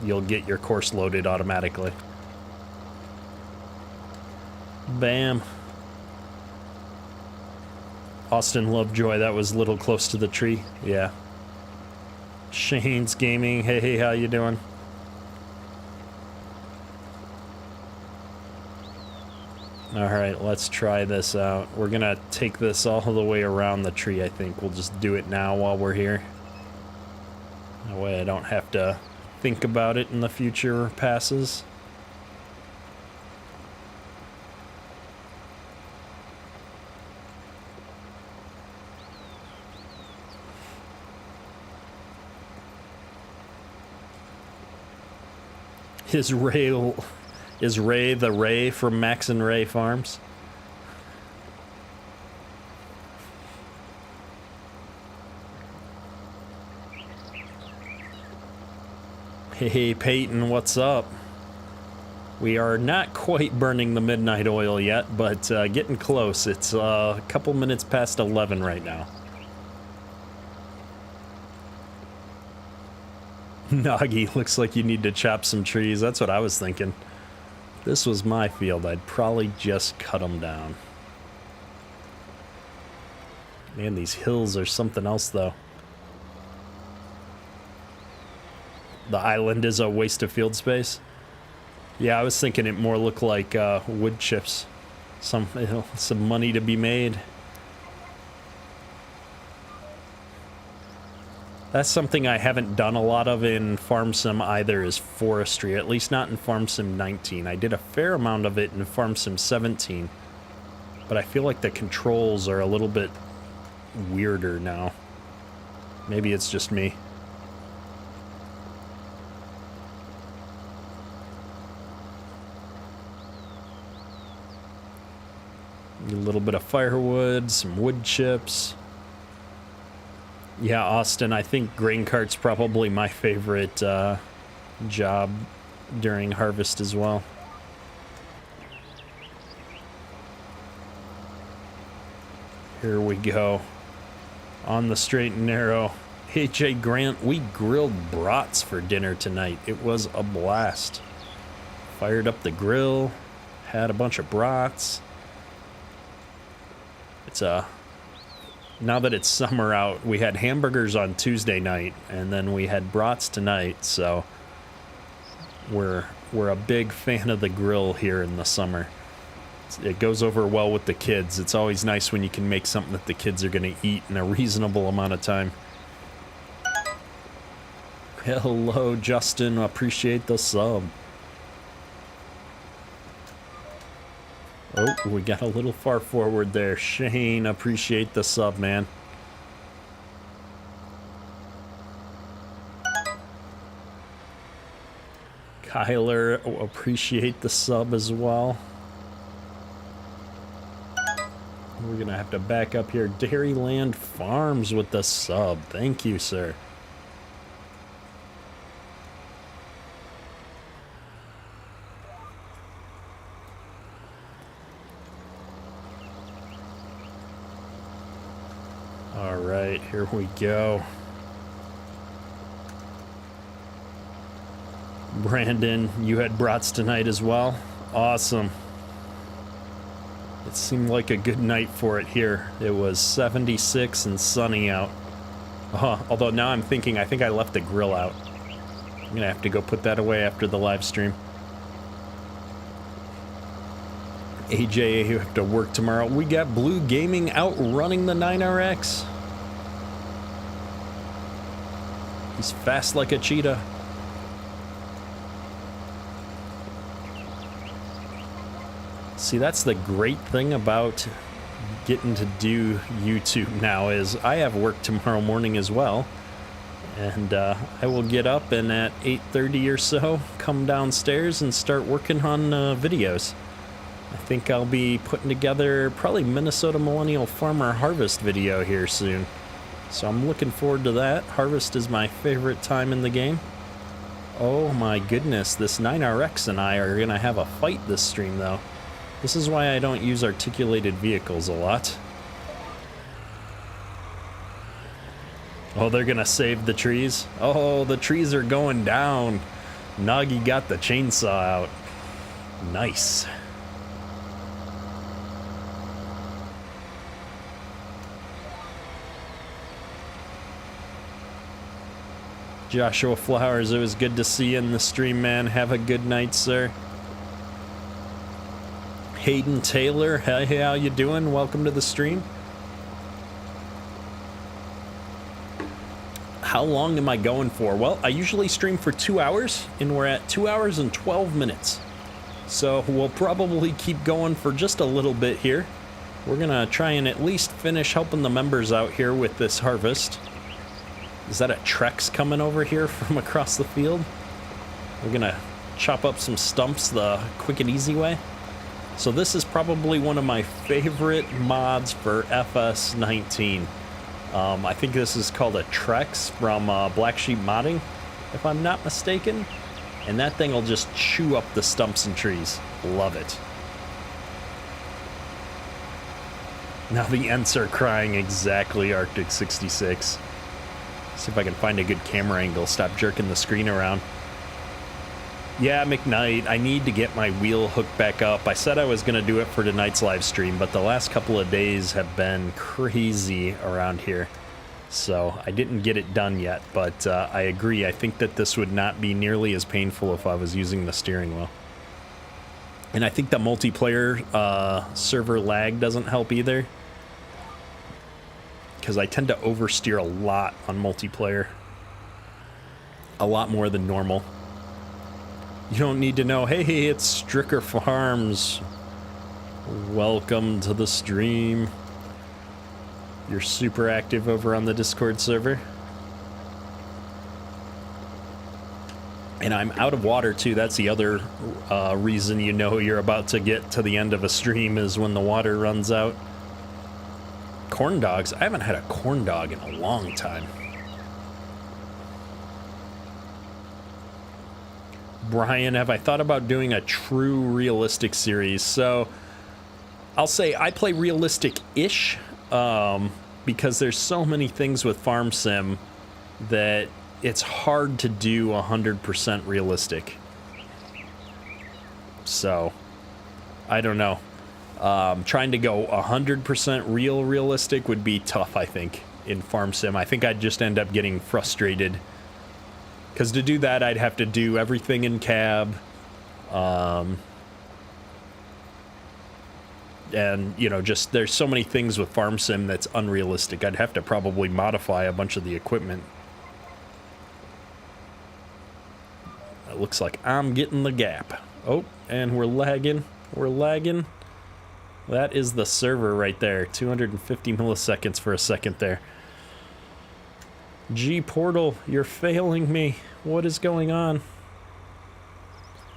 you'll get your course loaded automatically. Bam. Austin Lovejoy, that was a little close to the tree. Yeah. Shane's Gaming, hey, how you doing? Alright, let's try this out. We're gonna take this all the way around the tree, I think. We'll just do it now while we're here. That way I don't have to think about it in the future passes. Is Ray the Ray from Max and Ray Farms? Hey Peyton, what's up? We are not quite burning the midnight oil yet, but getting close. It's a couple minutes past 11 right now. Noggy, looks like you need to chop some trees. That's what I was thinking. If this was my field, I'd probably just cut them down. Man, these hills are something else, though. The island is a waste of field space. Yeah, I was thinking it more looked like wood chips. Some money to be made. That's something I haven't done a lot of in Farm Sim either, is forestry, at least not in Farm Sim 19. I did a fair amount of it in Farm Sim 17, but I feel like the controls are a little bit weirder now. Maybe it's just me. A little bit of firewood, some wood chips. Yeah, Austin, I think grain cart's probably my favorite job during harvest as well. Here we go. On the straight and narrow. Hey, Jay Grant, we grilled brats for dinner tonight. It was a blast. Fired up the grill, had a bunch of brats. It's now that it's summer out, we had hamburgers on Tuesday night, and then we had brats tonight, so we're a big fan of the grill here in the summer. It goes over well with the kids. It's always nice when you can make something that the kids are going to eat in a reasonable amount of time. Hello, Justin. Appreciate the sub. Oh, we got a little far forward there. Shane, appreciate the sub, man. Kyler, appreciate the sub as well. We're gonna have to back up here. Dairyland Farms with the sub. Thank you, sir. All right, here we go. Brandon, you had brats tonight as well? Awesome. It seemed like a good night for it here. It was 76 and sunny out. Although now I'm thinking, I think I left the grill out. I'm gonna have to go put that away after the live stream. AJ, you have to work tomorrow. We got Blue Gaming out running the 9RX. He's fast like a cheetah. See, that's the great thing about getting to do YouTube now, is I have work tomorrow morning as well. And I will get up and at 8:30 or so, come downstairs and start working on videos. I think I'll be putting together probably Minnesota Millennial Farmer Harvest video here soon. So I'm looking forward to that. Harvest is my favorite time in the game. Oh my goodness, this 9RX and I are gonna have a fight this stream though. This is why I don't use articulated vehicles a lot. Oh, they're gonna save the trees? Oh, the trees are going down. Nagi got the chainsaw out. Nice. Joshua Flowers, it was good to see you in the stream, man. Have a good night, sir. Hayden Taylor, hey, how you doing? Welcome to the stream. How long am I going for? Well, I usually stream for 2 hours, and we're at 2 hours and 12 minutes. So we'll probably keep going for just a little bit here. We're gonna try and at least finish helping the members out here with this harvest. Is that a Trex coming over here from across the field? We're gonna chop up some stumps the quick and easy way. So this is probably one of my favorite mods for FS19. I think this is called a Trex from Black Sheep Modding, if I'm not mistaken. And that thing will just chew up the stumps and trees. Love it. Now the Ents are crying exactly, Arctic 66. See if I can find a good camera angle. Stop jerking the screen around. Yeah, McKnight, I need to get my wheel hooked back up. I said I was going to do it for tonight's live stream, but the last couple of days have been crazy around here. So I didn't get it done yet, but I agree. I think that this would not be nearly as painful if I was using the steering wheel. And I think the multiplayer server lag doesn't help either, because I tend to oversteer a lot on multiplayer. A lot more than normal. You don't need to know, hey, it's Stricker Farms. Welcome to the stream. You're super active over on the Discord server. And I'm out of water too. That's the other reason you know you're about to get to the end of a stream, is when the water runs out. Corn dogs? I haven't had a corn dog in a long time. Brian, have I thought about doing a true realistic series? So I'll say I play realistic-ish because there's so many things with Farm Sim that it's hard to do 100% realistic. So I don't know. Trying to go 100% realistic would be tough, I think, in Farm Sim. I think I'd just end up getting frustrated. Because to do that, I'd have to do everything in cab. And, you know, just there's so many things with Farm Sim that's unrealistic. I'd have to probably modify a bunch of the equipment. It looks like I'm getting the gap. Oh, and we're lagging. We're lagging. That is the server right there. 250 milliseconds for a second there. G Portal, you're failing me. What is going on?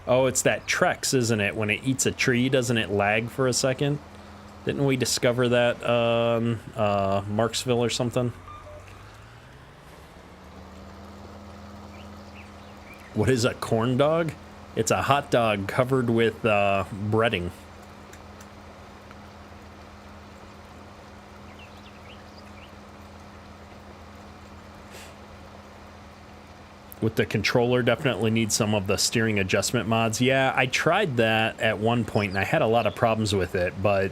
Oh, it's that Trex, isn't it? When it eats a tree, doesn't it lag for a second? Didn't we discover that on Marksville or something? What is a corn dog? It's a hot dog covered with breading. With the controller, definitely need some of the steering adjustment mods. Yeah, I tried that at one point and I had a lot of problems with it, but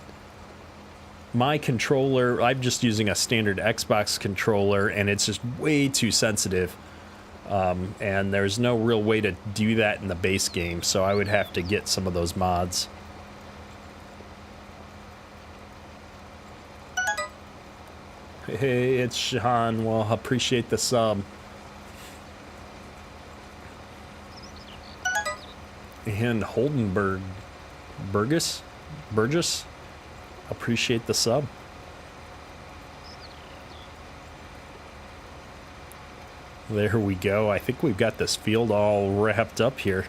my controller, I'm just using a standard Xbox controller and it's just way too sensitive. And there's no real way to do that in the base game, so I would have to get some of those mods. Hey, it's Sean. Well, appreciate the sub. And Holdenberg, Burgess, appreciate the sub. There we go. I think we've got this field all wrapped up here.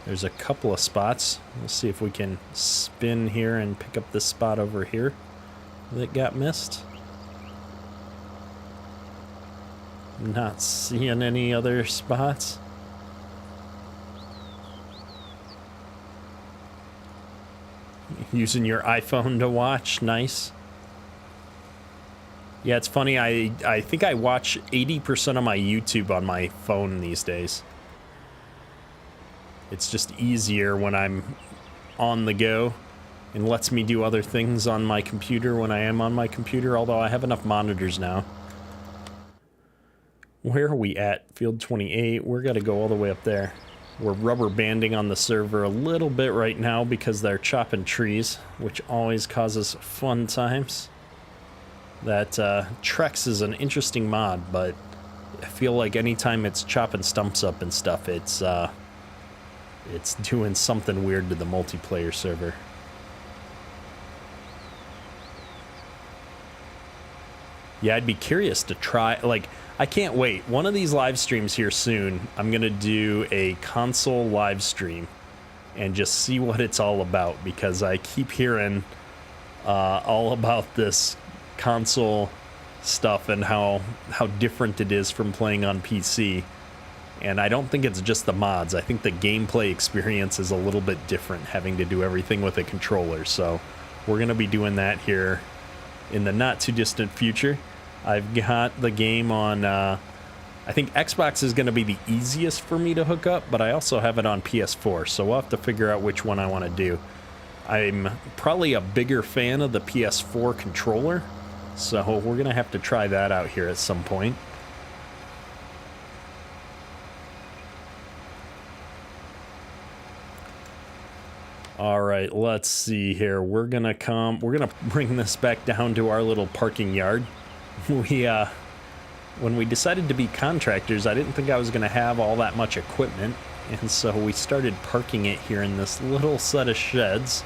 There's a couple of spots. We'll see if we can spin here and pick up this spot over here that got missed. Not seeing any other spots. Using your iPhone to watch. Nice. Yeah, it's funny. I think I watch 80% of my YouTube on my phone these days. It's just easier when I'm on the go and lets me do other things on my computer when I am on my computer, although I have enough monitors now. Where are we at? Field 28. We're got to go all the way up there. We're rubber banding on the server a little bit right now because they're chopping trees, which always causes fun times. That Trex is an interesting mod, but I feel like anytime it's chopping stumps up and stuff, it's doing something weird to the multiplayer server. Yeah, I'd be curious to try, like, I can't wait. One of these live streams here soon, I'm gonna do a console live stream and just see what it's all about, because I keep hearing all about this console stuff and how different it is from playing on PC. And I don't think it's just the mods. I think the gameplay experience is a little bit different, having to do everything with a controller. So we're going to be doing that here in the not too distant future. I've got the game on, I think Xbox is going to be the easiest for me to hook up, but I also have it on PS4. So we'll have to figure out which one I want to do. I'm probably a bigger fan of the PS4 controller, so we're going to have to try that out here at some point. All right, let's see here. We're gonna bring this back down to our little parking yard. When we decided to be contractors, I didn't think I was gonna have all that much equipment, and so we started parking it here in this little set of sheds.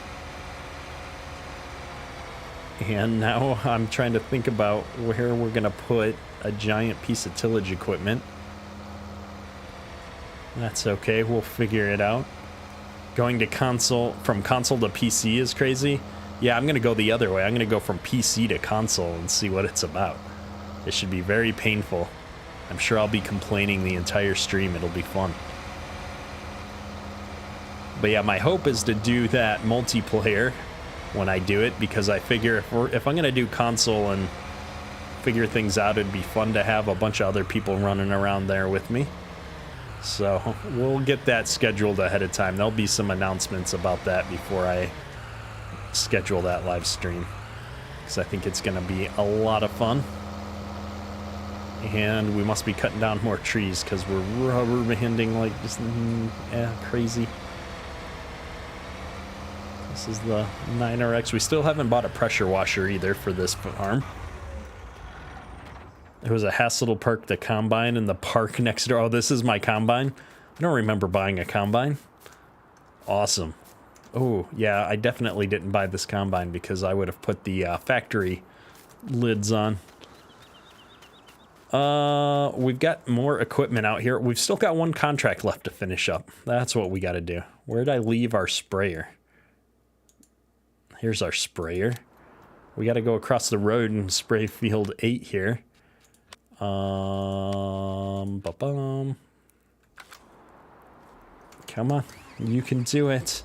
And now I'm trying to think about where we're gonna put a giant piece of tillage equipment. That's okay, we'll figure it out. Going to from console to PC is crazy. Yeah, I'm gonna go the other way. I'm gonna go from PC to console and see what it's about. It should be very painful. I'm sure I'll be complaining the entire stream. It'll be fun. But yeah, my hope is to do that multiplayer when I do it, because I figure if I'm gonna do console and figure things out, it'd be fun to have a bunch of other people running around there with me. So we'll get that scheduled ahead of time. There'll be some announcements about that before I schedule that live stream, because I think it's going to be a lot of fun. And we must be cutting down more trees because we're rubber banding like just crazy. This is the 9RX. We still haven't bought a pressure washer either for this farm. It was a hassle to park the combine in the park next door. Oh, this is my combine? I don't remember buying a combine. Awesome. Oh, yeah, I definitely didn't buy this combine because I would have put the factory lids on. We've got more equipment out here. We've still got one contract left to finish up. That's what we got to do. Where'd I leave our sprayer? Here's our sprayer. We got to go across the road and spray field 8 here. Ba-bum. Come on, you can do it.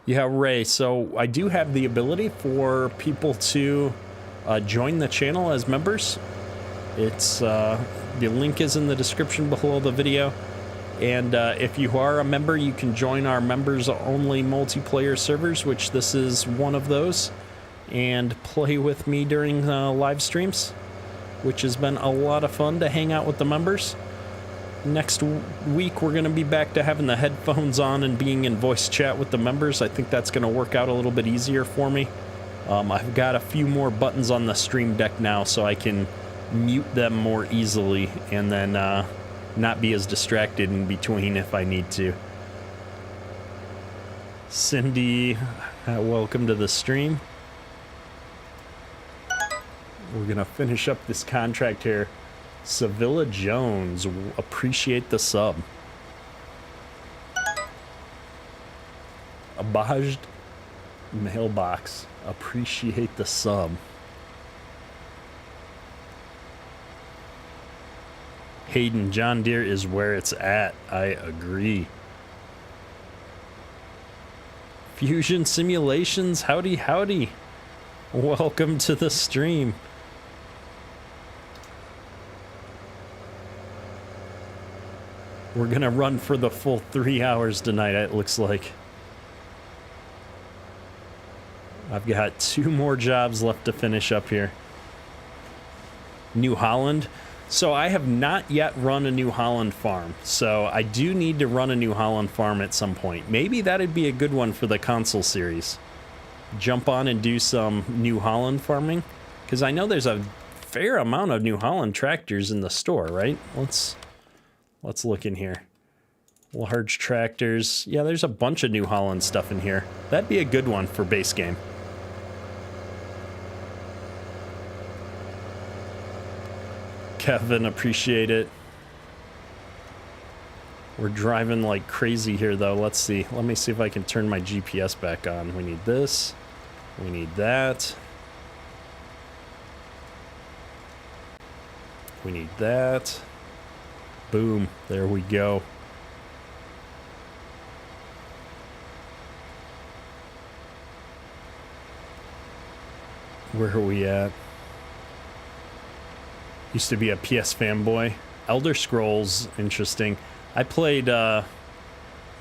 Yeah, Ray, so I do have the ability for people to join the channel as members. It's the link is in the description below the video. And if you are a member, you can join our members-only multiplayer servers, which this is one of those, and play with me during live streams, which has been a lot of fun to hang out with the members. Next week, we're going to be back to having the headphones on and being in voice chat with the members. I think that's going to work out a little bit easier for me. I've got a few more buttons on the Stream Deck now, so I can mute them more easily and then not be as distracted in between if I need to. Cindy, welcome to the stream. We're gonna finish up this contract here. Sevilla Jones, appreciate the sub. Abajed Mailbox. Appreciate the sub. Hayden, John Deere is where it's at. I agree. Fusion Simulations, howdy, howdy. Welcome to the stream. We're gonna run for the full 3 hours tonight, it looks like. I've got 2 more jobs left to finish up here. New Holland. So I have not yet run a New Holland farm. So I do need to run a New Holland farm at some point. Maybe that'd be a good one for the console series. Jump on and do some New Holland farming. Because I know there's a fair amount of New Holland tractors in the store, right? Let's look in here. Large tractors. Yeah, there's a bunch of New Holland stuff in here. That'd be a good one for base game. Kevin, appreciate it. We're driving like crazy here, though. Let's see. Let me see if I can turn my GPS back on. We need this. We need that. We need that. Boom. There we go. Where are we at? Used to be a PS fanboy. Elder Scrolls, interesting. I played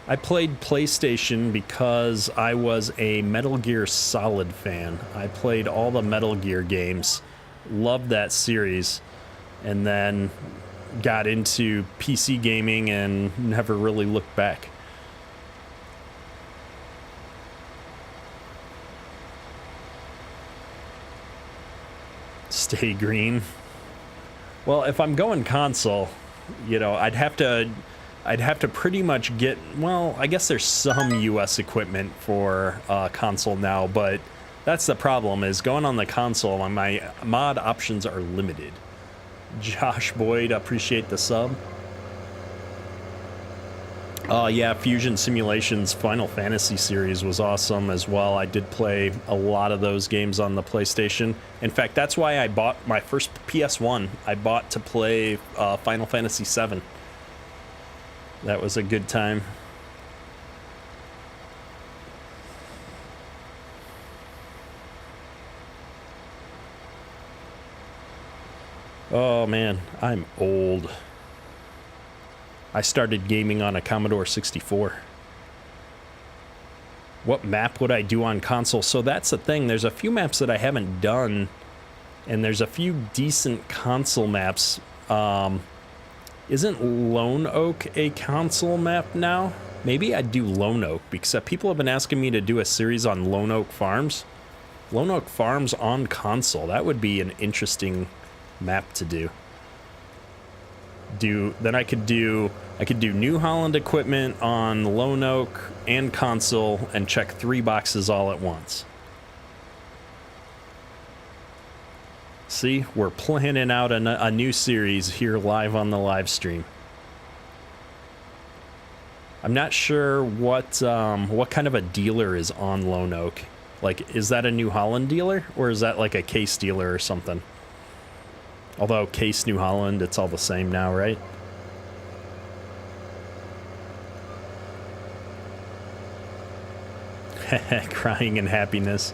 PlayStation because I was a Metal Gear Solid fan. I played all the Metal Gear games. Loved that series. And then got into PC gaming and never really looked back. Stay green. Well, if I'm going console, you know, I'd have to pretty much get, well, I guess there's some US equipment for console now, but that's the problem, is going on the console, my mod options are limited. Josh Boyd, appreciate the sub. Yeah, Fusion Simulations Final Fantasy series was awesome as well. I did play a lot of those games on the PlayStation. In fact, that's why I bought my first PS1. I bought to play Final Fantasy VII. That was a good time. Oh man, I'm old. I started gaming on a Commodore 64. What map would I do on console? So that's the thing. There's a few maps that I haven't done, and there's a few decent console maps. Isn't Lone Oak a console map now? Maybe I'd do Lone Oak, because people have been asking me to do a series on Lone Oak Farms. Lone Oak Farms on console. That would be an interesting map to do. Then I could do New Holland equipment on Lone Oak and console and check 3 boxes all at once. See, we're planning out a new series here live on the live stream. I'm not sure what kind of a dealer is on Lone Oak. Like, is that a New Holland dealer, or is that like a Case dealer or something? Although Case, New Holland, it's all the same now, right? Crying in happiness.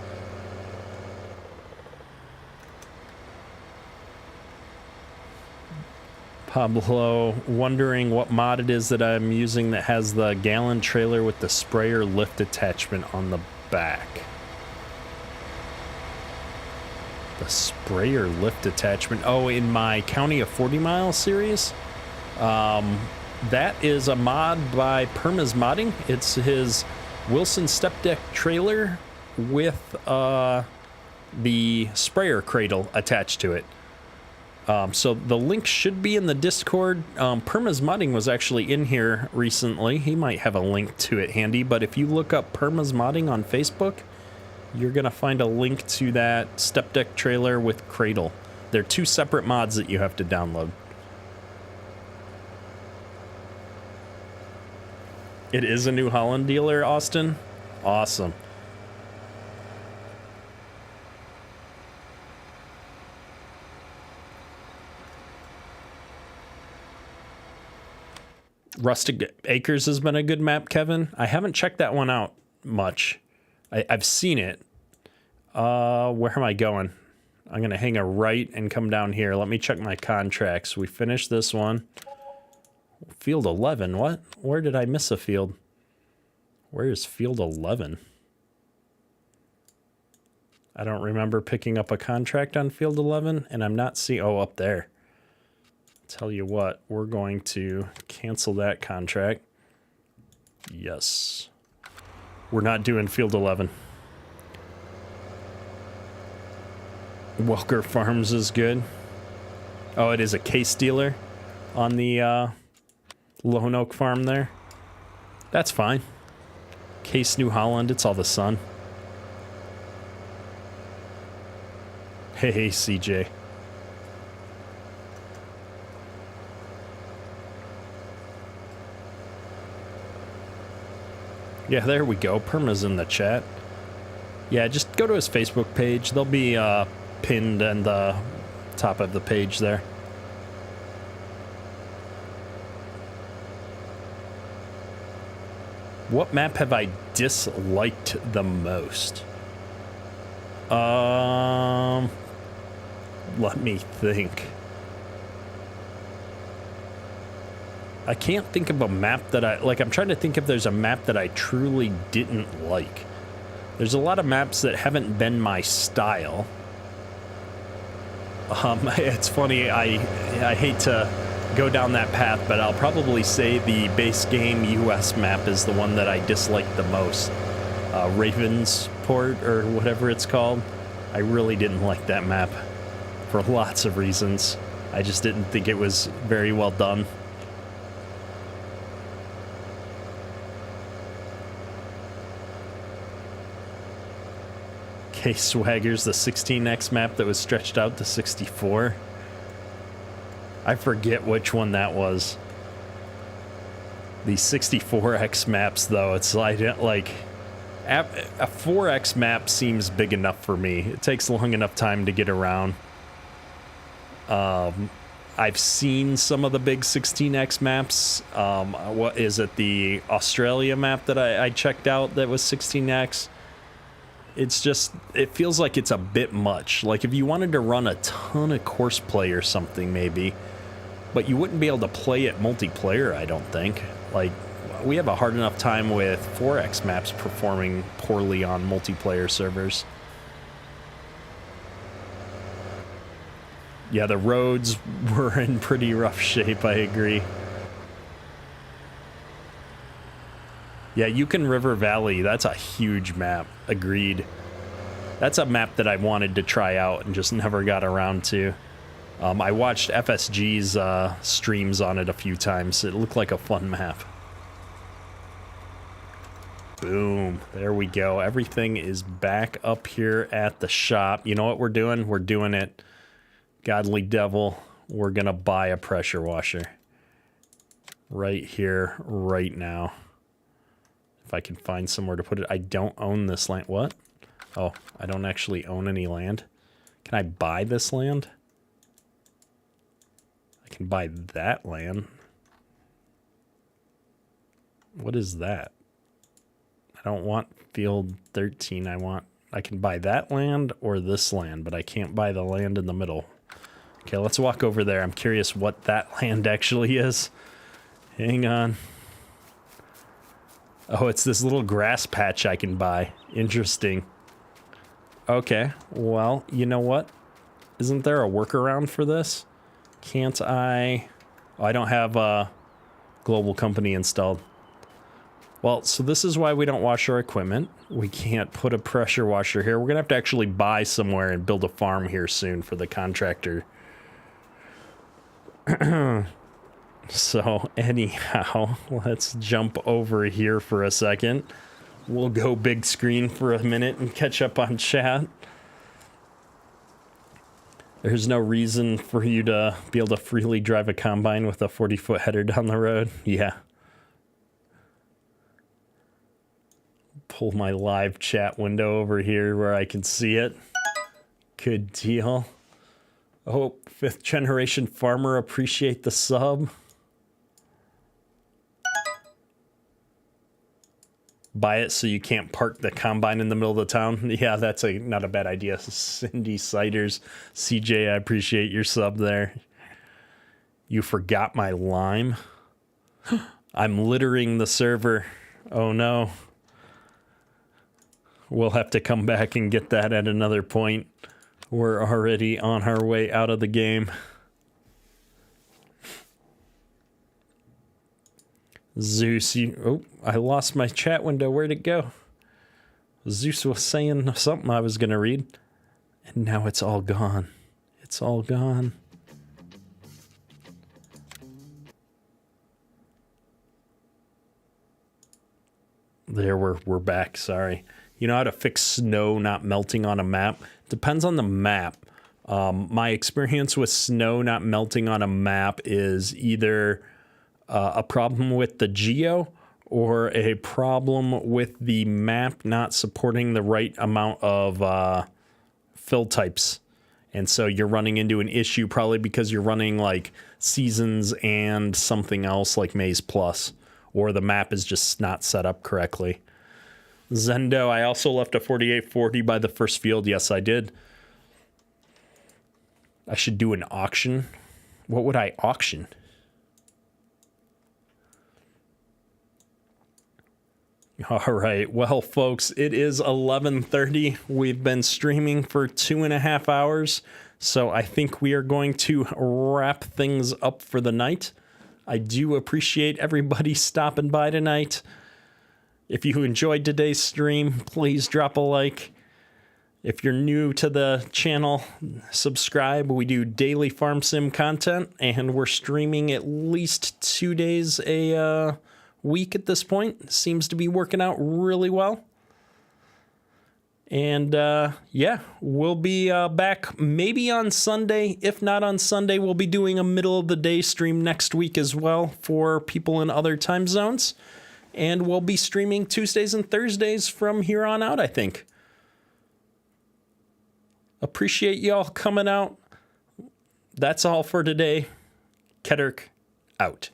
Pablo, wondering what mod it is that I'm using that has the gallon trailer with the sprayer lift attachment on the back. The sprayer lift attachment. Oh, in my County of 40 Mile series? That is a mod by Perma's Modding. It's his Wilson step deck trailer with the sprayer cradle attached to it. So the link should be in the Discord. Perma's Modding was actually in here recently. He might have a link to it handy, but if you look up Perma's Modding on Facebook, you're going to find a link to that step deck trailer with cradle. They're 2 separate mods that you have to download. It is a New Holland dealer, Austin. Awesome. Rustic Acres has been a good map, Kevin. I haven't checked that one out much. I've seen it. Where am I going? I'm going to hang a right and come down here. Let me check my contracts. We finished this one. Field 11. What? Where did I miss a field? Where is field 11? I don't remember picking up a contract on field 11, and I'm not seeing... Oh, up there. Tell you what, we're going to cancel that contract. Yes. We're not doing field 11. Welker Farms is good. Oh, it is a case dealer on the Lone Oak farm there. That's fine. Case New Holland, it's all the sun. Hey, CJ. Yeah, there we go. Perma's in the chat. Yeah, just go to his Facebook page. They'll be pinned in the top of the page there. What map have I disliked the most? Let me think. I can't think of a map that I'm trying to think if there's a map that I truly didn't like. There's a lot of maps that haven't been my style. It's funny, I hate to go down that path, but I'll probably say the base game US map is the one that I dislike the most. Ravensport, or whatever it's called. I really didn't like that map for lots of reasons. I just didn't think it was very well done. Okay, Swagger's the 16X map that was stretched out to 64. I forget which one that was. The 64X maps, though, it's like a 4X map seems big enough for me. It takes long enough time to get around. I've seen some of the big 16X maps. What is it? The Australia map that I checked out that was 16X. It's just, it feels like it's a bit much. Like if you wanted to run a ton of course play or something, maybe, but you wouldn't be able to play it multiplayer, I don't think. Like, we have a hard enough time with 4X maps performing poorly on multiplayer servers. Yeah, the roads were in pretty rough shape, I agree. Yeah, Yukon River Valley, that's a huge map. Agreed. That's a map that I wanted to try out and just never got around to. I watched FSG's streams on it a few times. It looked like a fun map. Boom. There we go. Everything is back up here at the shop. You know what we're doing? We're doing it. Godly devil. We're going to buy a pressure washer. Right here, right now. If I can find somewhere to put it. I don't own this land. What? Oh, I don't actually own any land. Can I buy this land? I can buy that land. What is that? I don't want field 13. I can buy that land or this land, but I can't buy the land in the middle. Okay, let's walk over there. I'm curious what that land actually is. Hang on. Oh, it's this little grass patch I can buy. Interesting. Okay, well, you know what? Isn't there a workaround for this? Can't I... Oh, I don't have a global company installed. Well, so this is why we don't wash our equipment. We can't put a pressure washer here. We're going to have to actually buy somewhere and build a farm here soon for the contractor. So, anyhow, let's jump over here for a second. We'll go big screen for a minute and catch up on chat. There's no reason for you to be able to freely drive a combine with a 40-foot header down the road. Yeah. pull my live chat window over here where I can see it. Good deal. Oh, 5th generation farmer, appreciate the sub. Buy it so you can't park the combine in the middle of the town. Yeah, that's not a bad idea. Cindy Siders, CJ, I appreciate your sub there. You forgot my lime. I'm littering the server. Oh no. We'll have to come back and get that at another point. We're already on our way out of the game. Zeus, I lost my chat window. Where'd it go? Zeus was saying something I was going to read, and now it's all gone. It's all gone. There, we're back. Sorry. You know how to fix snow not melting on a map? Depends on the map. My experience with snow not melting on a map is either a problem with the geo or a problem with the map not supporting the right amount of fill types. And so you're running into an issue probably because you're running like seasons and something else like Maize Plus, or the map is just not set up correctly. Zendo, I also left a 4840 by the first field. Yes, I did. I should do an auction. What would I auction? All right. Well, folks, it is 11:30. We've been streaming for 2.5 hours, so I think we are going to wrap things up for the night. I do appreciate everybody stopping by tonight. If you enjoyed today's stream, please drop a like. If you're new to the channel, subscribe. We do daily farm sim content, and we're streaming at least 2 days a week at this point. Seems to be working out really well. And yeah, we'll be back maybe on Sunday. If not on Sunday, we'll be doing a middle of the day stream next week as well for people in other time zones. And we'll be streaming Tuesdays and Thursdays from here on out, I think. Appreciate y'all coming out. That's all for today. Keterk out.